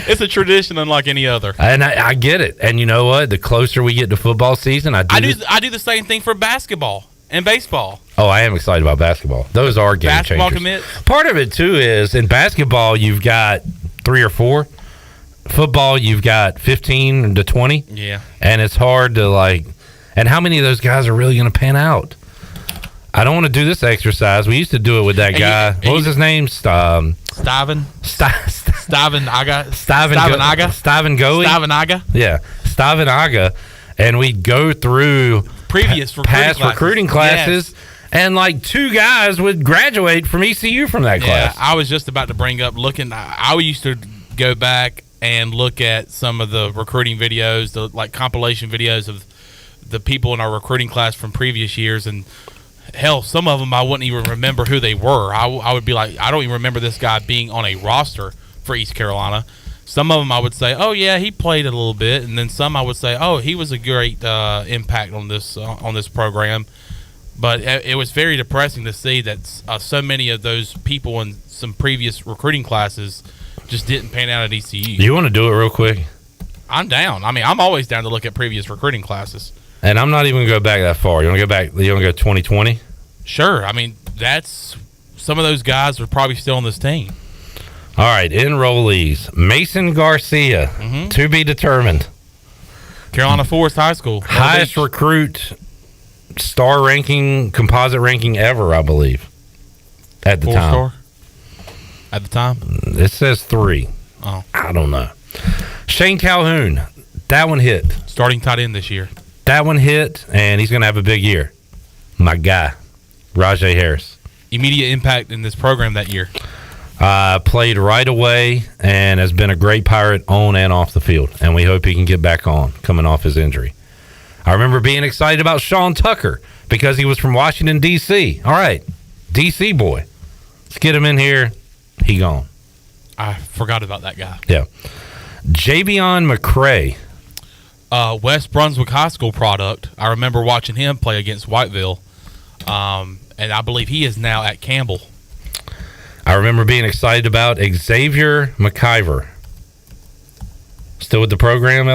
It's a tradition unlike any other. And I get it. And you know what? The closer we get to football season, I do the same thing for basketball and baseball. Oh, I am excited about basketball. Those are game basketball changers. Commits. Part of it, too, is in basketball, you've got 3 or 4. Football, you've got 15 to 20. Yeah. And it's hard to, like... And how many of those guys are really going to pan out? I don't want to do this exercise. We used to do it with that guy. What was his name? Steven Aga. Yeah, Steven Aga. And we'd go through past recruiting classes, and like 2 guys would graduate from ECU from that class. I was just about to bring up I used to go back and look at some of the recruiting videos, the like compilation videos of the people in our recruiting class from previous years, and hell, some of them I wouldn't even remember who they were. I would be like, I don't even remember this guy being on a roster for East Carolina. Some of them I would say, oh yeah, he played a little bit, and then some I would say, oh, he was a great impact on this program. But it was very depressing to see that so many of those people in some previous recruiting classes just didn't pan out at ECU. You want to do it real quick? I'm down. I mean, I'm always down to look at previous recruiting classes. And I'm not even going to go back that far. You want to go back? You want to go 2020? Sure. I mean, some of those guys are probably still on this team. All right, enrollees. Mason Garcia, to be determined. Carolina Forest High School. Highest recruit, star ranking, composite ranking ever, I believe, at the time. 4-star? At the time? It says 3. Oh. I don't know. Shane Calhoun, that one hit. Starting tight end this year. That one hit, and he's going to have a big year. My guy, Rajay Harris. Immediate impact in this program that year. Played right away and has been a great Pirate on and off the field. And we hope he can get back on coming off his injury. I remember being excited about Sean Tucker because he was from Washington, D.C. All right, D.C. boy. Let's get him in here. He gone. I forgot about that guy. Yeah. Javion McCray. West Brunswick High School product. I remember watching him play against Whiteville. And I believe he is now at Campbell. I remember being excited about Xavier McIver. Still with the program,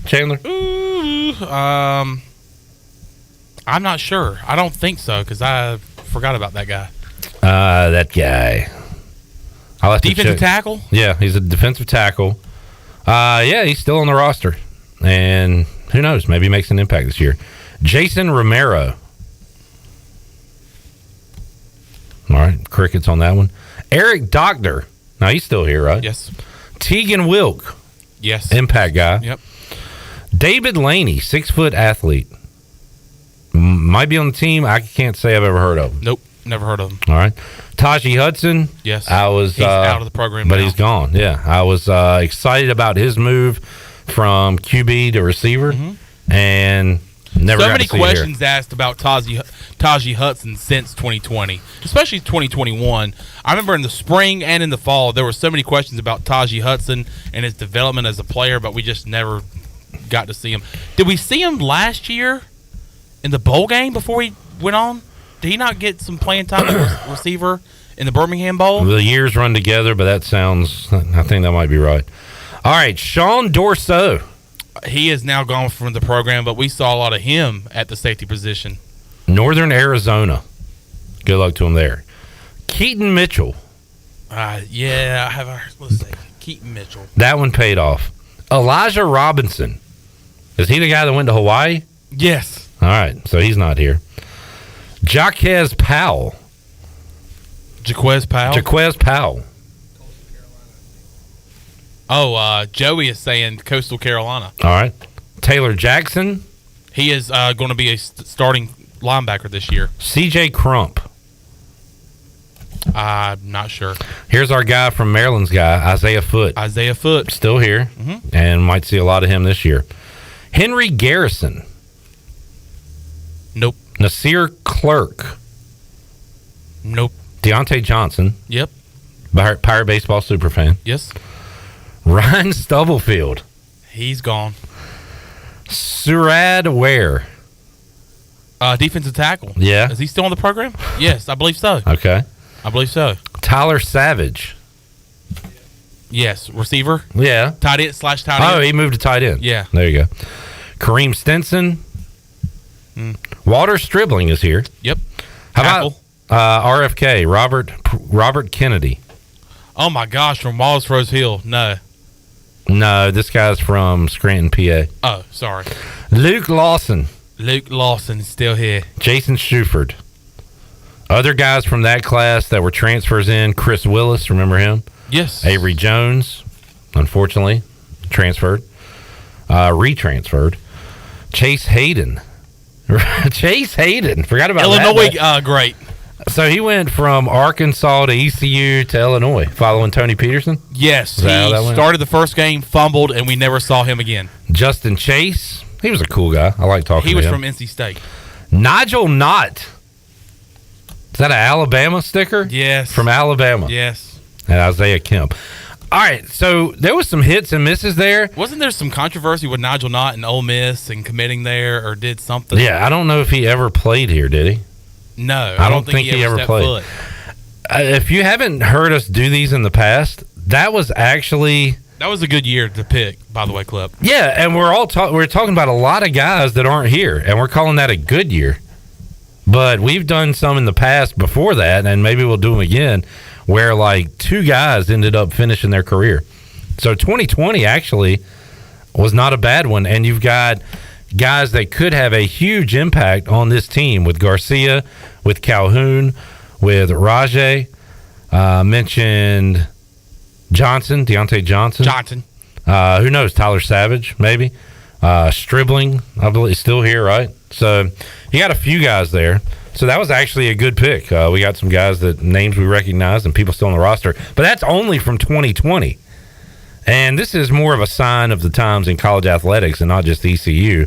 Chandler? I'm not sure. I don't think so because I forgot about that guy. That guy. Defensive tackle? Yeah, he's a defensive tackle. Yeah, he's still on the roster. And who knows? Maybe he makes an impact this year. Jason Romero. All right, crickets on that one. Eric Doctor. Now, he's still here, right? Yes. Tegan Wilk. Yes. Impact guy. Yep. David Laney, 6-foot athlete. Might be on the team. I can't say I've ever heard of him. Nope, never heard of him. All right. Taji Hudson. Yes. He's out of the program but now. he's gone. Yeah. I was excited about his move from QB to receiver, and never so got many to see questions asked about Taji Hudson since 2020, especially 2021. I remember in the spring and in the fall, there were so many questions about Taji Hudson and his development as a player, but we just never got to see him. Did we see him last year in the bowl game before he went on? Did he not get some playing time as receiver in the Birmingham Bowl? The years run together, but I think that might be right. All right, Sean Dorso. He is now gone from the program, but we saw a lot of him at the safety position. Northern Arizona. Good luck to him there. Keaton Mitchell. Yeah, I have. Let's see. Keaton Mitchell. That one paid off. Elijah Robinson. Is he the guy that went to Hawaii? Yes. All right, so he's not here. Jaquez Powell. Jaquez Powell. Oh, Joey is saying Coastal Carolina. All right. Taylor Jackson. He is going to be a starting linebacker this year. CJ Crump. I'm not sure. Here's our guy from Maryland's guy, Isaiah Foote. Still here, and might see a lot of him this year. Henry Garrison. Nope. Nasir Clerk. Nope. Deontay Johnson. Yep. Pirate baseball superfan. Yes. Ryan Stubblefield. He's gone. Surad Ware. Defensive tackle. Yeah. Is he still on the program? Yes, I believe so. Okay. I believe so. Tyler Savage. Yes. Receiver? Yeah. Tight end / tight end. Oh, he moved to tight end. Yeah. There you go. Kareem Stinson. Walter Stribling is here. Yep. How about RFK, Robert Kennedy? Oh, my gosh, from Wallace Rose Hill. No, this guy's from Scranton, PA. Oh, sorry. Luke Lawson. Luke Lawson is still here. Jason Shuford. Other guys from that class that were transfers in, Chris Willis, remember him? Yes. Avery Jones, unfortunately, transferred. Retransferred. Chase Hayden. Forgot about Illinois, that. great. So he went from Arkansas to ECU to Illinois, following Tony Peterson? Yes. He started the first game, fumbled, and we never saw him again. Justin Chase. He was a cool guy. I like talking to him. He was from NC State. Nigel Knott. Is that an Alabama sticker? Yes. From Alabama. Yes. And Isaiah Kemp. All right, so there was some hits and misses there. Wasn't there some controversy with Nigel Knott and Ole Miss and committing there or did something? Yeah, I don't know if he ever played here, did he? No, I don't think he ever played. If you haven't heard us do these in the past, that was a good year to pick, by the way, Clip. Yeah, and we're talking about a lot of guys that aren't here, and we're calling that a good year. But we've done some in the past before that, and maybe we'll do them again, where like two guys ended up finishing their career. So 2020 actually was not a bad one, and you've got guys that could have a huge impact on this team with Garcia, with Calhoun, with Rajay. Mentioned Deontay Johnson. Who knows? Tyler Savage, maybe. Stribling, I believe, is still here, right? So you got a few guys there. So that was actually a good pick. We got some guys that names we recognize and people still on the roster. But that's only from 2020. And this is more of a sign of the times in college athletics and not just ECU,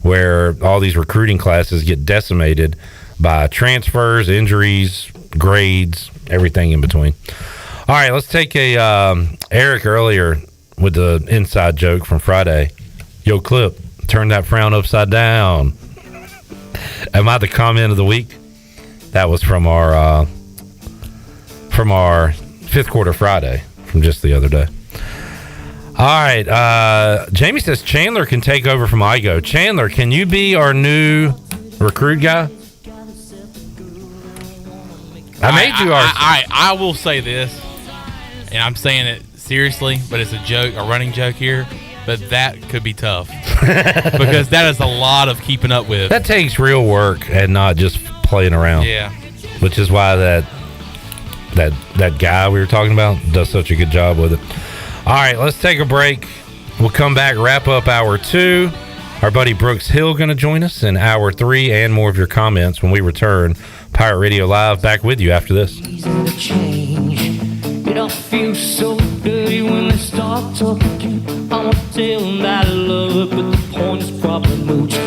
where all these recruiting classes get decimated by transfers, injuries, grades, everything in between. All right, let's take Eric earlier with the inside joke from Friday. Yo, Clip, turn that frown upside down. Am I the comment of the week? That was from our fifth quarter Friday from just the other day. All right. Jamie says Chandler can take over from Igo. Chandler, can you be our new recruit guy? I will say this, and I'm saying it seriously, but it's a joke, a running joke here. But that could be tough because that is a lot of keeping up with. That takes real work and not just playing around. Yeah. Which is why that guy we were talking about does such a good job with it. All right, let's take a break. We'll come back, wrap up hour 2. Our buddy Brooks Hill going to join us in hour 3 and more of your comments when we return. Pirate Radio Live back with you after this. It all feels so dirty when they start talking. I want to tell them that I love it, but the point is probably moot.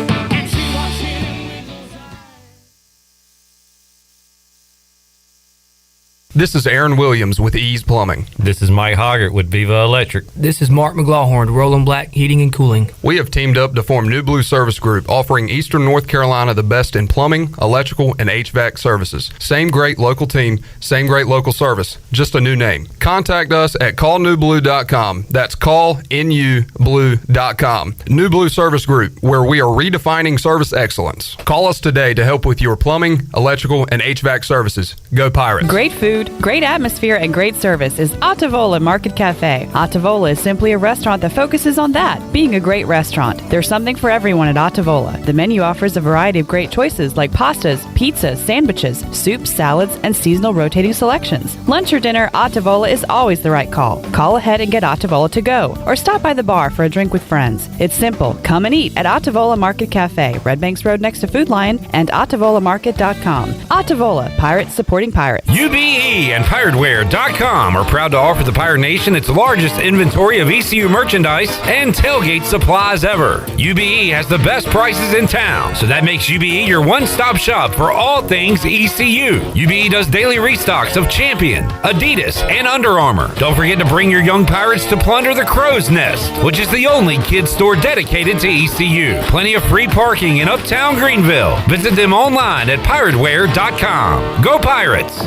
This is Aaron Williams with Ease Plumbing. This is Mike Hoggart with Viva Electric. This is Mark McGlawhorn, Roland Black Heating and Cooling. We have teamed up to form New Blue Service Group, offering Eastern North Carolina the best in plumbing, electrical, and HVAC services. Same great local team, same great local service, just a new name. Contact us at callnewblue.com. That's callnublue.com. New Blue Service Group, where we are redefining service excellence. Call us today to help with your plumbing, electrical, and HVAC services. Go Pirates. Great food, great atmosphere, and great service is Ottavola Market Cafe. Ottavola is simply a restaurant that focuses on that, being a great restaurant. There's something for everyone at Ottavola. The menu offers a variety of great choices like pastas, pizzas, sandwiches, soups, salads, and seasonal rotating selections. Lunch or dinner, Ottavola is always the right call. Call ahead and get Ottavola to go, or stop by the bar for a drink with friends. It's simple. Come and eat at Ottavola Market Cafe, Red Banks Road next to Food Lion, and OttavolaMarket.com. Ottavola, Pirates supporting Pirates. UBE and PirateWear.com are proud to offer the Pirate Nation its largest inventory of ECU merchandise and tailgate supplies ever. UBE has the best prices in town, so that makes UBE your one-stop shop for all things ECU. UBE does daily restocks of Champion, Adidas, and Under Armour. Don't forget to bring your young Pirates to plunder the Crow's Nest, which is the only kids store dedicated to ECU. Plenty of free parking in Uptown Greenville. Visit them online at PirateWear.com. Go Pirates!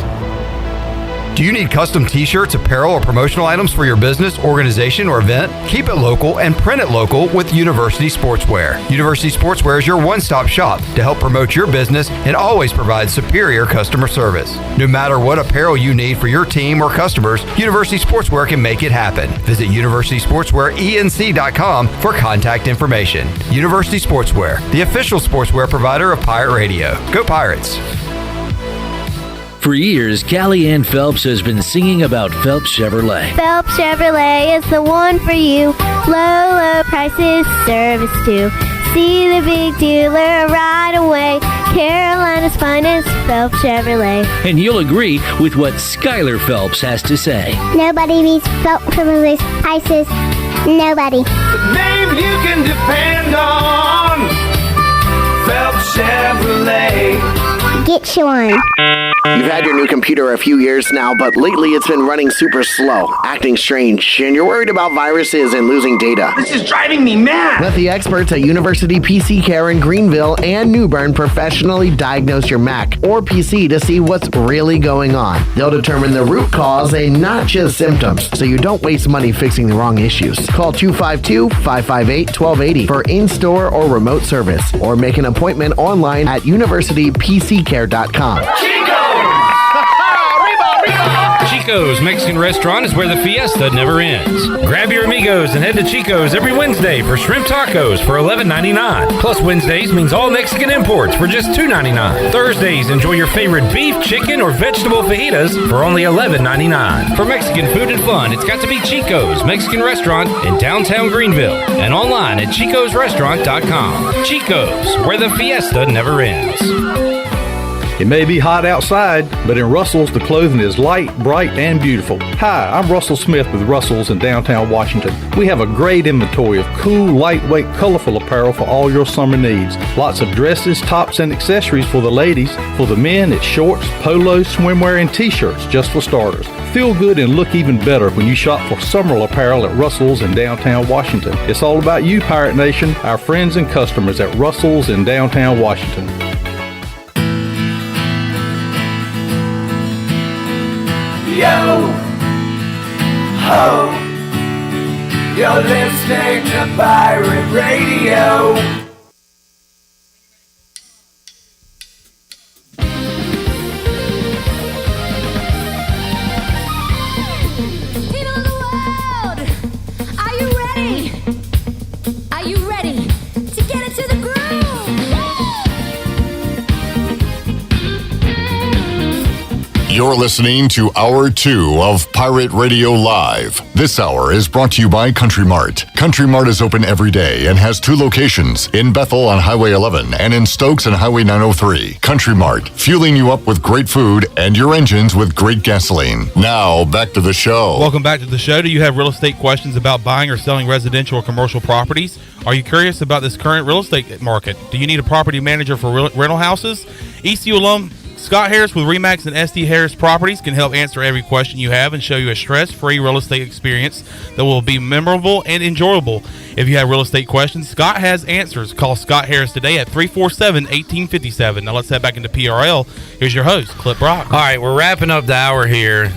Do you need custom t-shirts, apparel, or promotional items for your business, organization, or event? Keep it local and print it local with University Sportswear. University Sportswear is your one-stop shop to help promote your business and always provide superior customer service. No matter what apparel you need for your team or customers, University Sportswear can make it happen. Visit universitysportswearenc.com for contact information. University Sportswear, the official sportswear provider of Pirate Radio. Go Pirates! For years, Callie Ann Phelps has been singing about Phelps Chevrolet. Phelps Chevrolet is the one for you. Low, low prices, service too. See the big dealer right away. Carolina's finest, Phelps Chevrolet. And you'll agree with what Skylar Phelps has to say. Nobody beats Phelps Chevrolet's prices. Nobody. The name you can depend on. Phelps Chevrolet. Get you one. You've had your new computer a few years now, but lately it's been running super slow, acting strange, and you're worried about viruses and losing data. This is driving me mad. Let the experts at University PC Care in Greenville and New Bern professionally diagnose your Mac or PC to see what's really going on. They'll determine the root cause and not just symptoms, so you don't waste money fixing the wrong issues. Call 252-558-1280 for in-store or remote service, or make an appointment online at universitypccare.com. Chico's Mexican Restaurant is where the fiesta never ends. Grab your amigos and head to Chico's every Wednesday for shrimp tacos for $11.99. Plus Wednesdays means all Mexican imports for just $2.99. Thursdays, enjoy your favorite beef, chicken, or vegetable fajitas for only $11.99. For Mexican food and fun, it's got to be Chico's Mexican Restaurant in downtown Greenville and online at chicosrestaurant.com. Chico's, where the fiesta never ends. It may be hot outside, but in Russell's, the clothing is light, bright, and beautiful. Hi, I'm Russell Smith with Russell's in downtown Washington. We have a great inventory of cool, lightweight, colorful apparel for all your summer needs. Lots of dresses, tops, and accessories for the ladies. For the men, it's shorts, polos, swimwear, and t-shirts, just for starters. Feel good and look even better when you shop for summer apparel at Russell's in downtown Washington. It's all about you, Pirate Nation, our friends and customers at Russell's in downtown Washington. Yo ho, you're listening to Pirate Radio. People of the world, are you ready? Are you ready to get into the groove? You're listening to Hour 2 of Pirate Radio Live. This hour is brought to you by Country Mart. Country Mart is open every day and has 2 locations, in Bethel on Highway 11 and in Stokes on Highway 903. Country Mart, fueling you up with great food and your engines with great gasoline. Now, back to the show. Welcome back to the show. Do you have real estate questions about buying or selling residential or commercial properties? Are you curious about this current real estate market? Do you need a property manager for rental houses? ECU alum Scott Harris with RE/MAX and SD Harris Properties can help answer every question you have and show you a stress-free real estate experience that will be memorable and enjoyable. If you have real estate questions, Scott has answers. Call Scott Harris today at 347-1857. Now let's head back into PRL. Here's your host, Clip Brock. All right, we're wrapping up the hour here.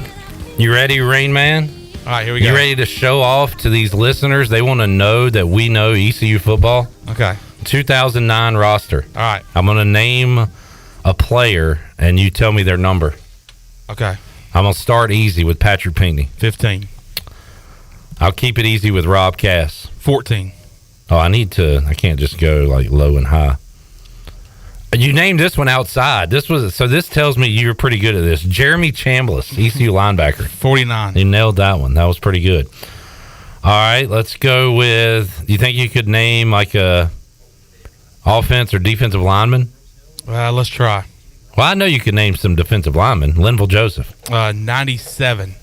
You ready, Rain Man? All right, here we go. You ready to show off to these listeners? They want to know that we know ECU football. Okay. 2009 roster. All right. I'm going to name a player, and you tell me their number. Okay. I'm going to start easy with Patrick Pinckney. 15. I'll keep it easy with Rob Cass. 14. Oh, I can't just go like low and high. You named this one outside. This tells me you're pretty good at this. Jeremy Chambliss, ECU linebacker. 49. You nailed that one. That was pretty good. All right, let's go with, you think you could name like a offense or defensive lineman? Let's try. Well, I know you could name some defensive linemen. Linville Joseph. 97.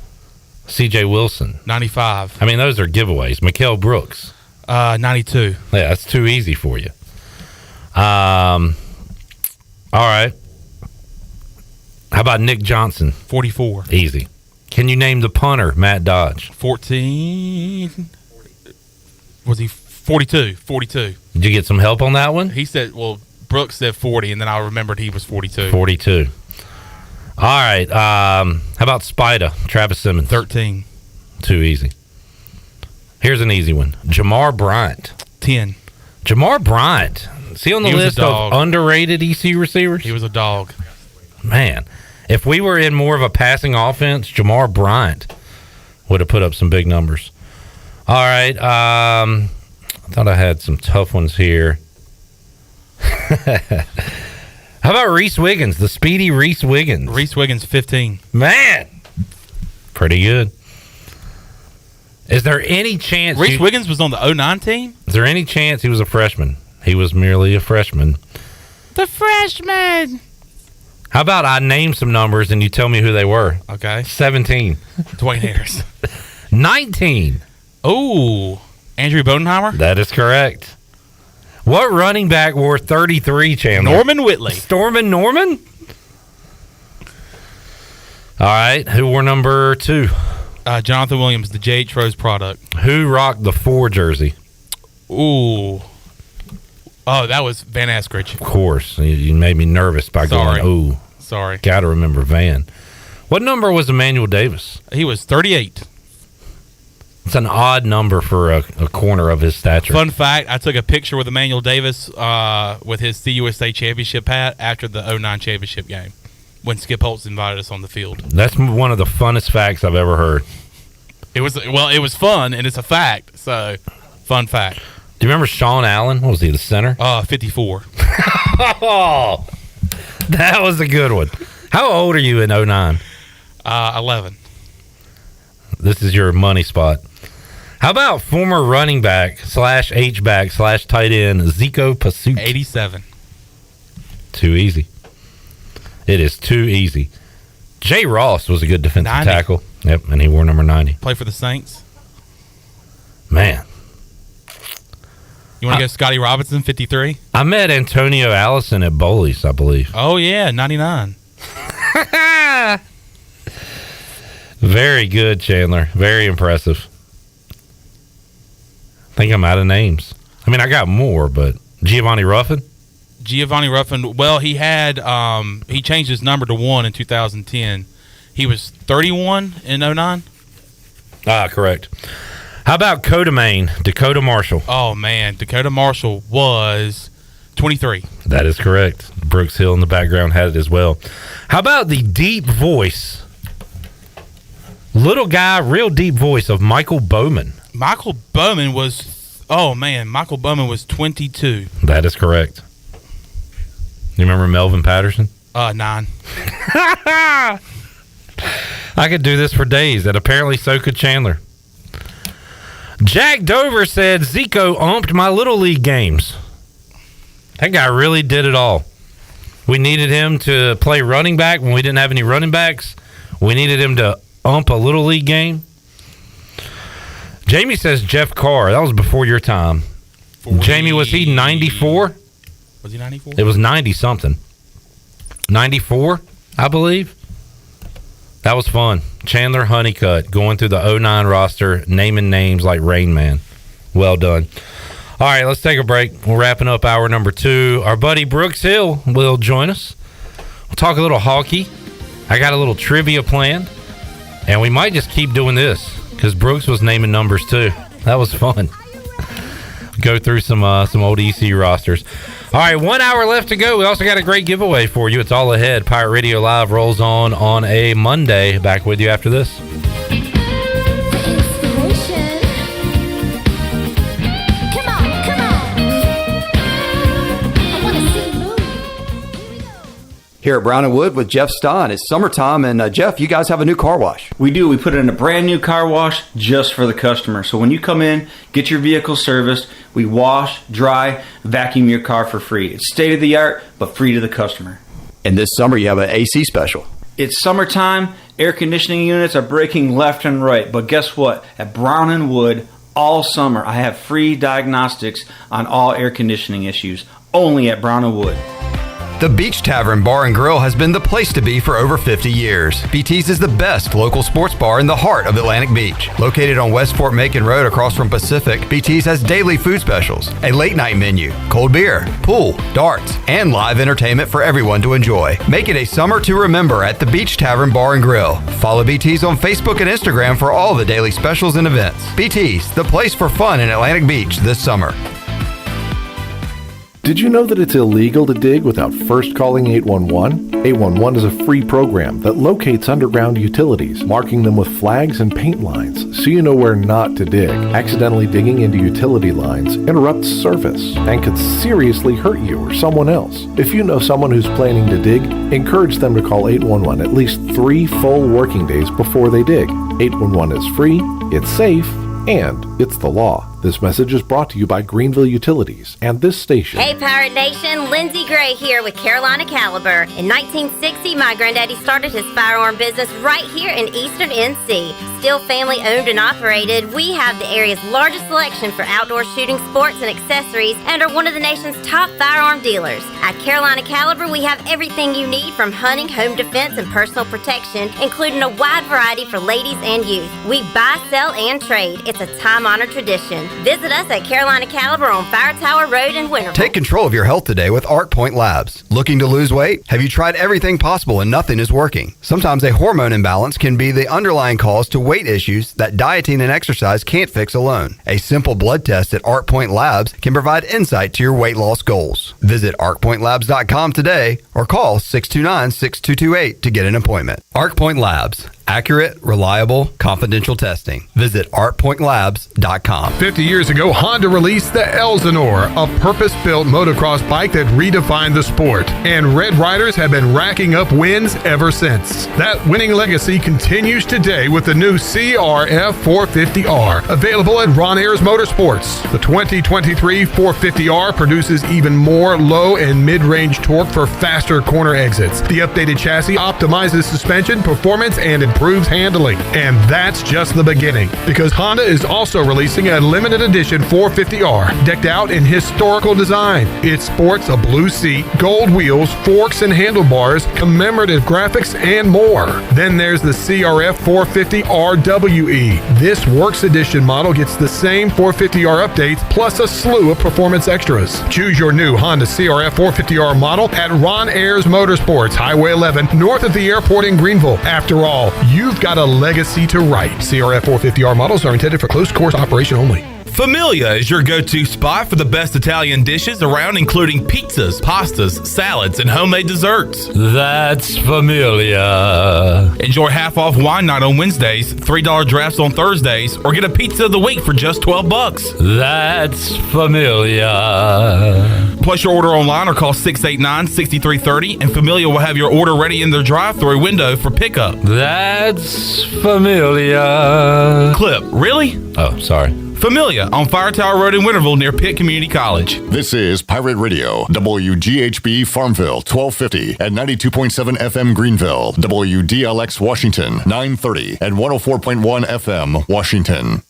C.J. Wilson. 95. I mean, those are giveaways. Mikael Brooks. 92. Yeah, that's too easy for you. All right. How about Nick Johnson? 44. Easy. Can you name the punter, Matt Dodge? 14. Was he 42? 42. Did you get some help on that one? He said, Brooks said 40, and then I remembered he was 42. 42. All right. How about Spida? Travis Simmons. 13. Too easy. Here's an easy one. Jamar Bryant. 10. Jamar Bryant. Is he on the list of underrated ECU receivers? He was a dog. Man, if we were in more of a passing offense, Jamar Bryant would have put up some big numbers. All right. I thought I had some tough ones here. How about Reese Wiggins, the speedy Reese Wiggins? Reese Wiggins, 15. Man, pretty good. Is there any chance Reese Wiggins was on the 09 team? Is there any chance he was a freshman? He was merely a freshman. The freshman. How about I name some numbers and you tell me who they were? Okay. 17. Dwayne Harris. 19. Oh, Andrew Bodenheimer? That is correct. What running back wore 33, Chandler? Norman Whitley. Stormin' Norman? All right. Who wore number 2? Jonathan Williams, the J.H. Rose product. Who rocked the 4 jersey? Ooh. Oh, that was Van Askridge. Of course. You made me nervous by going, ooh. Sorry. Got to remember Van. What number was Emmanuel Davis? He was 38. It's an odd number for a corner of his stature. Fun fact, I took a picture with Emmanuel Davis with his CUSA championship hat after the 09 championship game when Skip Holtz invited us on the field. That's one of the funnest facts I've ever heard. It was fun, and it's a fact. So, fun fact. Do you remember Sean Allen? What was he, the center? 54. Oh, that was a good one. How old are you in 09? 11. This is your money spot. How about former running back / H-back / tight end Zico Pasuch? 87. Too easy. It is too easy. Jay Ross was a good defensive 90. tackle. Yep, and he wore number 90. Play for the Saints. Man. You want to go Scotty Robinson, 53? I met Antonio Allison at Bowley's, I believe. Oh, yeah, 99. Very good, Chandler. Very impressive. I think I'm out of names. I mean, I got more, but Giovanni Ruffin? Giovanni Ruffin, well, he had he changed his number to 1 in 2010. He was 31 in 09. Correct. How about Dakota Marshall? Oh, man. Dakota Marshall was 23. That is correct. Brooks Hill in the background had it as well. How about the deep voice? Little guy, real deep voice of Michael Bowman. Michael Bowman was 22. That is correct. You remember Melvin Patterson? 9. I could do this for days, and apparently so could Chandler. Jack Dover said Zico umped my Little League games. That guy really did it all. We needed him to play running back when we didn't have any running backs. We needed him to ump a Little League game. Jamie says Jeff Carr. That was before your time. 40. Jamie, was he 94? Was he 94? It was 90-something. 94, I believe. That was fun. Chandler Honeycutt going through the 09 roster, naming names like Rain Man. Well done. All right, let's take a break. We're wrapping up hour number 2. Our buddy Brooks Hill will join us. We'll talk a little hockey. I got a little trivia planned. And we might just keep doing this because Brooks was naming numbers too. That was fun. Go through some old EC rosters. All right, 1 hour left to go. We also got a great giveaway for you. It's all ahead. Pirate Radio Live rolls on a Monday. Back with you after this. Here at Brown & Wood with Jeff Stein. It's summertime, and Jeff, you guys have a new car wash. We do. We put in a brand new car wash just for the customer. So when you come in, get your vehicle serviced, we wash, dry, vacuum your car for free. It's state of the art, but free to the customer. And this summer, you have an AC special. It's summertime. Air conditioning units are breaking left and right. But guess what? At Brown & Wood, all summer, I have free diagnostics on all air conditioning issues. Only at Brown & Wood. The Beach Tavern Bar and Grill has been the place to be for over 50 years. BT's is the best local sports bar in the heart of Atlantic Beach. Located on West Fort Macon Road across from Pacific, BT's has daily food specials, a late night menu, cold beer, pool, darts, and live entertainment for everyone to enjoy. Make it a summer to remember at the Beach Tavern Bar and Grill. Follow BT's on Facebook and Instagram for all the daily specials and events. BT's, the place for fun in Atlantic Beach this summer. Did you know that it's illegal to dig without first calling 811? 811 is a free program that locates underground utilities, marking them with flags and paint lines so you know where not to dig. Accidentally digging into utility lines interrupts service and could seriously hurt you or someone else. If you know someone who's planning to dig, encourage them to call 811 at least 3 full working days before they dig. 811 is free, it's safe, and it's the law. This message is brought to you by Greenville Utilities and this station. Hey, Pirate Nation, Lindsay Gray here with Carolina Caliber. In 1960, my granddaddy started his firearm business right here in Eastern NC. Still family owned and operated, we have the area's largest selection for outdoor shooting sports and accessories and are one of the nation's top firearm dealers. At Carolina Caliber, we have everything you need from hunting, home defense, and personal protection, including a wide variety for ladies and youth. We buy, sell, and trade. It's a time-honored tradition. Visit us at Carolina Caliber on Fire Tower Road in Winterville. Take control of your health today with Arc Point Labs. Looking to lose weight? Have you tried everything possible and nothing is working? Sometimes a hormone imbalance can be the underlying cause to weight issues that dieting and exercise can't fix alone. A simple blood test at Arc Point Labs can provide insight to your weight loss goals. Visit arcpointlabs.com today or call 629-6228 to get an appointment. Arc Point Labs. Accurate, reliable, confidential testing. Visit artpointlabs.com. 50 years ago, Honda released the Elsinore, a purpose-built motocross bike that redefined the sport. And Red Riders have been racking up wins ever since. That winning legacy continues today with the new CRF 450R, available at Ron Ayers Motorsports. The 2023 450R produces even more low and mid-range torque for faster corner exits. The updated chassis optimizes suspension, performance, and improves handling. And that's just the beginning, because Honda is also releasing a limited edition 450R decked out in historical design. It sports a blue seat, gold wheels, forks and handlebars, commemorative graphics, and more. Then there's the CRF 450RWE. This Works Edition model gets the same 450R updates plus a slew of performance extras. Choose your new Honda CRF 450R model at Ron Ayers Motorsports, Highway 11, north of the airport in Greenville. After all, you've got a legacy to write. CRF 450R models are intended for close course operation only. Familia is your go-to spot for the best Italian dishes around, including pizzas, pastas, salads, and homemade desserts. That's Familia. Enjoy half-off wine night on Wednesdays, $3 drafts on Thursdays, or get a pizza of the week for just $12. That's Familia. Place your order online or call 689-6330, and Familia will have your order ready in their drive-thru window for pickup. That's Familia. Clip, really? Oh, sorry. Familia on Fire Tower Road in Winterville near Pitt Community College. This is Pirate Radio, WGHB Farmville, 1250 at 92.7 FM Greenville, WDLX Washington, 930 and 104.1 FM Washington.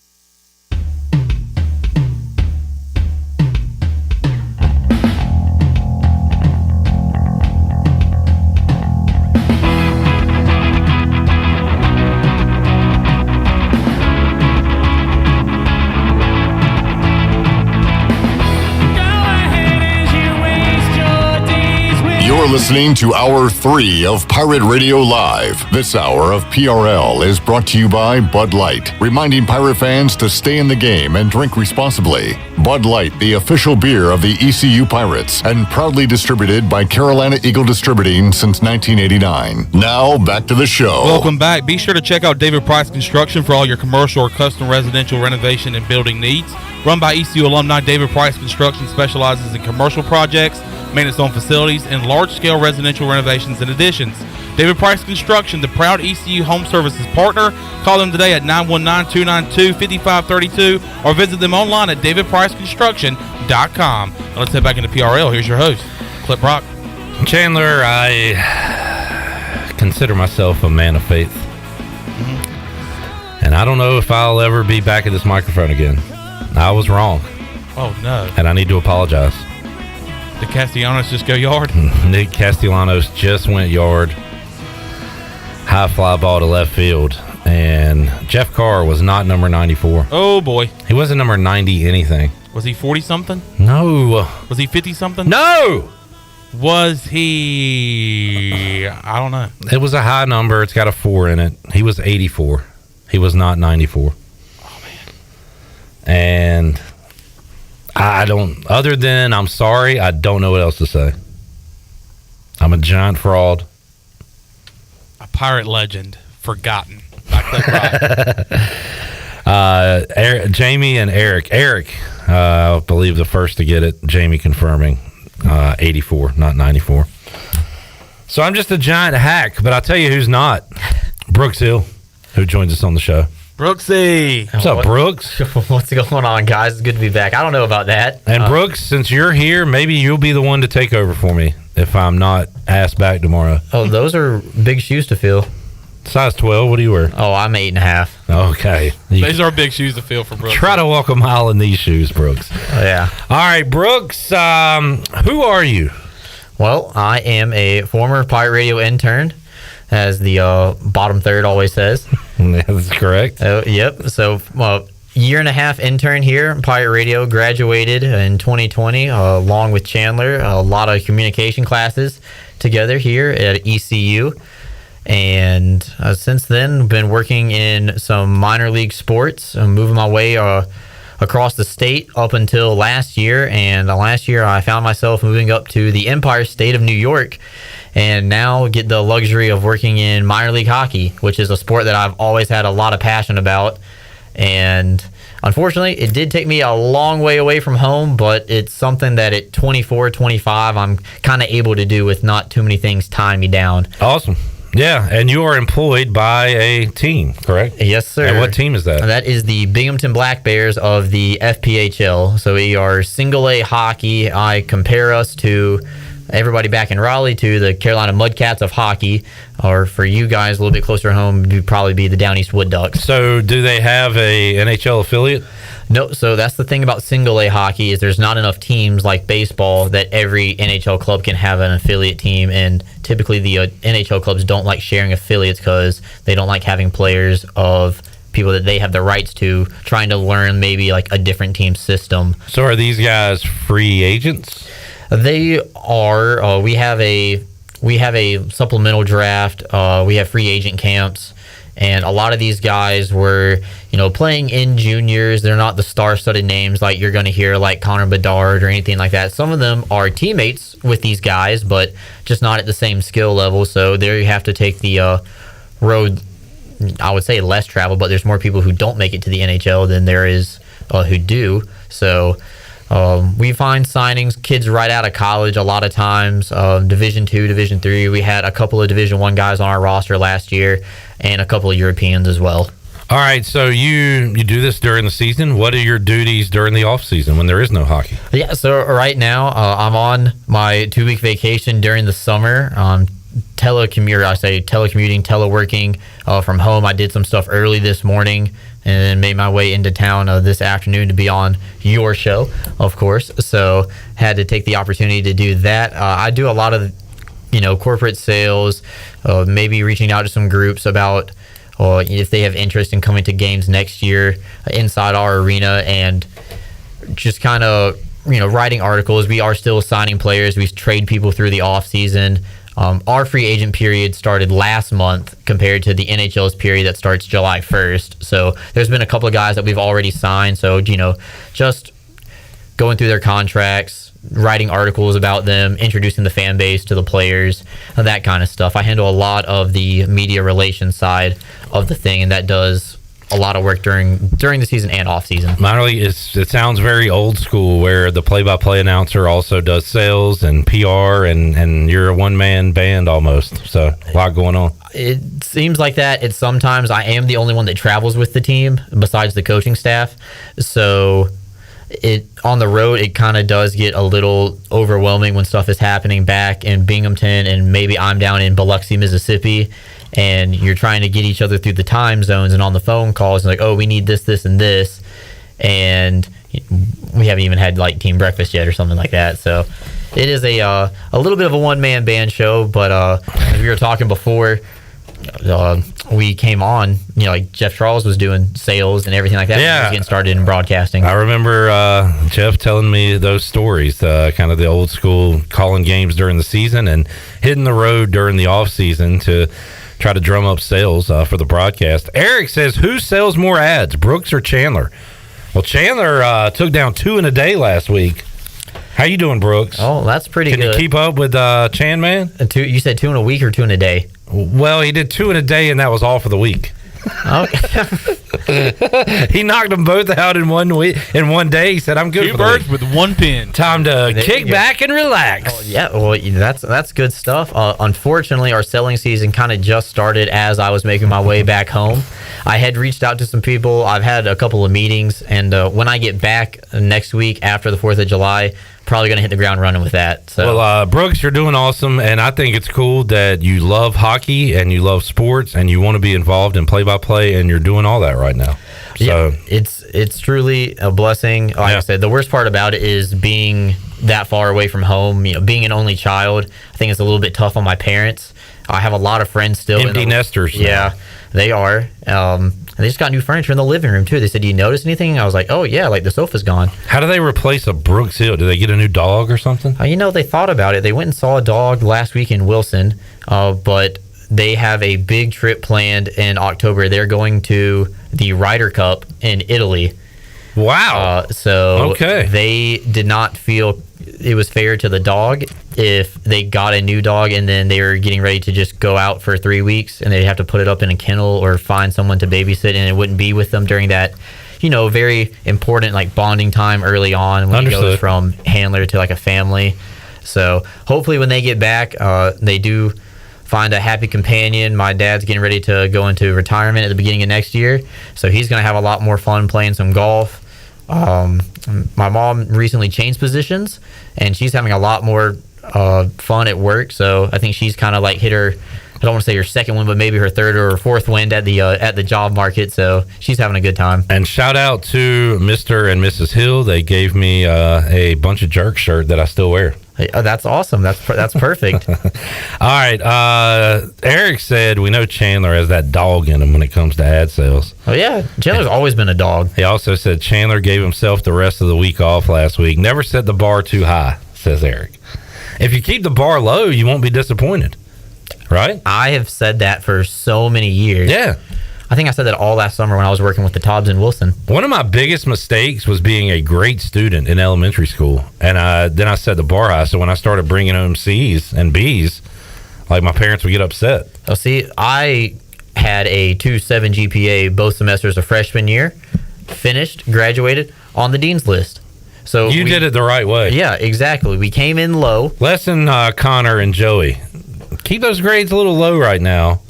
You're listening to Hour 3 of Pirate Radio Live. This hour of PRL is brought to you by Bud Light, reminding Pirate fans to stay in the game and drink responsibly. Bud Light, the official beer of the ECU Pirates, and proudly distributed by Carolina Eagle Distributing since 1989. Now, back to the show. Welcome back. Be sure to check out David Price Construction for all your commercial or custom residential renovation and building needs. Run by ECU alumni, David Price Construction specializes in commercial projects, maintenance on facilities, and large-scale residential renovations and additions. David Price Construction, the proud ECU Home Services partner. Call them today at 919-292-5532 or visit them online at davidpriceconstruction.com. Now let's head back into PRL. Here's your host, Clip Brock. Chandler, I consider myself a man of faith. And I don't know if I'll ever be back at this microphone again. I was wrong. Oh, no. And I need to apologize. Did Castellanos just go yard? Nick Castellanos just went yard. High fly ball to left field. And Jeff Carr was not number 94. Oh, boy. He wasn't number 90 anything. Was he 40-something? No. Was he 50-something? No! Was he... I don't know. It was a high number. It's got a 4 in it. He was 84. He was not 94. Oh, man. And I don't... Other than I'm sorry, I don't know what else to say. I'm a giant fraud. A pirate legend. Forgotten. Jamie and Eric. Eric, I believe the first to get it. Jamie confirming 84, not 94. So I'm just a giant hack, but I'll tell you who's not. Brooks Hill, who joins us on the show. Brooksy. What's up, Brooks? What's going on, guys? It's good to be back. I don't know about that. And Brooks, since you're here, maybe you'll be the one to take over for me if I'm not asked back tomorrow. Oh, those are big shoes to fill. Size 12, what do you wear? Oh, I'm 8.5. Okay. These are big shoes to fill for Brooks. Try to walk a mile in these shoes, Brooks. Oh, yeah. All right, Brooks, who are you? Well, I am a former Pirate Radio intern, as the bottom third always says. That's correct. Yep. So, year and a half intern here, Pirate Radio, graduated in 2020 along with Chandler. A lot of communication classes together here at ECU. And since then, been working in some minor league sports, moving my way across the state up until last year. And last year, I found myself moving up to the Empire State of New York. and now get the luxury of working in minor league hockey, which is a sport that I've always had a lot of passion about. And unfortunately, it did take me a long way away from home, but it's something that at 24, 25, I'm kind of able to do with not too many things tying me down. Awesome. Yeah, and you are employed by a team, correct? Yes, sir. And what team is that? That is the Binghamton Black Bears of the FPHL. So we are single A hockey. I compare us to everybody back in Raleigh to the Carolina Mudcats of hockey, or for you guys a little bit closer home, would probably be the Down East Wood Ducks. So do they have a NHL affiliate? No, so that's the thing about single A hockey is there's not enough teams like baseball that every NHL club can have an affiliate team, and typically the NHL clubs don't like sharing affiliates because they don't like having players of people that they have the rights to trying to learn maybe like a different team system. So are these guys free agents? They are. We have a supplemental draft. We have free agent camps. And a lot of these guys were, playing in juniors. They're not the star-studded names like you're going to hear, like Connor Bedard or anything like that. Some of them are teammates with these guys, but just not at the same skill level. So there you have to take the road, I would say less travel, but there's more people who don't make it to the NHL than there is who do. So we find signings, kids right out of college a lot of times, Division II, Division III. We had a couple of Division I guys on our roster last year and a couple of Europeans as well. All right, so you do this during the season. What are your duties during the off season when there is no hockey? Yeah, so right now I'm on my 2-week vacation during the summer. Telecommuting, teleworking from home. I did some stuff early this morning and then made my way into town this afternoon to be on your show, of course. So had to take the opportunity to do that. I do a lot of, corporate sales, maybe reaching out to some groups about if they have interest in coming to games next year inside our arena, and just kind of, writing articles. We are still signing players. We trade people through the off season. Our free agent period started last month compared to the NHL's period that starts July 1st. So there's been a couple of guys that we've already signed. So, just going through their contracts, writing articles about them, introducing the fan base to the players, that kind of stuff. I handle a lot of the media relations side of the thing, and that does a lot of work during the season and off season. Minor league, it sounds very old school, where the play-by-play announcer also does sales and PR, and you're a one-man band almost. So a lot going on. It seems like that. It's sometimes I am the only one that travels with the team besides the coaching staff. So on the road, it kind of does get a little overwhelming when stuff is happening back in Binghamton, and maybe I'm down in Biloxi, Mississippi, and you're trying to get each other through the time zones and on the phone calls, and like, oh, we need this, this, and this, and we haven't even had like team breakfast yet or something like that. So it is a little bit of a one-man band show, but as we were talking before, we came on, like Jeff Charles was doing sales and everything like that. Yeah. He was getting started in broadcasting. I remember Jeff telling me those stories, kind of the old school calling games during the season and hitting the road during the off season to try to drum up sales for the broadcast. Eric says, who sells more ads, Brooks or Chandler? Well, Chandler took down 2 in a day last week. How you doing, Brooks? Oh, that's pretty good. Can you keep up with Chan Man? You said 2 in a week or 2 in a day? Well, he did 2 in a day, and that was all for the week. He knocked them both out in 1 week. In 1 day, he said, "I'm good." 2 birds with 1 pin. Time to kick back and relax. Oh, yeah, well, that's good stuff. Unfortunately, our selling season kind of just started as I was making my way back home. I had reached out to some people. I've had a couple of meetings, and when I get back next week after the 4th of July, probably going to hit the ground running with that. So, well, Brooks, you're doing awesome, and I think it's cool that you love hockey and you love sports and you want to be involved in play-by-play, and you're doing all that right now. So yeah, it's truly a blessing. Like I said, the worst part about it is being that far away from home. Being an only child, I think it's a little bit tough on my parents. I have a lot of friends still. Empty nesters. Yeah, they are. And they just got new furniture in the living room, too. They said, do you notice anything? I was like, oh, yeah, like the sofa's gone. How do they replace a Brooks Hill? Do they get a new dog or something? They thought about it. They went and saw a dog last week in Wilson, but they have a big trip planned in October. They're going to the Ryder Cup in Italy. Wow. They did not feel it was fair to the dog if they got a new dog and then they were getting ready to just go out for 3 weeks and they'd have to put it up in a kennel or find someone to babysit, and it wouldn't be with them during that, very important like bonding time early on when it goes from handler to like a family. So hopefully when they get back, they do find a happy companion. My dad's getting ready to go into retirement at the beginning of next year, so he's going to have a lot more fun playing some golf. My mom recently changed positions, and she's having a lot more fun at work. So I think she's kind of like hit her, I don't want to say her second win, but maybe her third or fourth win at the job market. So she's having a good time. And shout out to Mr. and Mrs. Hill. They gave me a bunch of jerk shirt that I still wear. Oh, that's awesome. That's perfect. All right. Eric said we know Chandler has that dog in him when it comes to ad sales. Oh, yeah. Chandler's always been a dog. He also said Chandler gave himself the rest of the week off last week. Never set the bar too high, says Eric. If you keep the bar low, you won't be disappointed. Right? I have said that for so many years. Yeah. I think I said that all last summer when I was working with the Tobbs and Wilson. One of my biggest mistakes was being a great student in elementary school. And then I set the bar high. So when I started bringing home C's and B's, like my parents would get upset. Oh, see, I had a 2.7 GPA both semesters of freshman year, finished, graduated on the dean's list. So you did it the right way. Yeah, exactly. We came in low. Lesson Connor and Joey. Keep those grades a little low right now.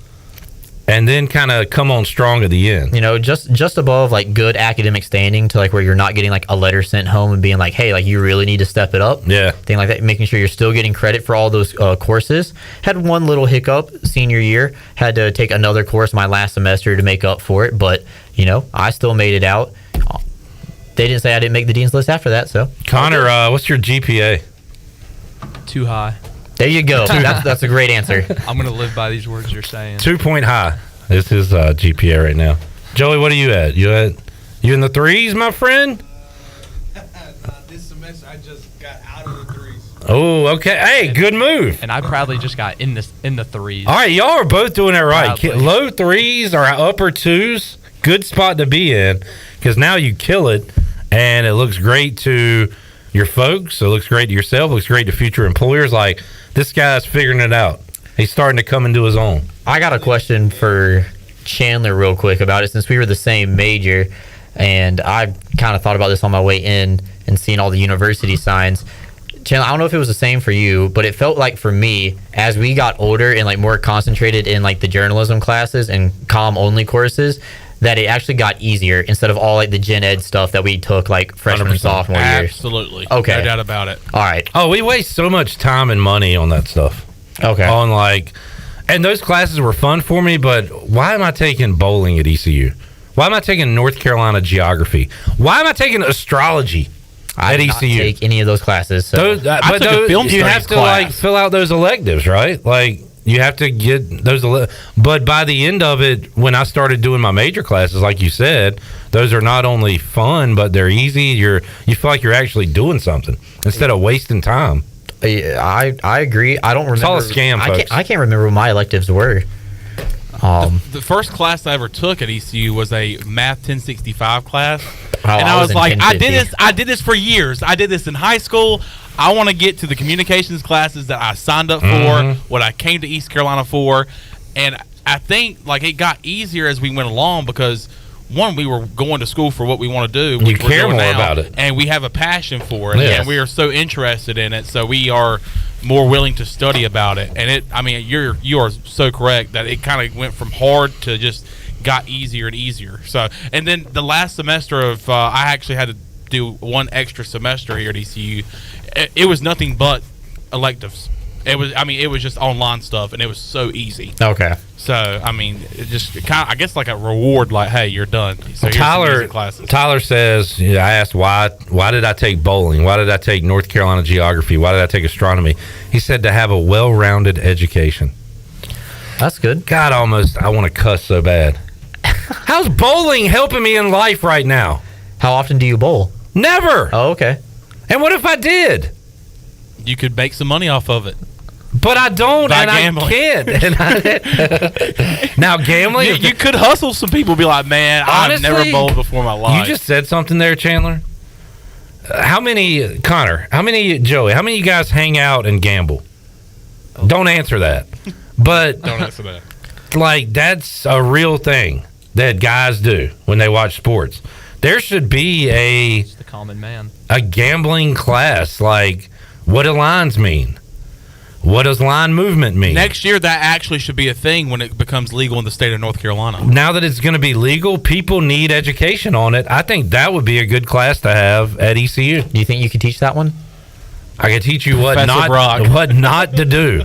And then kind of come on strong at the end. Just above like good academic standing to like where you're not getting like a letter sent home and being like, hey, like you really need to step it up. Yeah. Thing like that, making sure you're still getting credit for all those courses. Had one little hiccup senior year. Had to take another course my last semester to make up for it. But, I still made it out. They didn't say I didn't make the dean's list after that, so. Connor, what's your GPA? Too high. There you go. That's a great answer. I'm going to live by these words you're saying. 2-point high is his GPA right now. Joey, what are you at? You in the threes, my friend? This semester I just got out of the threes. Oh, okay. Hey, good move. And I proudly just got in the threes. All right, y'all are both doing it right. Proudly. Low threes or upper twos, good spot to be in because now you kill it and it looks great to your folks. It looks great to yourself. It looks great to future employers. Like, this guy's figuring it out. He's starting to come into his own. I got a question for Chandler real quick about it since we were the same major, and I kind of thought about this on my way in and seeing all the university signs. Chandler, I don't know if it was the same for you, but it felt like for me, as we got older and like more concentrated in like the journalism classes and comm only courses, that it actually got easier instead of all like the gen ed stuff that we took like freshman and sophomore years. Absolutely. Okay. No doubt about it. All right. Oh, we waste so much time and money on that stuff. Okay. And those classes were fun for me, but why am I taking bowling at ECU? Why am I taking North Carolina geography? Why am I taking astrology I at did ECU? Not take any of those classes. So. You have to like fill out those electives, right? Like you have to get those. But by the end of it, when I started doing my major classes, like you said, those are not only fun, but they're easy. You feel like you're actually doing something instead of wasting time. I agree. I don't remember. It's all a scam, folks. I can't remember what my electives were. The first class I ever took at ECU was a Math 1065 class. Oh, and I was like, I did this for years. I did this in high school. I want to get to the communications classes that I signed up for, what I came to East Carolina for. And I think like it got easier as we went along because one, we were going to school for what we want to do. You care more about it. And we have a passion for it. Yes. And we are so interested in it. So we are more willing to study about it. And you are so correct that it kind of went from hard to just got easier and easier. So, and then the last semester of, I actually had to do one extra semester here at ECU. It was nothing but electives. It was just online stuff, and it was so easy. Okay. So, it just kind of, I guess, like a reward, like, hey, you're done. So here's some easy classes. Tyler says, I asked why did I take bowling? Why did I take North Carolina geography? Why did I take astronomy? He said to have a well-rounded education. That's good. God, I want to cuss so bad. How's bowling helping me in life right now? How often do you bowl? Never. Oh, okay. And what if I did? You could make some money off of it. But I don't, By and gambling. I can't. Now, gambling... You could hustle some people, be like, man, honestly, I've never bowled before in my life. You just said something there, Chandler. How many, Connor? How many, Joey? How many of you guys hang out and gamble? Don't answer that. But Don't answer that. Like, that's a real thing that guys do when they watch sports. There should be the common man. A gambling class. Like, what do lines mean? What does line movement mean? Next year, that actually should be a thing when it becomes legal in the state of North Carolina. Now that it's going to be legal, people need education on it. I think that would be a good class to have at ECU. Do you think you could teach that one? I could teach you what Professor what not to do.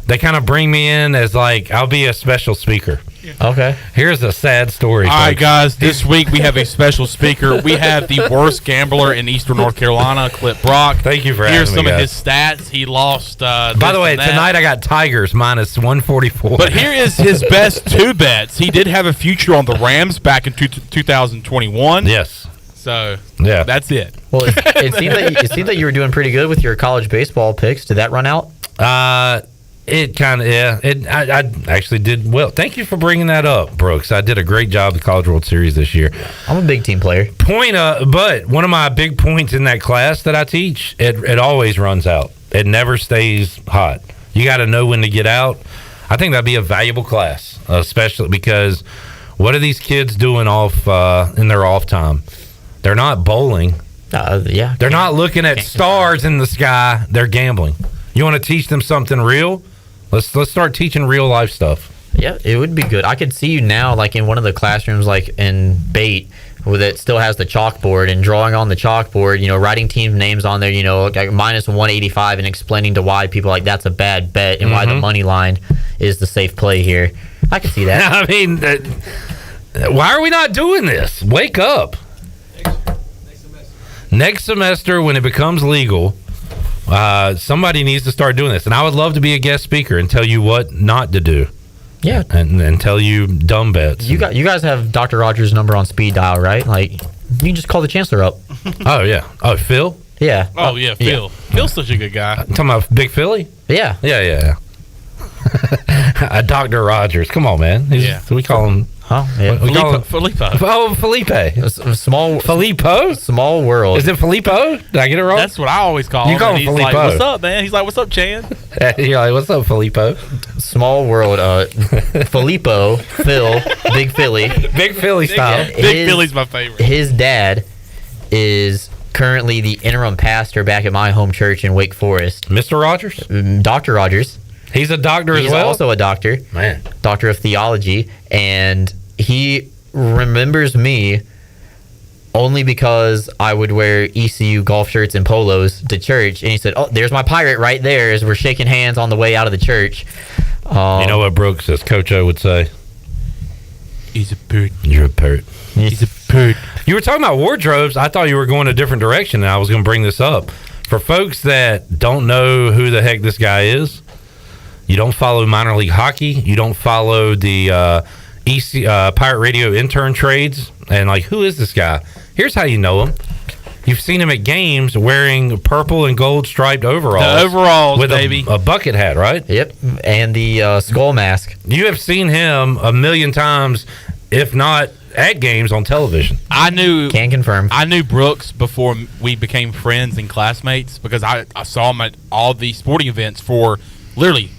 They kind of bring me in as like, I'll be a special speaker. Okay. Here's a sad story. All right, folks. guys. This week we have a special speaker. We have the worst gambler in Eastern North Carolina, Clip Brock. Thank you for Here's having me, some of guys. his stats. He lost. By the way, tonight I got Tigers minus 144. But here is his best two bets. He did have a future on the Rams back in 2021. Yes. So yeah, that's it. Well, it seemed that you were doing pretty good with your college baseball picks. Did that run out? It kind of, yeah. I actually did well. Thank you for bringing that up, Brooks. I did a great job at the College World Series this year. I'm a big team player. But one of my big points in that class that I teach, it always runs out. It never stays hot. You got to know when to get out. I think that'd be a valuable class, especially because what are these kids doing in their off time? They're not bowling. Yeah. They're not looking at stars in the sky. They're gambling. You want to teach them something real? Let's start teaching real life stuff. Yeah, it would be good. I could see you now, like in one of the classrooms, like in bait, that still has the chalkboard and drawing on the chalkboard. Writing team names on there. Like minus 185 and explaining to why people like that's a bad bet and why the money line is the safe play here. I could see that. I mean, why are we not doing this? Wake up. Next semester, when it becomes legal, somebody needs to start doing this. And I would love to be a guest speaker and tell you what not to do. Yeah. And tell you dumb bets. You guys have Dr. Rogers' number on speed dial, right? Like, you can just call the chancellor up. Oh, yeah. Oh, Phil? Yeah. Oh, yeah, Phil. Yeah. Phil's such a good guy. Talking about Big Philly? Yeah. Yeah. Dr. Rogers. Come on, man. We call him... Huh? Yeah. Filippo. Oh, Felipe. Filippo? Small world. Is it Filippo? Did I get it wrong? That's what I always call him. You call him He's Filippo. like, what's up, man? He's like, what's up, Chan? You're like, what's up, Filippo? Small world. Filippo, Phil, Big Philly. Big Philly style. Big Philly's my favorite. His dad is currently the interim pastor back at my home church in Wake Forest. Mr. Rogers? Dr. Rogers. He's a doctor as well? He's also a doctor. Man. Doctor of theology. And he remembers me only because I would wear ECU golf shirts and polos to church. And he said, oh, there's my pirate right there as we're shaking hands on the way out of the church. You know what Brooks, as Coach O would say? He's a bird. You're a bird. He's a bird. You were talking about wardrobes. I thought you were going a different direction, and I was going to bring this up. For folks that don't know who the heck this guy is, you don't follow minor league hockey, you don't follow the Pirate Radio intern trades, and like, who is this guy? Here's how you know him. You've seen him at games wearing purple and gold striped overalls. The overalls, with baby. A bucket hat, right? Yep, and the skull mask. You have seen him a million times, if not at games on television. Can confirm. I knew Brooks before we became friends and classmates because I saw him at all the sporting events for literally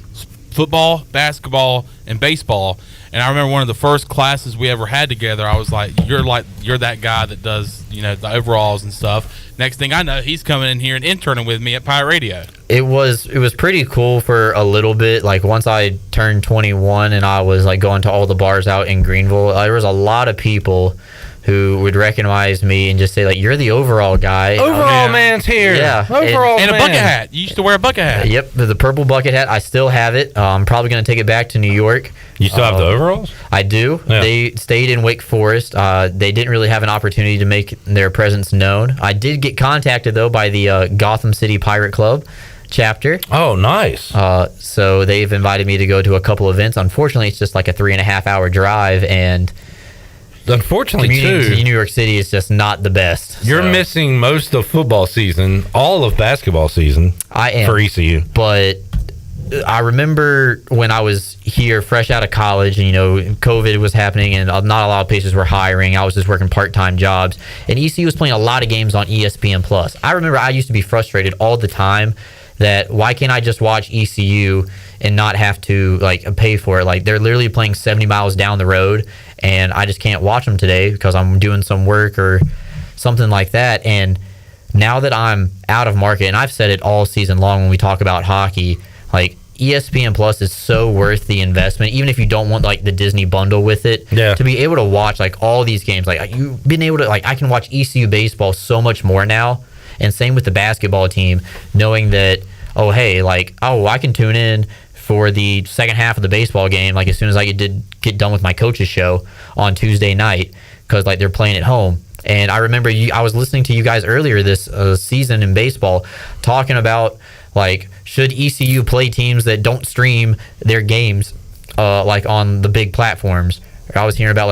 football, basketball, and baseball. And I remember one of the first classes we ever had together, I was like, you're that guy that does, the overalls and stuff. Next thing I know, he's coming in here and interning with me at Pirate Radio. It was pretty cool for a little bit. Like, once I turned 21 and I was like going to all the bars out in Greenville, there was a lot of people who would recognize me and just say, like, you're the overall guy. Overall man's here. Yeah. Overall and man. a bucket hat. You used to wear a bucket hat. Yep, the purple bucket hat. I still have it. I'm probably going to take it back to New York. You still have the overalls? I do. Yeah. They stayed in Wake Forest. They didn't really have an opportunity to make their presence known. I did get contacted, though, by the Gotham City Pirate Club chapter. Oh, nice. So they've invited me to go to a couple events. Unfortunately, it's just like a 3.5-hour drive, and unfortunately, commuting too, to New York City is just not the best. You're missing most of football season, all of basketball season. I am for ECU. But I remember when I was here fresh out of college and, COVID was happening and not a lot of places were hiring. I was just working part-time jobs. And ECU was playing a lot of games on ESPN+. I remember I used to be frustrated all the time that why can't I just watch ECU and not have to, pay for it? Like, they're literally playing 70 miles down the road, and I just can't watch them today because I'm doing some work or something like that. And now that I'm out of market, and I've said it all season long when we talk about hockey, ESPN Plus is so worth the investment, even if you don't want the Disney bundle with it. Yeah. To be able to watch all these games, you've been able to I can watch ECU baseball so much more now, and same with the basketball team, knowing that I can tune in for the second half of the baseball game as soon as I get done with my coach's show on Tuesday night because they're playing at home. And I remember I was listening to you guys earlier this season in baseball talking about should ECU play teams that don't stream their games on the big platforms. I was hearing about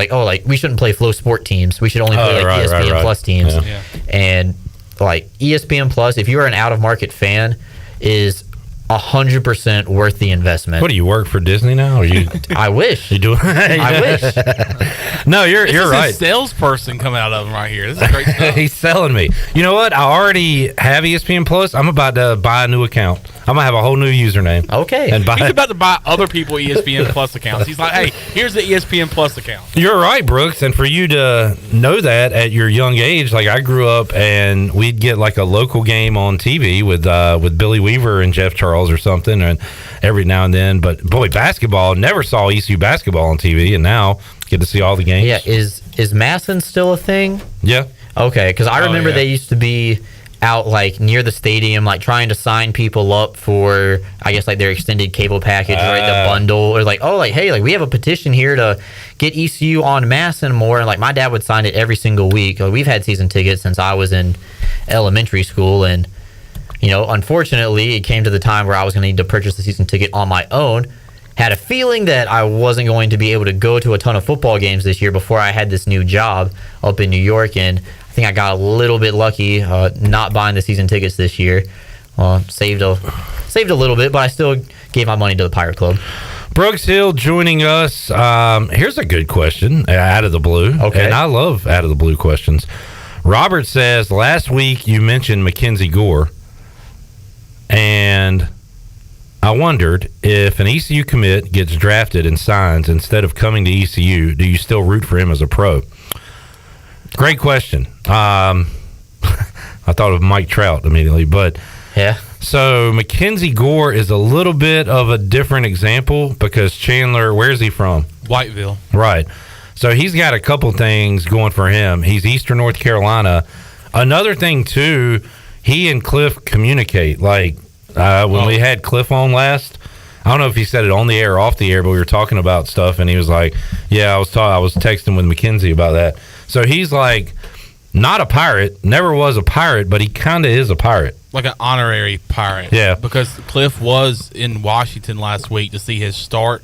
we shouldn't play Flow Sport teams. We should only play ESPN Plus teams. Yeah. And ESPN Plus, if you are an out of market fan, is 100% worth the investment. What do you work for Disney now? Or you? I wish. You do? I wish. No, you're right. This is a salesperson coming out of him right here. This is great stuff. He's selling me. You know what? I already have ESPN Plus. I'm about to buy a new account. I'm gonna have a whole new username. Okay. And He's about to buy other people ESPN Plus accounts. He's like, hey, here's the ESPN Plus account. You're right, Brooks. And for you to know that at your young age, I grew up and we'd get a local game on TV with Billy Weaver and Jeff Charles or something, and every now and then. But boy, basketball, never saw ECU basketball on TV, and now get to see all the games. Yeah, is Masson still a thing? Yeah. Okay, because I remember they used to be out near the stadium, trying to sign people up for, I guess, their extended cable package, or the bundle, or hey, we have a petition here to get ECU on Masson more, and my dad would sign it every single week. We've had season tickets since I was in elementary school, and unfortunately, it came to the time where I was going to need to purchase the season ticket on my own. Had a feeling that I wasn't going to be able to go to a ton of football games this year before I had this new job up in New York, and I think I got a little bit lucky not buying the season tickets this year. Saved a little bit, but I still gave my money to the Pirate Club. Brooks Hill joining us. Here's a good question out of the blue. Okay. And I love out of the blue questions. Robert says, last week you mentioned Mackenzie Gore, and I wondered if an ECU commit gets drafted and signs instead of coming to ECU, do you still root for him as a pro? Great question. I thought of Mike Trout immediately, but yeah. So Mackenzie Gore is a little bit of a different example because Chandler, where's he from? Whiteville. Right. So he's got a couple things going for him. He's Eastern North Carolina. Another thing too, he and Cliff communicate. When we had Cliff on last, I don't know if he said it on the air or off the air, but we were talking about stuff, and he was like, "Yeah, I was texting with Mackenzie about that." So he's not a pirate, never was a pirate, but he kind of is a pirate. Like an honorary pirate. Yeah. Because Cliff was in Washington last week to see his start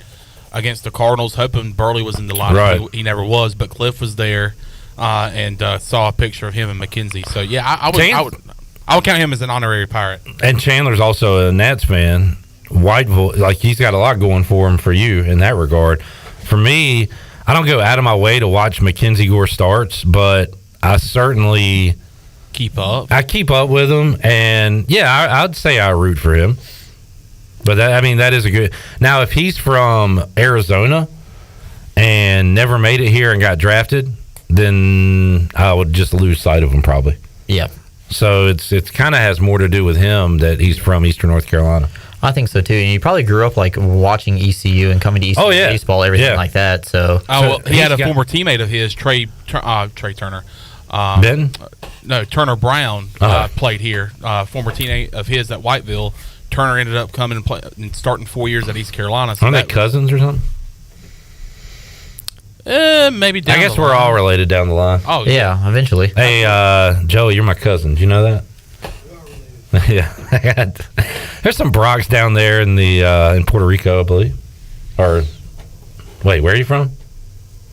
against the Cardinals, hoping Burley was in the lineup. Right. He never was, but Cliff was there and saw a picture of him and Mackenzie. So, yeah, I would count him as an honorary pirate. And Chandler's also a Nats fan. Whiteville, he's got a lot going for him for you in that regard. For me, I don't go out of my way to watch Mackenzie Gore starts, but I certainly keep up. I keep up with him, and yeah, I'd say I root for him. But that is a good. Now, if he's from Arizona and never made it here and got drafted, then I would just lose sight of him probably. Yeah. So it's kind of has more to do with him that he's from Eastern North Carolina. I think so too, and you probably grew up watching ECU and coming to ECU baseball, everything like that. So, he had a former teammate of his, Trey Turner. Ben? No, Turner Brown played here. Former teammate of his at Whiteville. Turner ended up coming and starting 4 years at East Carolina. So aren't they cousins or something? Maybe down I guess the we're line. all related down the line. Oh, yeah, eventually. Hey, Joey, you're my cousin. Do you know that? Yeah. There's some Brocs down there in Puerto Rico, I believe. Or, wait, where are you from?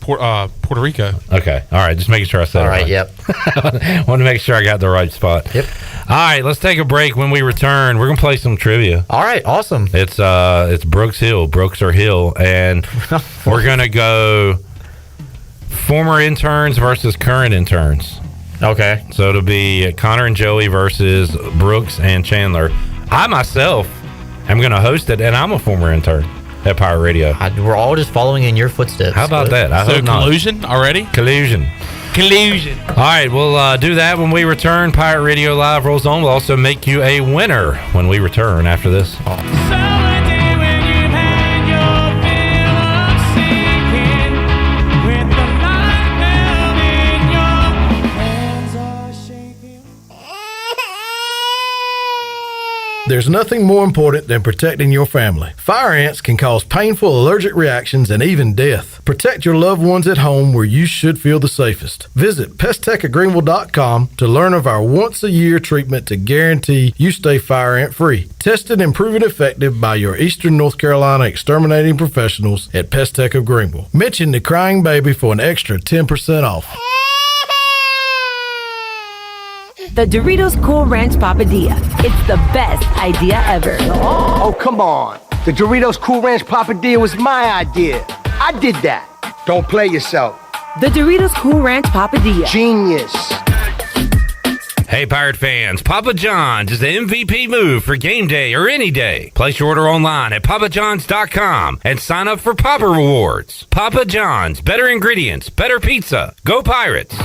Puerto Rico. Okay. All right. Just making sure I said it right. Yep. Want to make sure I got the right spot. Yep. All right, let's take a break. When we return, we're gonna play some trivia. All right, awesome. It's Brooks Hill, Brooks or Hill, and we're gonna go former interns versus current interns. Okay. So it'll be Connor and Joey versus Brooks and Chandler. I myself am gonna host it, and I'm a former intern at Pirate Radio. We're all just following in your footsteps. How about that? I hope not. Collusion already? Collusion. All right, we'll do that when we return. Pirate Radio Live rolls on. We'll also make you a winner when we return after this. There's nothing more important than protecting your family. Fire ants can cause painful allergic reactions and even death. Protect your loved ones at home where you should feel the safest. Visit pesttechofgreenville.com to learn of our once-a-year treatment to guarantee you stay fire ant free. Tested and proven effective by your Eastern North Carolina exterminating professionals at Pest Tech of Greenville. Mention the crying baby for an extra 10% off. The Doritos Cool Ranch Papadilla. It's the best idea ever. Oh, come on. The Doritos Cool Ranch Papadilla was my idea. I did that. Don't play yourself. The Doritos Cool Ranch Papadilla. Genius. Hey, Pirate fans, Papa John's is the MVP move for game day or any day. Place your order online at papajohns.com and sign up for Papa Rewards. Papa John's, better ingredients, better pizza. Go Pirates.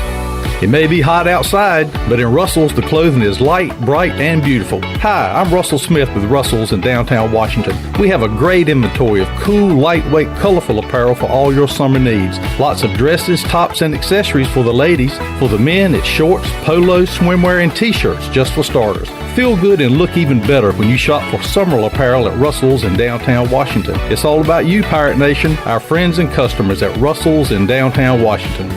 It may be hot outside, but in Russell's, the clothing is light, bright, and beautiful. Hi, I'm Russell Smith with Russell's in downtown Washington. We have a great inventory of cool, lightweight, colorful apparel for all your summer needs. Lots of dresses, tops, and accessories for the ladies. For the men, it's shorts, polos, swimwear, and t-shirts, just for starters. Feel good and look even better when you shop for summer apparel at Russell's in downtown Washington. It's all about you, Pirate Nation, our friends and customers at Russell's in downtown Washington.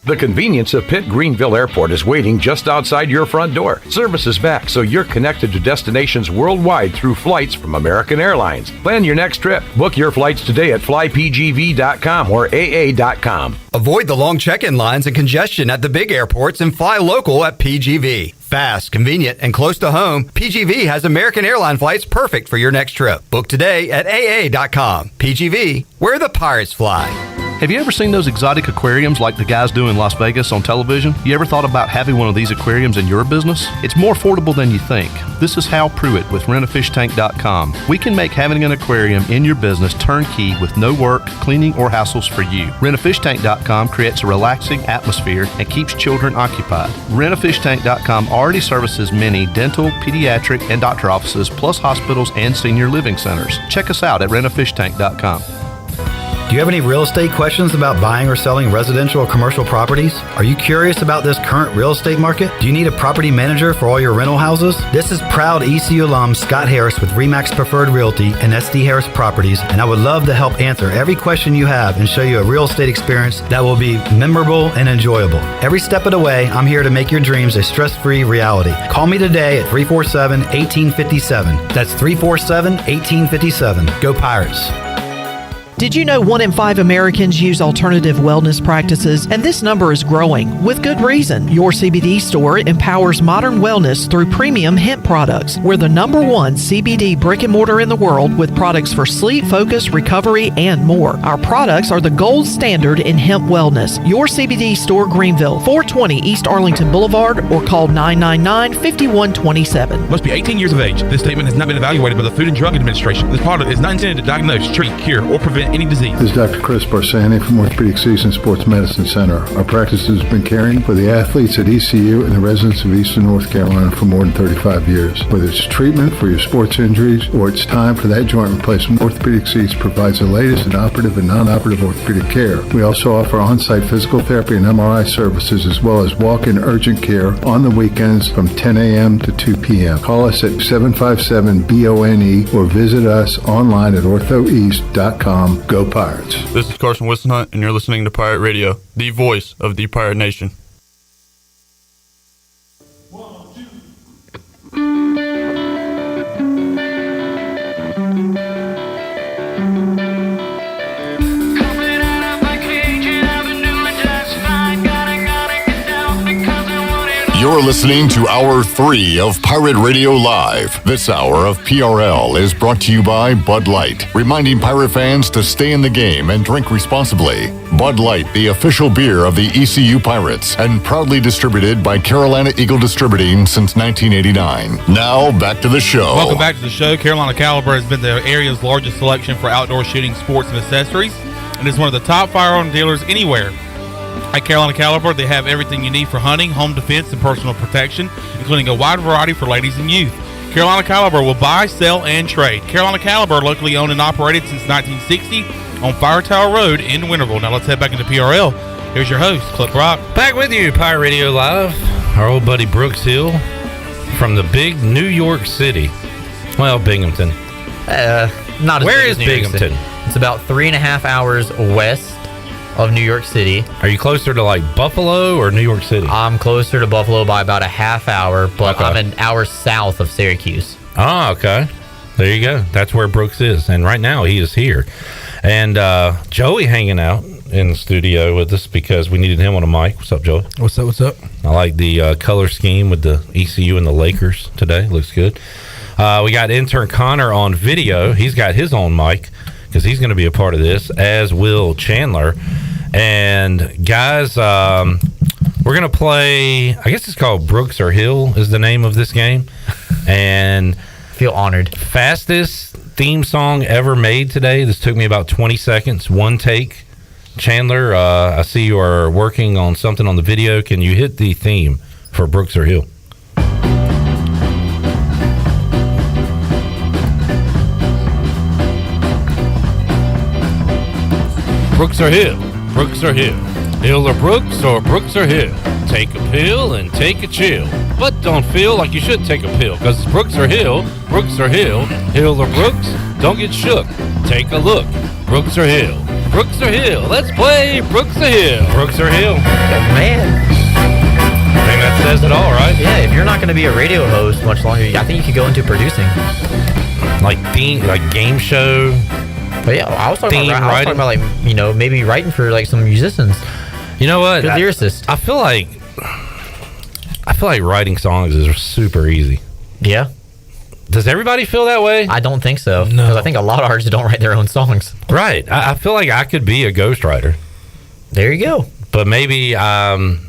The convenience of Pitt Greenville Airport is waiting just outside your front door. Service is back, so you're connected to destinations worldwide through flights from American Airlines. Plan your next trip. Book your flights today at flypgv.com or aa.com. Avoid the long check-in lines and congestion at the big airports and fly local at PGV. Fast, convenient, and close to home, PGV has American Airline flights perfect for your next trip. Book today at aa.com. PGV, where the pirates fly. Have you ever seen those exotic aquariums like the guys do in Las Vegas on television? You ever thought about having one of these aquariums in your business? It's more affordable than you think. This is Hal Pruitt with rentafishtank.com. We can make having an aquarium in your business turnkey with no work, cleaning, or hassles for you. Rentafishtank.com creates a relaxing atmosphere and keeps children occupied. Rentafishtank.com already services many dental, pediatric, and doctor offices, plus hospitals and senior living centers. Check us out at rentafishtank.com. Do you have any real estate questions about buying or selling residential or commercial properties? Are you curious about this current real estate market? Do you need a property manager for all your rental houses? This is proud ECU alum Scott Harris with RE/MAX Preferred Realty and SD Harris Properties, and I would love to help answer every question you have and show you a real estate experience that will be memorable and enjoyable. Every step of the way, I'm here to make your dreams a stress-free reality. Call me today at 347-1857. That's 347-1857. Go Pirates. Did you know 1 in 5 Americans use alternative wellness practices? And this number is growing, with good reason. Your CBD store empowers modern wellness through premium hemp products. We're the #1 CBD brick and mortar in the world with products for sleep, focus, recovery, and more. Our products are the gold standard in hemp wellness. Your CBD store, Greenville, 420 East Arlington Boulevard, or call 999-5127. Must be 18 years of age. This statement has not been evaluated by the Food and Drug Administration. This product is not intended to diagnose, treat, cure, or prevent any disease. This is Dr. Chris Barsani from Orthopedic Season Sports Medicine Center. Our practice has been caring for the athletes at ECU and the residents of Eastern North Carolina for more than 35 years. Whether it's treatment for your sports injuries or it's time for that joint replacement, Orthopedic Seats provides the latest in operative and non-operative orthopedic care. We also offer on-site physical therapy and MRI services as well as walk-in urgent care on the weekends from 10 a.m. to 2 p.m. Call us at 757-BONE or visit us online at orthoeast.com. Go Pirates. This is Carson Wissenhunt, and you're listening to Pirate Radio, the voice of the Pirate Nation. You're listening to Hour 3 of Pirate Radio Live. This hour of PRL is brought to you by Bud Light, reminding Pirate fans to stay in the game and drink responsibly. Bud Light, the official beer of the ECU Pirates, and proudly distributed by Carolina Eagle Distributing since 1989. Now, back to the show. Welcome back to the show. Carolina Caliber has been the area's largest selection for outdoor shooting sports and accessories, and is one of the top firearm dealers anywhere. At Carolina Caliber, they have everything you need for hunting, home defense, and personal protection, including a wide variety for ladies and youth. Carolina Caliber will buy, sell, and trade. Carolina Caliber, locally owned and operated since 1960 on Fire Tower Road in Winterville. Now let's head back into PRL. Here's your host, Clip Rock. Back with you, Pirate Radio Live. Our old buddy Brooks Hill from the big New York City. Well, Binghamton. Not as Where big is as New York Binghamton? City. It's about 3.5 hours west of New York City. Are you closer to like Buffalo or New York City? I'm closer to Buffalo by about a half hour, but I'm an hour south of Syracuse. Oh, okay. There you go. That's where Brooks is. And right now he is here. And Joey hanging out in the studio with us because we needed him on a mic. What's up, Joey? What's up? I like the color scheme with the ECU and the Lakers today. Looks good. We got intern Connor on video. He's got his own mic because he's going to be a part of this, as will Chandler. And guys, we're going to play, I guess it's called Brooks or Hill is the name of this game. And feel honored. Fastest theme song ever made today. This took me about 20 seconds, one take. Chandler, I see you are working on something on the video. Can you hit the theme for Brooks or Hill? Brooks or Hill? Brooks or Hill? Hill or Brooks or Hill? Take a pill and take a chill. But don't feel like you should take a pill, because it's Brooks or Hill, Hill or Brooks, don't get shook. Take a look, Brooks or Hill, let's play Brooks or Hill. Brooks or Hill. Man. I think that says it all, right? Yeah, if you're not going to be a radio host much longer, I think you could go into producing. Like game show. But yeah, I was talking about like, you know, maybe writing for like some musicians. You know what? Good lyricist. I feel like writing songs is super easy. Yeah. Does everybody feel that way? I don't think so. No. Because I think a lot of artists don't write their own songs. Right. I feel like I could be a ghostwriter. There you go. But maybe I'm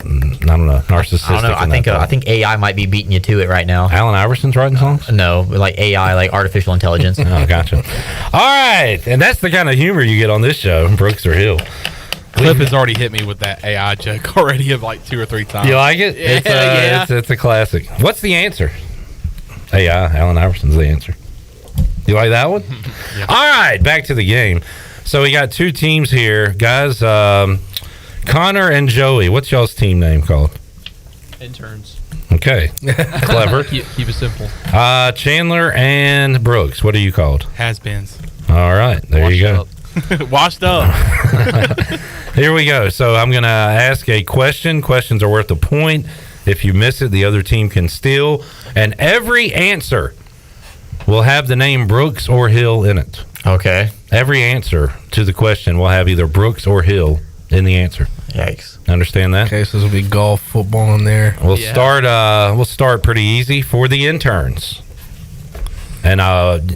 I don't know, narcissistic. I don't know. I think AI might be beating you to it right now. Allen Iverson's writing songs? No, like AI, like artificial intelligence. Oh, gotcha. All right, and that's the kind of humor you get on this show, Brooks or Hill. Cliff has already hit me with that AI joke already of like 2 or 3 times. You like it? It's a classic. What's the answer? AI, Allen Iverson's the answer. You like that one? Yeah. All right, back to the game. So we got 2 teams here. Guys, Connor and Joey, what's y'all's team name called? Interns. Okay. Clever. Keep it simple. Chandler and Brooks, what are you called? Has-beens. All right, there you go. Washed up. Here we go. So I'm going to ask a question. Questions are worth a point. If you miss it, the other team can steal. And every answer will have the name Brooks or Hill in it. Okay. Every answer to the question will have either Brooks or Hill in the answer. Yikes. Understand that? Okay, so this will be golf, football in there. We'll start pretty easy for the interns. And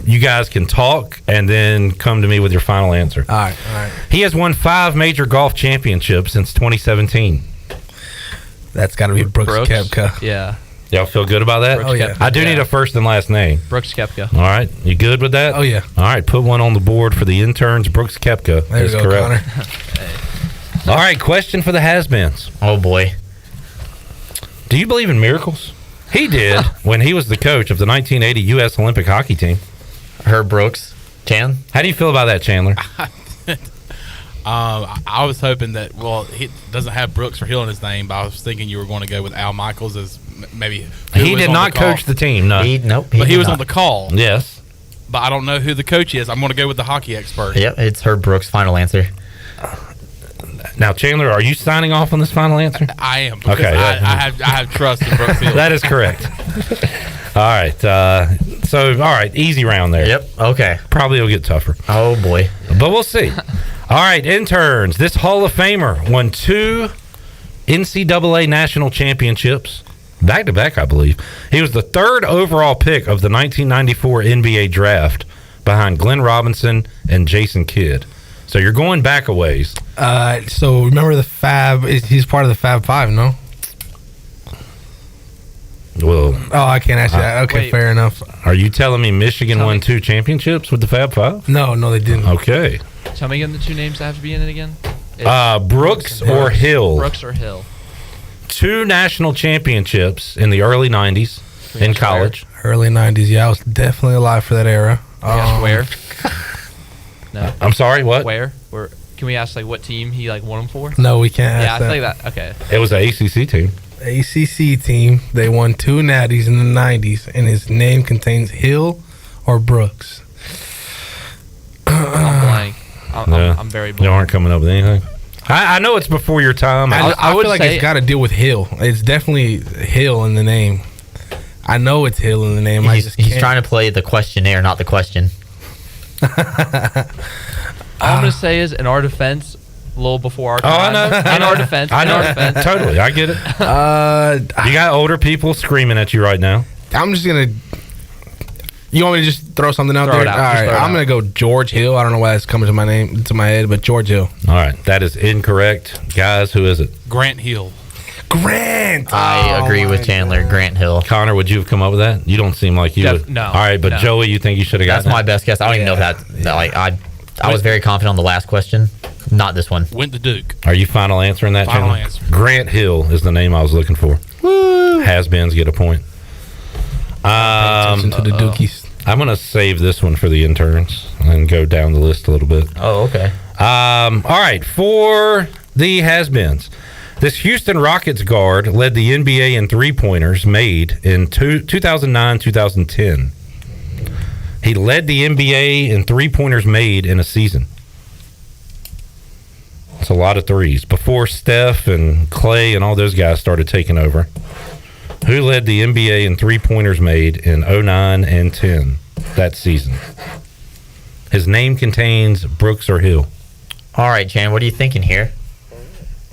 you guys can talk and then come to me with your final answer. All right. He has won 5 major golf championships since 2017. That's got to be Brooks Koepka. Yeah. Y'all feel good about that? Brooks Koepka. I do need a first and last name. Brooks Koepka. All right. You good with that? Oh, yeah. All right. Put one on the board for the interns. Brooks Koepka There is you go, correct. Connor. All right. Question for the has-beens. Oh, boy. Do you believe in miracles? He did when he was the coach of the 1980 U.S. Olympic hockey team. Herb Brooks. Chan? How do you feel about that, Chandler? I was hoping that, well, he doesn't have Brooks or Hill in his name, but I was thinking you were going to go with Al Michaels as maybe. He did not coach the team, no. But he was on the call. Yes. But I don't know who the coach is. I'm going to go with the hockey expert. Yep, it's Herb Brooks' final answer. Now, Chandler, are you signing off on this final answer? I am. Because Okay. I have trust in Brooks Hill. That is correct. All right. All right. Easy round there. Yep. Okay. Probably will get tougher. Oh, boy. But we'll see. All right, interns. This Hall of Famer won 2 NCAA national championships, back-to-back, I believe. He was the 3rd overall pick of the 1994 NBA draft behind Glenn Robinson and Jason Kidd. So you're going back a ways. So remember the Fab? He's part of the Fab Five, no? Well, I can't ask you that. Okay, wait. fair enough. Are you telling me Michigan won 2 championships with the Fab Five? No, they didn't. Okay. Tell me again the 2 names that have to be in it again. Brooks or Hill. Brooks or Hill. 2 national championships in the early 90s in college. Early 90s, yeah. I was definitely alive for that era. Where? No. I'm sorry, what? Where? Can we ask what team he won them for? No, we can't Yeah, ask I think that. Okay. It was an ACC team. ACC team. They won 2 natties in the 90s, and his name contains Hill or Brooks. I'm blank. I'm very blank. You aren't coming up with anything? I know it's before your time. I feel like it's got to deal with Hill. It's definitely Hill in the name. I know it's Hill in the name. He's trying to play the questionnaire, not the question. All I'm going to say is, in our defense, a little before our time. I know. In our defense. I know. Totally. I get it. You got older people screaming at you right now. I'm just going to... You want me to just throw something out Throw there? it out. All Just right. throw it I'm going to go George Hill. I don't know why that's coming to my head, but George Hill. All right. That is incorrect. Guys, who is it? Grant Hill. Grant! I agree with Chandler. Grant Hill. Connor, would you have come up with that? You don't seem like you would. No. All right, but No. Joey, you think you should have got That's my best guess. I don't even know if that. I was very confident on the last question. Not this one. Went to Duke. Are you final answering that, Final Chandler? answer. Grant Hill is the name I was looking for. Has-beens get a point. Attention to the Dukies. I'm going to save this one for the interns and go down the list a little bit. Oh, okay. All right, for the has-beens. This Houston Rockets guard led the NBA in three-pointers made in 2009-2010. He led the NBA in three-pointers made in a season. It's a lot of threes. Before Steph and Clay and all those guys started taking over. Who led the NBA in three-pointers made in 09 and 10 that season? His name contains Brooks or Hill. All right, Chan, what are you thinking here?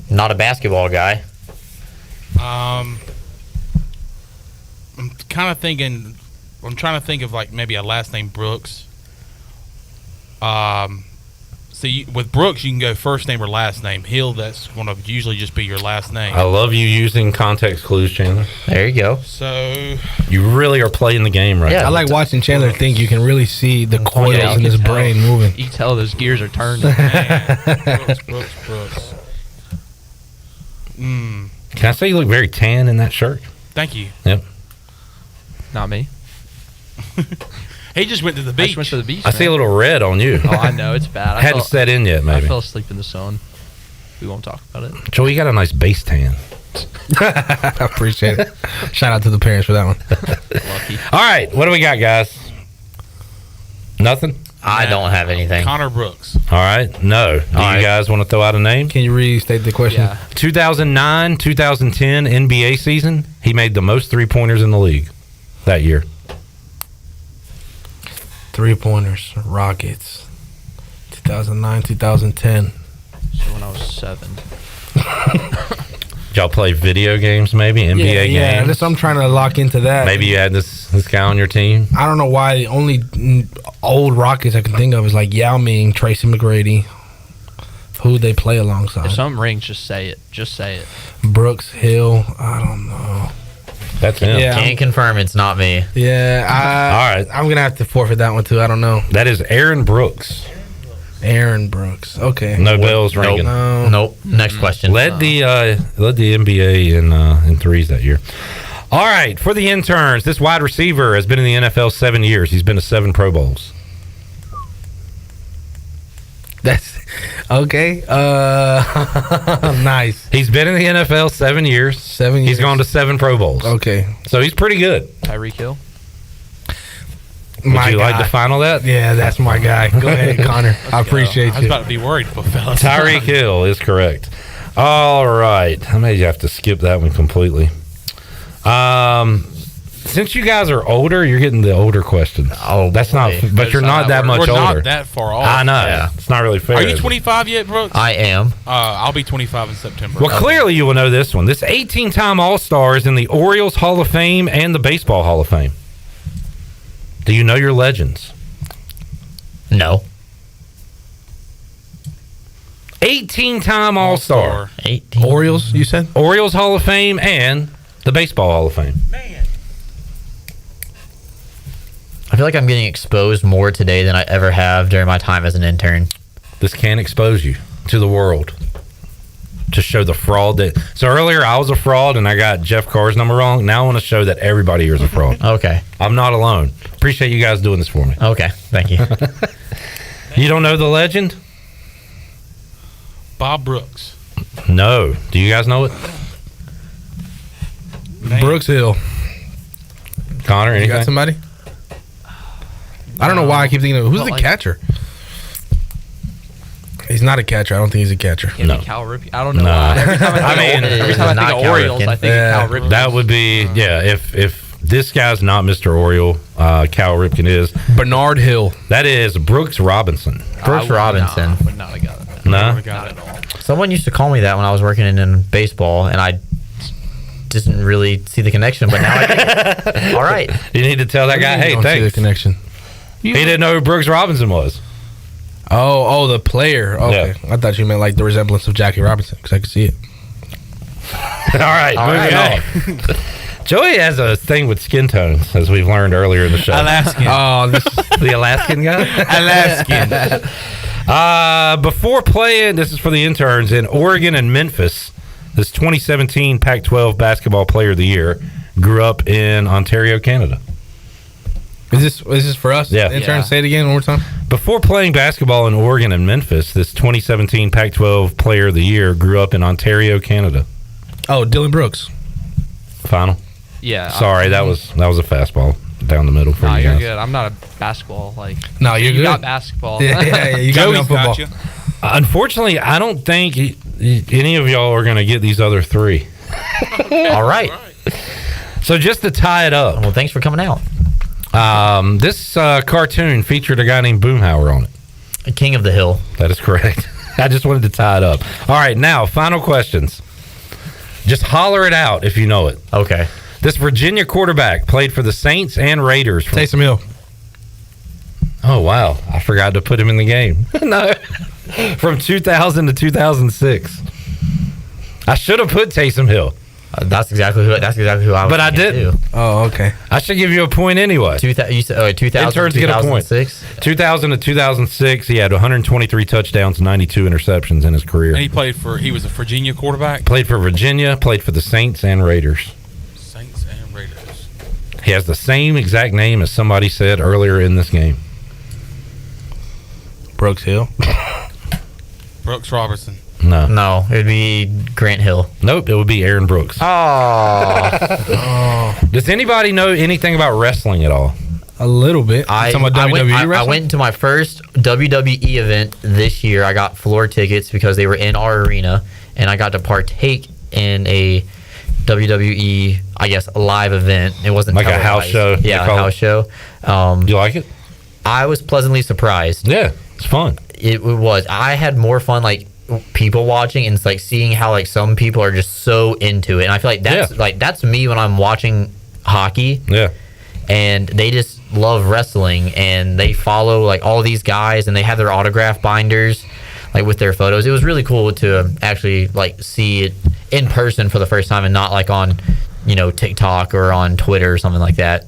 Not a basketball guy. I'm kind of thinking. I'm trying to think of maybe a last name Brooks. See, with Brooks, you can go first name or last name. Hill, that's going to usually just be your last name. I love you using context clues, Chandler. There you go. So you really are playing the game right now. I like watching Chandler think. You can really see the coils in his brain moving. You can tell those gears are turning. Brooks. Can I say you look very tan in that shirt? Thank you. Yep. Not me. He just went to the beach. I just went to the beach. I see a little red on you. Oh, I know. It's bad. Hadn't set in yet, maybe. I fell asleep in the sun. We won't talk about it. Joey, you got a nice base tan. I appreciate it. Shout out to the parents for that one. Lucky. All right, what do we got, guys? Nothing? I don't have anything. Connor Brooks. All right, no. Do you guys want to throw out a name? Can you restate the question? Yeah. 2009-2010 NBA season, he made the most three-pointers in the league that year. Three-pointers, Rockets, 2009, 2010. So when I was 7. Y'all play video games, maybe? NBA Yeah, games? I'm trying to lock into that. Maybe you had this guy on your team? I don't know why. The only old Rockets I can think of is Yao Ming, Tracy McGrady. Who they play alongside? If something rings, just say it. Just say it. Brooks, Hill. I don't know. That's him. Yeah, Can't confirm it's not me. Yeah. All right. I'm going to have to forfeit that one, too. I don't know. That is Aaron Brooks. Aaron Brooks. Okay. No bells ringing. No. Nope. Next question. Led the NBA in threes that year. All right, for the interns, this wide receiver has been in the NFL 7 years. He's been to 7 Pro Bowls. That's okay. Nice. He's been in the NFL 7 years. 7 years. He's gone to 7 Pro Bowls. Okay. So he's pretty good. Tyreek Hill. Would My you like guy. to final that? Yeah, that's my guy. Go ahead, Connor. I appreciate I was you. about to be worried, but fellas. Tyreek Hill is correct. All right. I may have to skip that one completely. since you guys are older, you're getting the older questions. Oh, that's not. But you're not that much We're older. not that far off. I know. Yeah. It's not really fair. Are you 25 yet, Brooks? I am. I'll be 25 in September. Well, clearly you will know this one. This 18-time All-Star is in the Orioles Hall of Fame and the Baseball Hall of Fame. Do you know your legends? No. 18-time All-Star. 18. Orioles, you said? Orioles Hall of Fame and the Baseball Hall of Fame. I feel like I'm getting exposed more today than I ever have during my time as an intern. This can expose you to the world to show the fraud that. So earlier I was a fraud and I got Jeff Carr's number wrong. Now I want to show that everybody here is a fraud. Okay. I'm not alone. Appreciate you guys doing this for me. Okay. Thank you. You don't know the legend? Bob Brooks. No. Do you guys know it? Brooks Hill. Connor, anything? You got somebody? I don't know why I keep thinking of who's the catcher. He's not a catcher. I don't think he's a catcher. No. Cal Ripken. I don't know why. Every time I think of Orioles, I think of Cal Ripken. That would be, if this guy's not Mr. Oriole, Cal Ripken is. Bernard Hill. That is Brooks Robinson. Brooks Robinson. Would not have got it. No? Not at all. Someone used to call me that when I was working in baseball, and I didn't really see the connection, but now I get it. All right. You need to tell that guy, hey, don't see the thanks. connection. He didn't know who Brooks Robinson was. Oh, the player. Okay. Yeah. I thought you meant like the resemblance of Jackie Robinson because I could see it. All right, moving on. Joey has a thing with skin tones, as we've learned earlier in the show. Alaskan. Oh, The Alaskan guy? Alaskan. Before playing, this is for the interns, in Oregon and Memphis, this 2017 Pac-12 Basketball Player of the Year grew up in Ontario, Canada. Is this for us? Yeah. Intern, say it again one more time. Before playing basketball in Oregon and Memphis, this 2017 Pac-12 Player of the Year grew up in Ontario, Canada. Oh, Dylan Brooks. Final. Yeah. Sorry, that was a fastball down the middle for No, you you're guys. good. I'm not a basketball No, you're you good. got basketball. Yeah, you got me on football. Unfortunately, I don't think any of y'all are going to get these other three. All right. So just to tie it up. Well, thanks for coming out. This cartoon featured a guy named Boomhauer on it. King of the Hill. That is correct. I just wanted to tie it up. All right, now, final questions. Just holler it out if you know it. Okay. This Virginia quarterback played for the Saints and Raiders. Taysom Hill. Oh, wow. I forgot to put him in the game. No. From 2000 to 2006. I should have put Taysom Hill. That's exactly who I was. But I didn't. Oh, okay. I should give you a point anyway. You said 2000 Interns get a point. 2000 to 2006, he had 123 touchdowns, 92 interceptions in his career. And he was a Virginia quarterback. Played for Virginia, played for the Saints and Raiders. Saints and Raiders. He has the same exact name as somebody said earlier in this game. Brooks Hill. Brooks Robertson. No, it'd be Grant Hill. Nope, it would be Aaron Brooks. Oh. Does anybody know anything about wrestling at all? A little bit. I went to my first WWE event this year. I got floor tickets because they were in our arena, and I got to partake in a WWE, I guess, live event. It wasn't like a house show. Yeah, a house show. Do you like it? I was pleasantly surprised. Yeah, it's fun. It was. I had more fun like people watching and it's like seeing how like some people are just so into it, and I feel like that's me when I'm watching hockey. Yeah, and they just love wrestling and they follow like all these guys and they have their autograph binders like with their photos. It was really cool to actually like see it in person for the first time and not like on TikTok or on Twitter or something like that.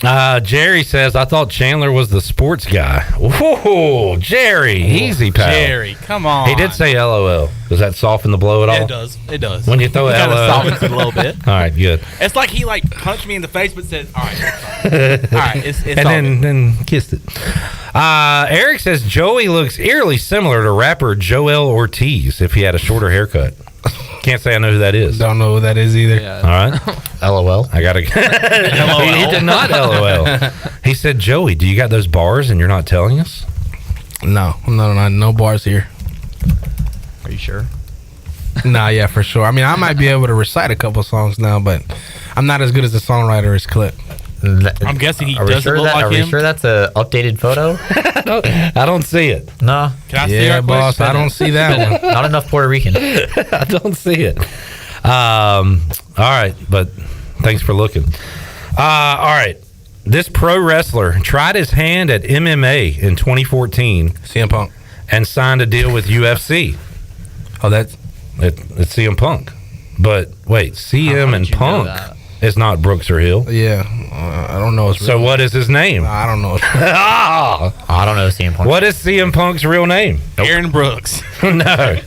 Jerry says, I thought Chandler was the sports guy. Whoa, Jerry, easy, pal. Jerry, come on. He did say LOL. Does that soften the blow at all? Yeah, it does. It does. When you throw it kind LOL. of softens it a little bit. All right, good. It's like he punched me in the face but said, all right. All right, it's and then kissed it. Eric says, Joey looks eerily similar to rapper Joel Ortiz if he had a shorter haircut. Can't say I know who that is. Don't know who that is either. Yeah. All right. LOL. I got to. He did not LOL. He said, Joey, do you got those bars and you're not telling us? No, no bars here. Are you sure? Nah, yeah, for sure. I mean, I might be able to recite a couple songs now, but I'm not as good as the songwriter as Clip. I'm guessing he Are we doesn't sure look that, like are him. we sure that's an updated photo? I don't see it. No. Can I see Yeah, it? boss, I don't see that one. Not enough Puerto Rican. I don't see it. All right, but thanks for looking. All right. This pro wrestler tried his hand at MMA in 2014. CM Punk. And signed a deal with UFC. Oh, it's CM Punk. But wait, CM and Punk is not Brooks or Hill. Yeah, I don't know. So what is his name? I don't know. I don't know CM Punk. What is CM Punk's real name? Aaron Brooks. No.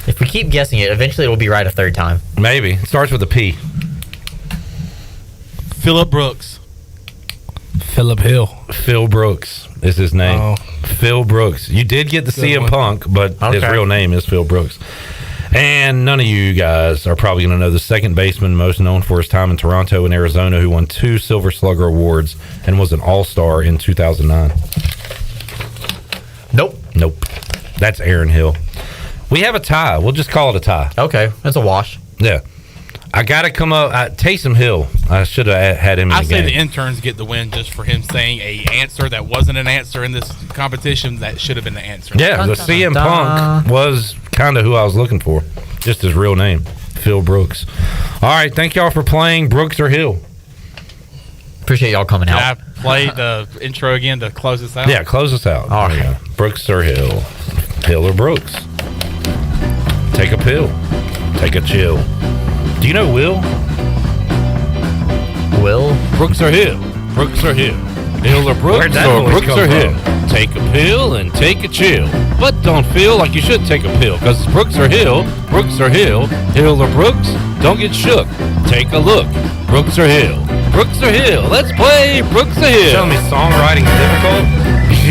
If we keep guessing it, eventually we'll be right a third time. Maybe. It starts with a P. Phillip Brooks. Phillip Hill. Phil Brooks is his name. Oh. Phil Brooks. You did get the Good CM one. Punk, but his Okay. real name is Phil Brooks. And none of you guys are probably going to know the second baseman most known for his time in Toronto and Arizona, who won 2 Silver Slugger awards and was an All-Star in 2009. Nope. That's Aaron Hill. We have a tie. We'll just call it a tie. Okay, that's a wash. Yeah. I got to come up. Taysom Hill. I should have had him in I the say game. the interns get the win just for him saying a answer that wasn't an answer in this competition that should have been the answer. Yeah, the CM Punk was kind of who I was looking for. Just his real name, Phil Brooks. All right, thank y'all for playing Brooks or Hill. Appreciate y'all coming Can out. I play the intro again to close this out? Yeah, close us out. All There you right. go. Brooks or Hill? Hill or Brooks? Take a pill. Take a chill. Do you know Will? Brooks or Hill? Brooks or Hill? Hill or Brooks Where'd that or voice Brooks come or from? Hill? Take a pill and take a chill. But don't feel like you should take a pill, because it's Brooks or Hill, Brooks or Hill, Hill or Brooks. Don't get shook. Take a look. Brooks or Hill? Brooks or Hill? Let's play Brooks or Hill. Telling me songwriting's difficult?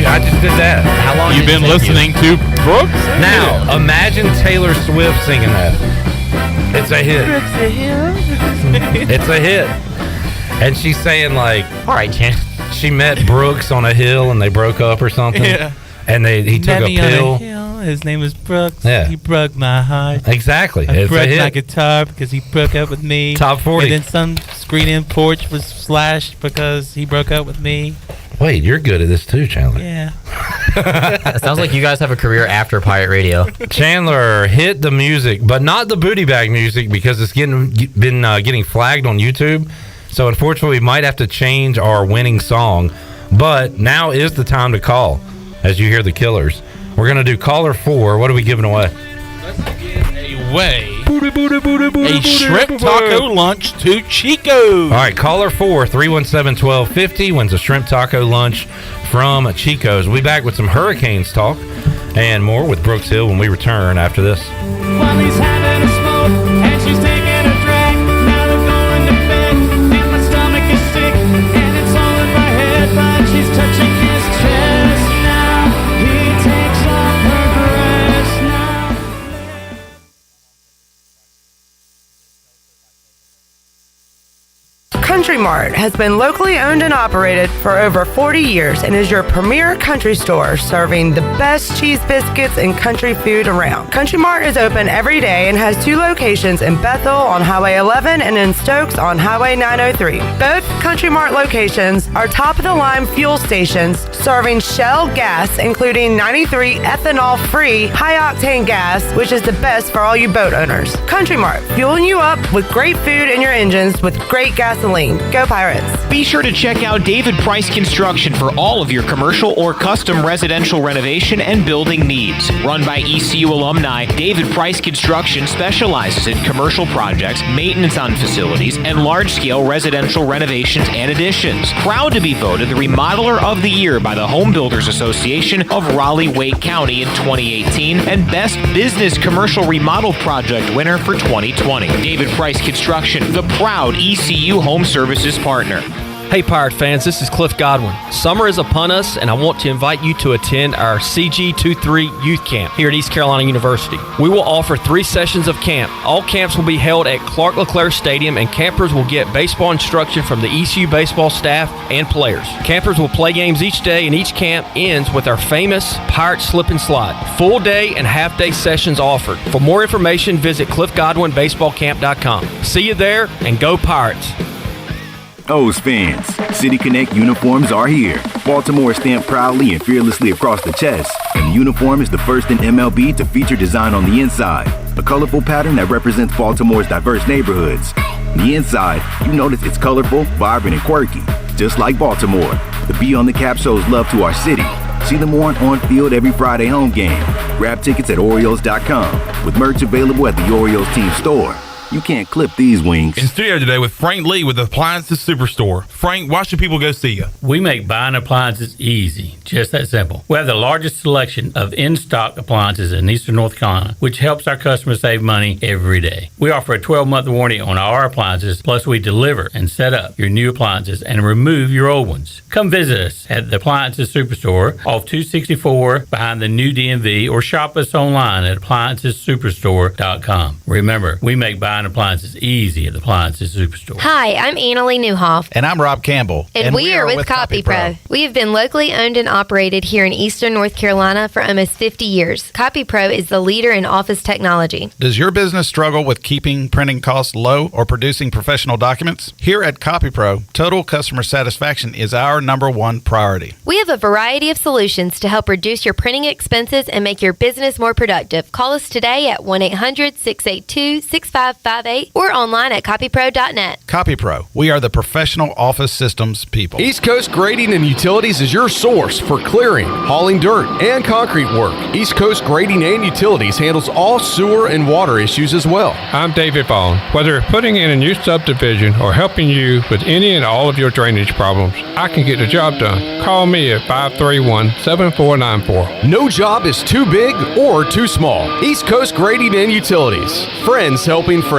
I just did that. How long You've did it been take you? listening to Brooks? Now, imagine Taylor Swift singing that. It's a hit. It's a hit. And she's saying, like, All right, Chan. she met Brooks on a hill and they broke up or something. Yeah. And he took a pill. His name was Brooks. Yeah. He broke my heart. Exactly. I It's a broke hit. my guitar because he broke up with me. Top 40. And then some screen-in porch was slashed because he broke up with me. Wait, you're good at this too, Chandler. Yeah. It sounds like you guys have a career after Pirate Radio. Chandler, hit the music, but not the booty bag music because it's been getting flagged on YouTube. So unfortunately, we might have to change our winning song. But now is the time to call as you hear the Killers. We're going to do caller 4. What are we giving away? Away a shrimp taco lunch to Chico. All right, caller 4, 317-1250 wins a shrimp taco lunch from Chico's. We'll be back with some Hurricanes talk and more with Brooks Hill when we return after this. While he's having a smoke and she's taking a drag, now they're going to bed and my stomach is sick and it's all in my head, but she's touching his chest now. He takes off her dress now. Country Mart has been locally owned and operated for over 40 years and is your premier country store serving the best cheese biscuits and country food around. Country Mart is open every day and has 2 locations in Bethel on Highway 11 and in Stokes on Highway 903. Both Country Mart locations are top-of-the-line fuel stations serving Shell gas, including 93 ethanol-free high-octane gas, which is the best for all you boat owners. Country Mart, fueling you up with great food in your engines with great gasoline. Go Pirates. Be sure to check out David Price Construction for all of your commercial or custom residential renovation and building needs. Run by ECU alumni, David Price Construction specializes in commercial projects, maintenance on facilities, and large-scale residential renovations and additions. Proud to be voted the Remodeler of the Year by the Home Builders Association of Raleigh-Wake County in 2018 and Best Business Commercial Remodel Project winner for 2020. David Price Construction, the proud ECU Home Services partner. Hey Pirate fans, this is Cliff Godwin. Summer is upon us and I want to invite you to attend our CG23 Youth Camp here at East Carolina University. We will offer 3 sessions of camp. All camps will be held at Clark LeClaire Stadium and campers will get baseball instruction from the ECU baseball staff and players. Campers will play games each day and each camp ends with our famous Pirate Slip and Slide. Full day and half day sessions offered. For more information, visit cliffgodwinbaseballcamp.com. See you there and go Pirates! O's fans, City Connect uniforms are here. Baltimore is stamped proudly and fearlessly across the chest, and the uniform is the first in MLB to feature design on the inside, a colorful pattern that represents Baltimore's diverse neighborhoods. On the inside, you notice it's colorful, vibrant, and quirky, just like Baltimore. The B on the cap shows love to our city. See them on field every Friday home game. Grab tickets at Orioles.com, with merch available at the Orioles team store. You can't clip these wings. In studio today with Frank Lee with Appliances Superstore. Frank, why should people go see you? We make buying appliances easy, just that simple. We have the largest selection of in-stock appliances in Eastern North Carolina, which helps our customers save money every day. We offer a 12-month warranty on our appliances, plus we deliver and set up your new appliances and remove your old ones. Come visit us at the Appliances Superstore off 264 behind the new DMV, or shop us online at AppliancesSuperstore.com. Remember, we make buying appliances easy at the Appliances Superstore. Hi, I'm Annalie Newhoff. And I'm Rob Campbell. And we are with CopyPro. We have been locally owned and operated here in Eastern North Carolina for almost 50 years. CopyPro is the leader in office technology. Does your business struggle with keeping printing costs low or producing professional documents? Here at CopyPro, total customer satisfaction is our #1 priority. We have a variety of solutions to help reduce your printing expenses and make your business more productive. Call us today at 1-800-682-6558 or online at copypro.net. CopyPro, we are the professional office systems people. East Coast Grading and Utilities is your source for clearing, hauling dirt, and concrete work. East Coast Grading and Utilities handles all sewer and water issues as well. I'm David Vaughn. Whether putting in a new subdivision or helping you with any and all of your drainage problems, I can get the job done. Call me at 531-7494. No job is too big or too small. East Coast Grading and Utilities. Friends helping friends.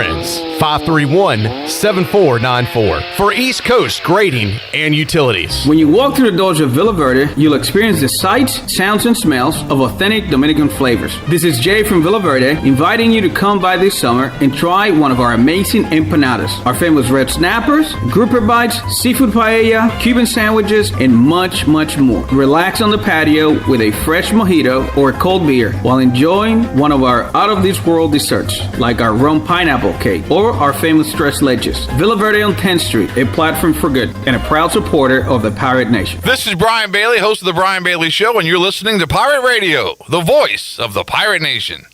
531-7494 for East Coast Grading and Utilities. When you walk through the doors of Villa Verde, you'll experience the sights, sounds, and smells of authentic Dominican flavors. This is Jay from Villa Verde, inviting you to come by this summer and try one of our amazing empanadas, our famous red snappers, grouper bites, seafood paella, Cuban sandwiches, and much, much more. Relax on the patio with a fresh mojito or a cold beer while enjoying one of our out-of-this-world desserts, like our rum pineapple cake or our famous tres leches. Villa Verde on 10th Street, a platform for good and a proud supporter of the Pirate Nation. This is Brian Bailey, host of The Brian Bailey Show, and you're listening to Pirate Radio, the voice of the Pirate Nation.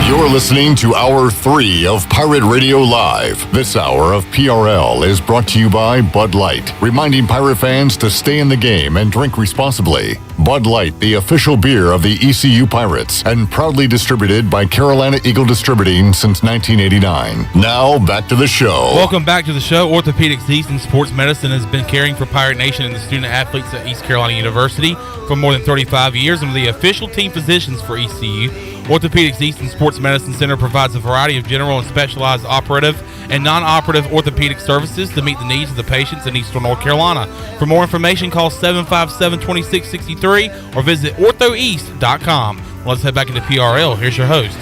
You're listening to Hour 3 of Pirate Radio Live. This hour of PRL is brought to you by Bud Light, reminding Pirate fans to stay in the game and drink responsibly. Bud Light, the official beer of the ECU Pirates, and proudly distributed by Carolina Eagle Distributing since 1989. Now, back to the show. Welcome back to the show. Orthopedics East and Sports Medicine has been caring for Pirate Nation and the student athletes at East Carolina University for more than 35 years and the official team physicians for ECU. Orthopedics East and Sports Medicine Center provides a variety of general and specialized operative and non-operative orthopedic services to meet the needs of the patients in Eastern North Carolina. For more information, call 757-2663 or visit orthoeast.com. Let's head back into PRL. Here's your host,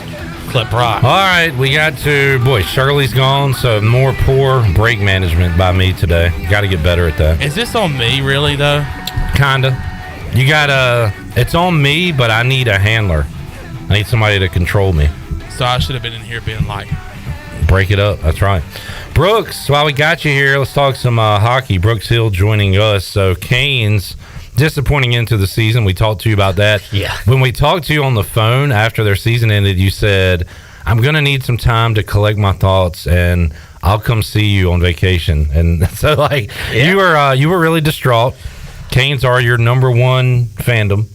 Clip Rock. All right, we got to, Shirley's gone, so more poor break management by me today. Got to get better at that. Is this on me, really, though? Kinda. You got it's on me, but I need a handler. I need somebody to control me. So I should have been in here being like, break it up. That's right. Brooks, while we got you here, let's talk some hockey. Brooks Hill joining us. So Canes, disappointing into the season. We talked to you about that. Yeah. When we talked to you on the phone after their season ended, you said, I'm going to need some time to collect my thoughts and I'll come see you on vacation. And so, you were really distraught. Canes are your number one fandom.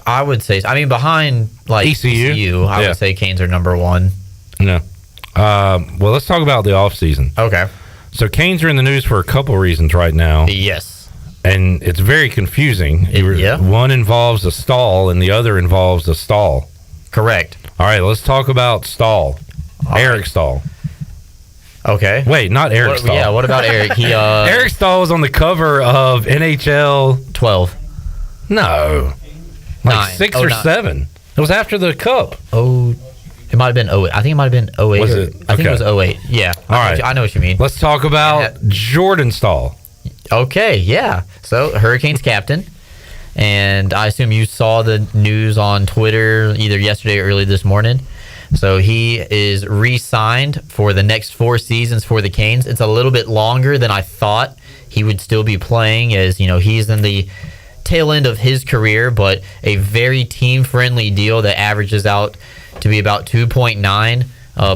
I would say, behind ECU, I would say Canes are number one. No. Well, let's talk about the offseason. Okay. So Canes are in the news for a couple reasons right now. Yes. And it's very confusing. One involves a stall and the other involves a stall. Correct. All right, let's talk about Stahl. Eric Stahl. Okay. Wait, not Eric Stahl. Yeah, what about Eric? He Eric Stahl was on the cover of NHL 12. No. Like 9. 6 Oh, or 9. 7. It was after the Cup. Oh, it might have been 08. I think it might have been 08. Was it? I think it Okay. was 08. Yeah. All right. I know what you mean. Let's talk about Jordan Stahl. Okay, yeah. So, Hurricanes captain. And I assume you saw the news on Twitter either yesterday or early this morning. So he is re-signed for the next 4 seasons for the Canes. It's a little bit longer than I thought he would still be playing, as he's in the tail end of his career, but a very team-friendly deal that averages out to be about 2.9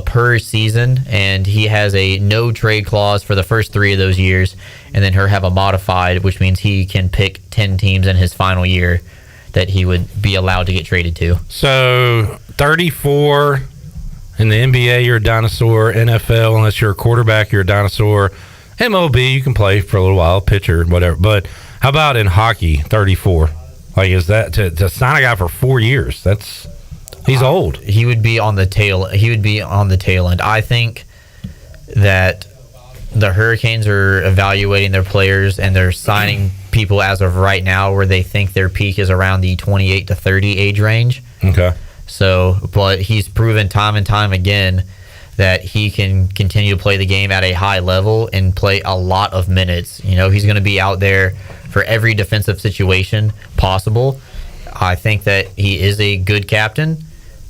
per season, and he has a no trade clause for the first 3 of those years, and then he'll have a modified, which means he can pick 10 teams in his final year that he would be allowed to get traded to. So 34 in the NBA, you're a dinosaur. NFL, unless you're a quarterback, you're a dinosaur. MLB, you can play for a little while, pitcher, whatever. But how about in hockey, 34? Like, is that to sign a guy for 4 years? He's old. He would be on the tail. He would be on the tail end. I think that the Hurricanes are evaluating their players and they're signing people as of right now where they think their peak is around the 28 to 30 age range. Okay. So, but he's proven time and time again that he can continue to play the game at a high level and play a lot of minutes. He's going to be out there for every defensive situation possible. I think that he is a good captain.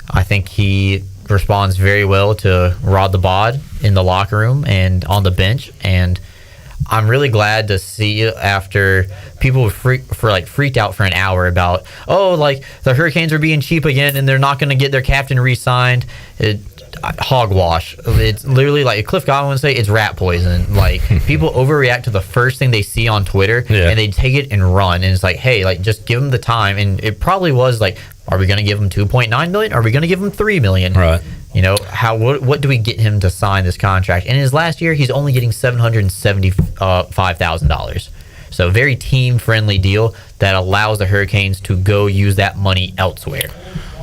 I think he responds very well to Rod the Bod in the locker room and on the bench, and I'm really glad to see after people were freaked out for an hour about the Hurricanes are being cheap again and they're not going to get their captain re-signed. Hogwash. It's literally like Cliff Godwin would say, it's rat poison. Like, people overreact to the first thing they see on Twitter, and they take it and run, and it's like, hey, just give them the time. And it probably was like, are we going to give him 2.9 million? Are we going to give him 3 million? Right. What do we get him to sign this contract? In his last year, he's only getting $775,000. So very team-friendly deal that allows the Hurricanes to go use that money elsewhere.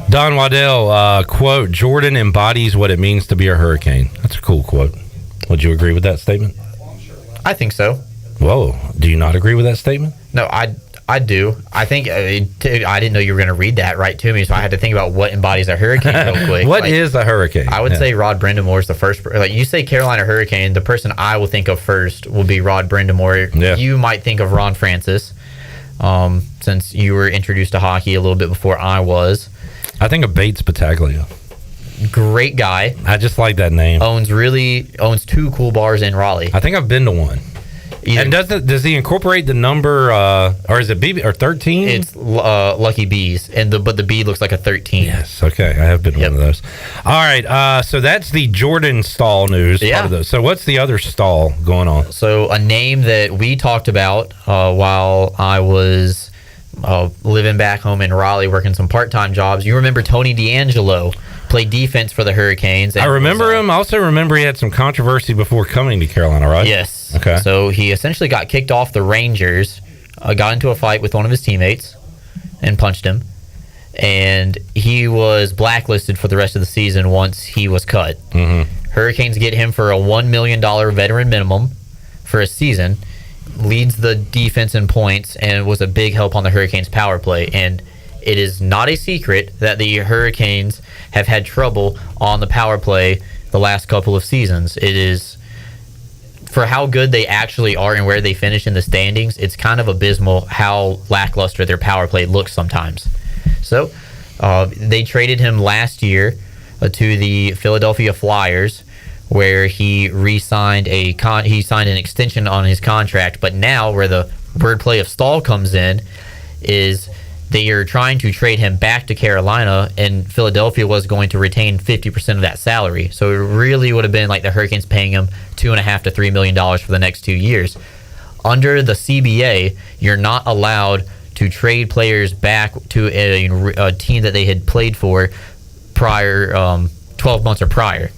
Don Waddell, quote, Jordan embodies what it means to be a Hurricane. That's a cool quote. Would you agree with that statement? I think so. Whoa. Do you not agree with that statement? No, I do. I think I didn't know you were going to read that right to me, so I had to think about what embodies a Hurricane real quick. What is a Hurricane? I would say Rod Brindamore is the first. You say Carolina Hurricane, the person I will think of first will be Rod Brindamore. Yeah. You might think of Ron Francis, since you were introduced to hockey a little bit before I was. I think of Bates Battaglia. Great guy. I just like that name. Owns 2 cool bars in Raleigh. I think I've been to one. And does he incorporate the number, or is it BB or 13? It's Lucky Bees, but the B looks like a 13. Yes, okay, I have been to one of those. All right, so that's the Jordan Stahl news. Yeah. So what's the other Stahl going on? So a name that we talked about while I was living back home in Raleigh, working some part-time jobs. You remember Tony D'Angelo played defense for the Hurricanes. I remember him. I also remember he had some controversy before coming to Carolina, right? Yes. Okay. So he essentially got kicked off the Rangers, got into a fight with one of his teammates, and punched him. And he was blacklisted for the rest of the season once he was cut. Mm-hmm. Hurricanes get him for a $1 million veteran minimum for a season, leads the defense in points, and was a big help on the Hurricanes' power play. And it is not a secret that the Hurricanes have had trouble on the power play the last couple of seasons. It is, for how good they actually are and where they finish in the standings, it's kind of abysmal how lackluster their power play looks sometimes. So they traded him last year to the Philadelphia Flyers, where he signed an extension on his contract. But now where the wordplay of Stahl comes in is they are trying to trade him back to Carolina, and Philadelphia was going to retain 50% of that salary. So it really would have been like the Hurricanes paying him $2.5 to $3 million for the next 2 years. Under the CBA, you're not allowed to trade players back to a team that they had played for prior 12 months or prior.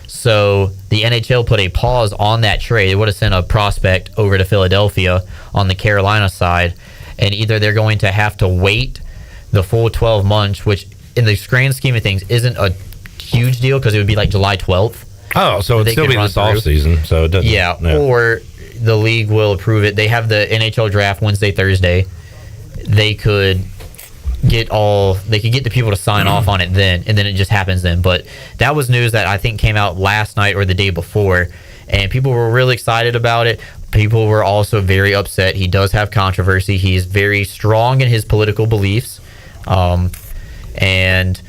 So the NHL put a pause on that trade. It would have sent a prospect over to Philadelphia on the Carolina side, and either they're going to have to wait the full 12 months, which in the grand scheme of things isn't a huge deal because it would be like July 12th. Oh, so it'd still be this off season. So it doesn't. Yeah, or the league will approve it. They have the NHL draft Wednesday, Thursday. They could get the people to sign off on it then, and then it just happens then. But that was news that I think came out last night or the day before, and people were really excited about it. People were also very upset. He does have controversy. He is very strong in his political beliefs, and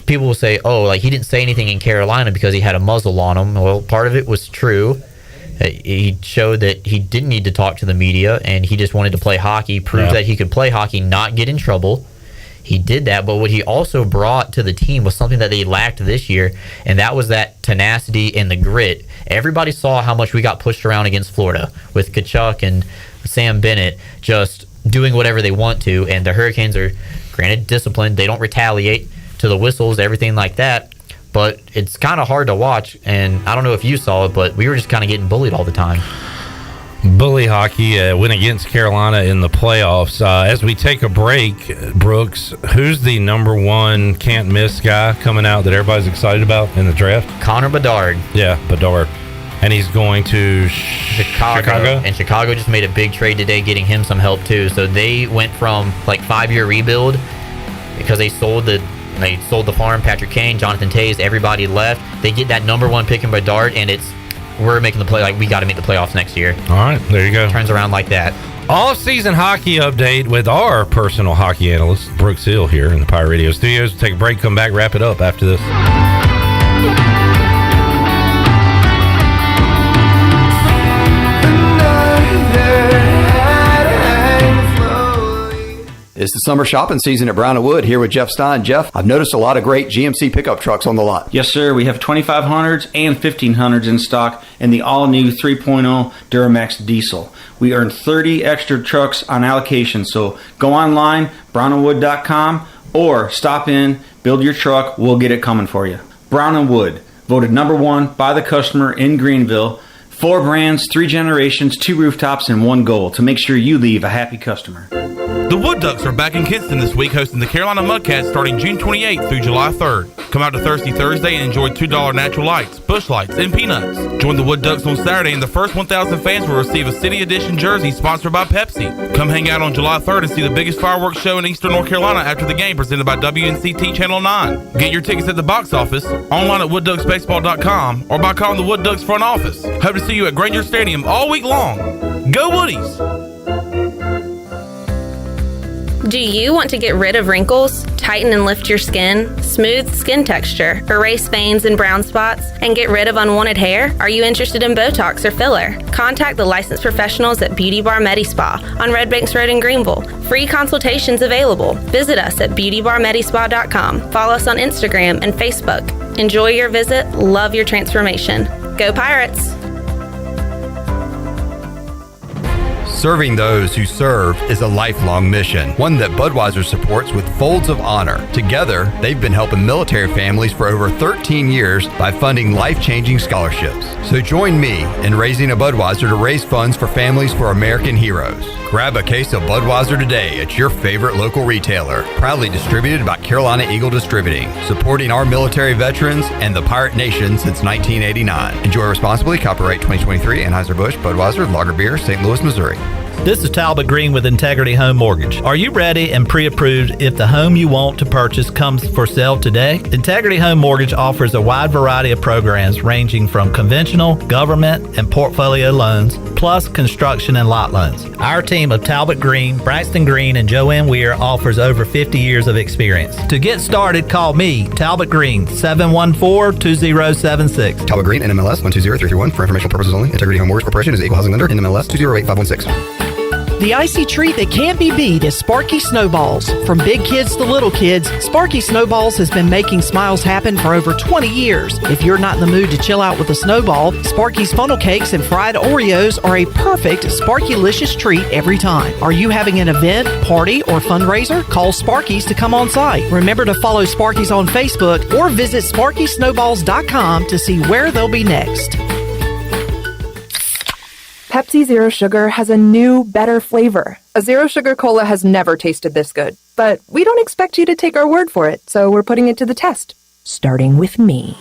people will say, oh, like he didn't say anything in Carolina because he had a muzzle on him. Well, part of it was true. He showed that he didn't need to talk to the media, and he just wanted to play hockey, prove that he could play hockey, not get in trouble. He did that, but what he also brought to the team was something that they lacked this year, and that was that tenacity and the grit. Everybody saw how much we got pushed around against Florida with Tkachuk and Sam Bennett just doing whatever they want to, and the Hurricanes are, granted, disciplined. They don't retaliate to the whistles, everything like that. But it's kind of hard to watch, and I don't know if you saw it, but we were just kind of getting bullied all the time. Bully hockey went against Carolina in the playoffs. As we take a break, Brooks, who's the number one can't-miss guy coming out that everybody's excited about in the draft? Connor Bedard. Yeah, Bedard. And he's going to Chicago. And Chicago just made a big trade today, getting him some help, too. So they went from, 5-year rebuild because they sold the farm, Patrick Kane, Jonathan Toews, everybody left. They get that number one pick in Bedard, and we're making the play. We got to make the playoffs next year. All right, there you go. Turns around like that. Off-season hockey update with our personal hockey analyst, Brooks Hill, here in the Pirate Radio studios. We'll take a break, come back, wrap it up after this. It's the summer shopping season at Brown & Wood. Here with Jeff Stein. Jeff, I've noticed a lot of great GMC pickup trucks on the lot. Yes, sir. We have 2500s and 1500s in stock and the all-new 3.0 Duramax diesel. We earn 30 extra trucks on allocation, so go online, brownandwood.com, or stop in, build your truck, we'll get it coming for you. Brown & Wood, voted number one by the customer in Greenville. 4 brands, 3 generations, 2 rooftops, and 1 goal to make sure you leave a happy customer. The Wood Ducks are back in Kinston this week hosting the Carolina Mudcats starting June 28th through July 3rd. Come out to Thirsty Thursday and enjoy $2 natural lights, bush lights, and peanuts. Join the Wood Ducks on Saturday and the first 1,000 fans will receive a City Edition jersey sponsored by Pepsi. Come hang out on July 3rd and see the biggest fireworks show in Eastern North Carolina after the game presented by WNCT Channel 9. Get your tickets at the box office, online at woodducksbaseball.com, or by calling the Wood Ducks front office. Hope to see you at Granger Stadium all week long. Go Woodies! Do you want to get rid of wrinkles, tighten and lift your skin, smooth skin texture, erase veins and brown spots, and get rid of unwanted hair? Are you interested in Botox or filler? Contact the licensed professionals at Beauty Bar Medispa on Red Banks Road in Greenville. Free consultations available. Visit us at beautybarmedispa.com. Follow us on Instagram and Facebook. Enjoy your visit. Love your transformation. Go Pirates! Serving those who serve is a lifelong mission, one that Budweiser supports with Folds of Honor. Together, they've been helping military families for over 13 years by funding life-changing scholarships. So join me in raising a Budweiser to raise funds for families for American heroes. Grab a case of Budweiser today at your favorite local retailer. Proudly distributed by Carolina Eagle Distributing, supporting our military veterans and the Pirate Nation since 1989. Enjoy responsibly. Copyright 2023 Anheuser-Busch, Budweiser, Lager Beer, St. Louis, Missouri. This is Talbot Green with Integrity Home Mortgage. Are you ready and pre-approved if the home you want to purchase comes for sale today? Integrity Home Mortgage offers a wide variety of programs ranging from conventional, government, and portfolio loans, plus construction and lot loans. Our team of Talbot Green, Braxton Green, and Joanne Weir offers over 50 years of experience. To get started, call me, Talbot Green, 714-2076. Talbot Green, NMLS 120331. For informational purposes only. Integrity Home Mortgage Corporation is an equal housing lender. NMLS 208516. The icy treat that can't be beat is Sparky Snowballs. From big kids to little kids, Sparky Snowballs has been making smiles happen for over 20 years. If you're not in the mood to chill out with a snowball, Sparky's funnel cakes and fried Oreos are a perfect Sparky-licious treat every time. Are you having an event, party, or fundraiser? Call Sparky's to come on site. Remember to follow Sparky's on Facebook or visit SparkySnowballs.com to see where they'll be next. Pepsi Zero Sugar has a new, better flavor. A Zero Sugar Cola has never tasted this good. But we don't expect you to take our word for it, so we're putting it to the test. Starting with me.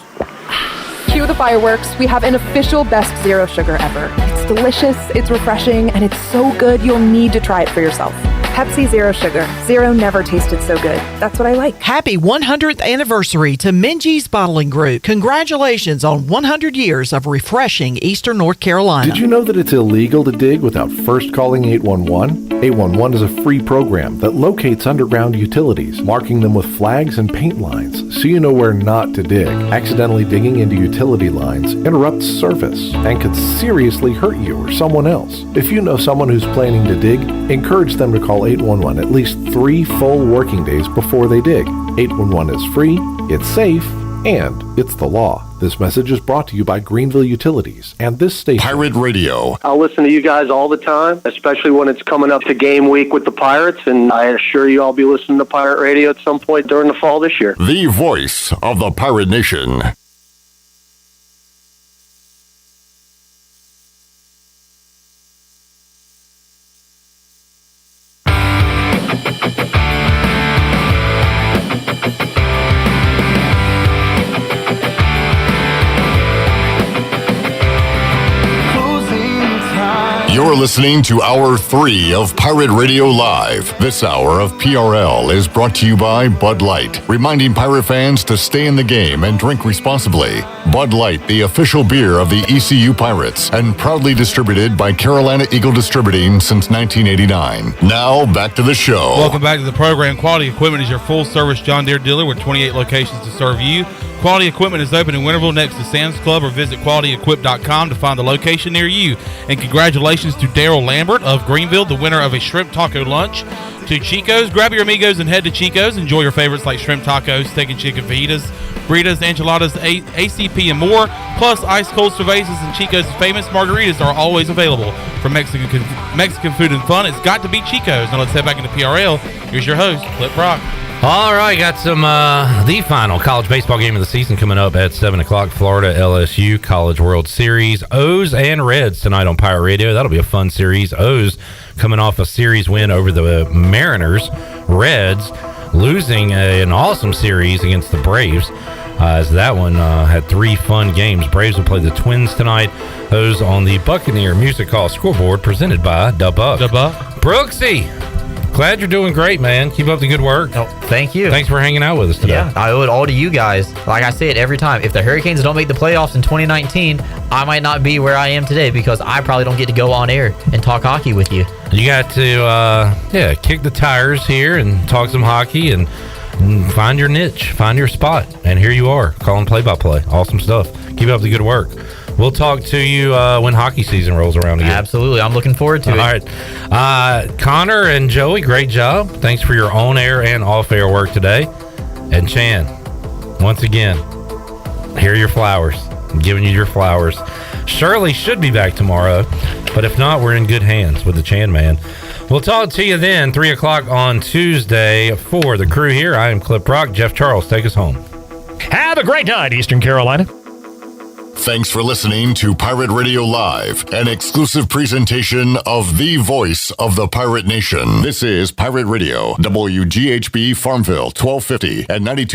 Cue the fireworks. We have an official best zero sugar ever. It's delicious, it's refreshing, and it's so good you'll need to try it for yourself. Pepsi Zero Sugar. Zero never tasted so good. That's what I like. Happy 100th anniversary to Minji's Bottling Group. Congratulations on 100 years of refreshing Eastern North Carolina. Did you know that it's illegal to dig without first calling 811? 811 is a free program that locates underground utilities, marking them with flags and paint lines so you know where not to dig. Accidentally digging into utility lines interrupts service and could seriously hurt you or someone else. If you know someone who's planning to dig, encourage them to call 811 at least 3 full working days before they dig. 811 is free, it's safe, and it's the law. This message is brought to you by Greenville Utilities and this station. Pirate Radio. I'll listen to you guys all the time, especially when it's coming up to game week with the Pirates, and I assure you I'll be listening to Pirate Radio at some point during the fall this year. The voice of the Pirate Nation. You're listening to Hour 3 of Pirate Radio Live. This hour of PRL is brought to you by Bud Light, reminding Pirate fans to stay in the game and drink responsibly. Bud Light, the official beer of the ECU Pirates, and proudly distributed by Carolina Eagle Distributing since 1989. Now, back to the show. Welcome back to the program. Quality Equipment is your full-service John Deere dealer with 28 locations to serve you. Quality Equipment is open in Winterville next to Sam's Club, or visit qualityequip.com to find the location near you. And congratulations to Daryl Lambert of Greenville, the winner of a shrimp taco lunch. To Chico's, grab your amigos and head to Chico's. Enjoy your favorites like shrimp tacos, steak and chicken fajitas, burritos, enchiladas, ACP, and more. Plus, ice cold cervezas and Chico's famous margaritas are always available. For Mexican food and fun, it's got to be Chico's. Now let's head back into PRL. Here's your host, Clip Brock. All right, got some the final college baseball game of the season coming up at 7 o'clock. Florida LSU College World Series. O's and Reds tonight on Pirate Radio. That'll be a fun series. O's coming off a series win over the Mariners. Reds losing an awesome series against the Braves. As that one had 3 fun games. Braves will play the Twins tonight. O's on the Buccaneer Music Hall scoreboard presented by Da Buck. Brooksy, glad you're doing great, man. Keep up the good work. Oh, thank you. Thanks for hanging out with us today. Yeah, I owe it all to you guys. Like I say it every time. If the Hurricanes don't make the playoffs in 2019, I might not be where I am today because I probably don't get to go on air and talk hockey with you. You got to, kick the tires here and talk some hockey and find your niche, find your spot. And here you are, calling play-by-play. Awesome stuff. Keep up the good work. We'll talk to you when hockey season rolls around again. Absolutely. I'm looking forward to it. All right. Connor and Joey, great job. Thanks for your on-air and off-air work today. And Chan, once again, here are your flowers. I'm giving you your flowers. Shirley should be back tomorrow, but if not, we're in good hands with the Chan man. We'll talk to you then, 3 o'clock on Tuesday. For the crew here, I am Clip Brock. Jeff Charles, take us home. Have a great night, Eastern Carolina. Thanks for listening to Pirate Radio Live, an exclusive presentation of the voice of the Pirate Nation. This is Pirate Radio, WGHB Farmville, 1250 and 92.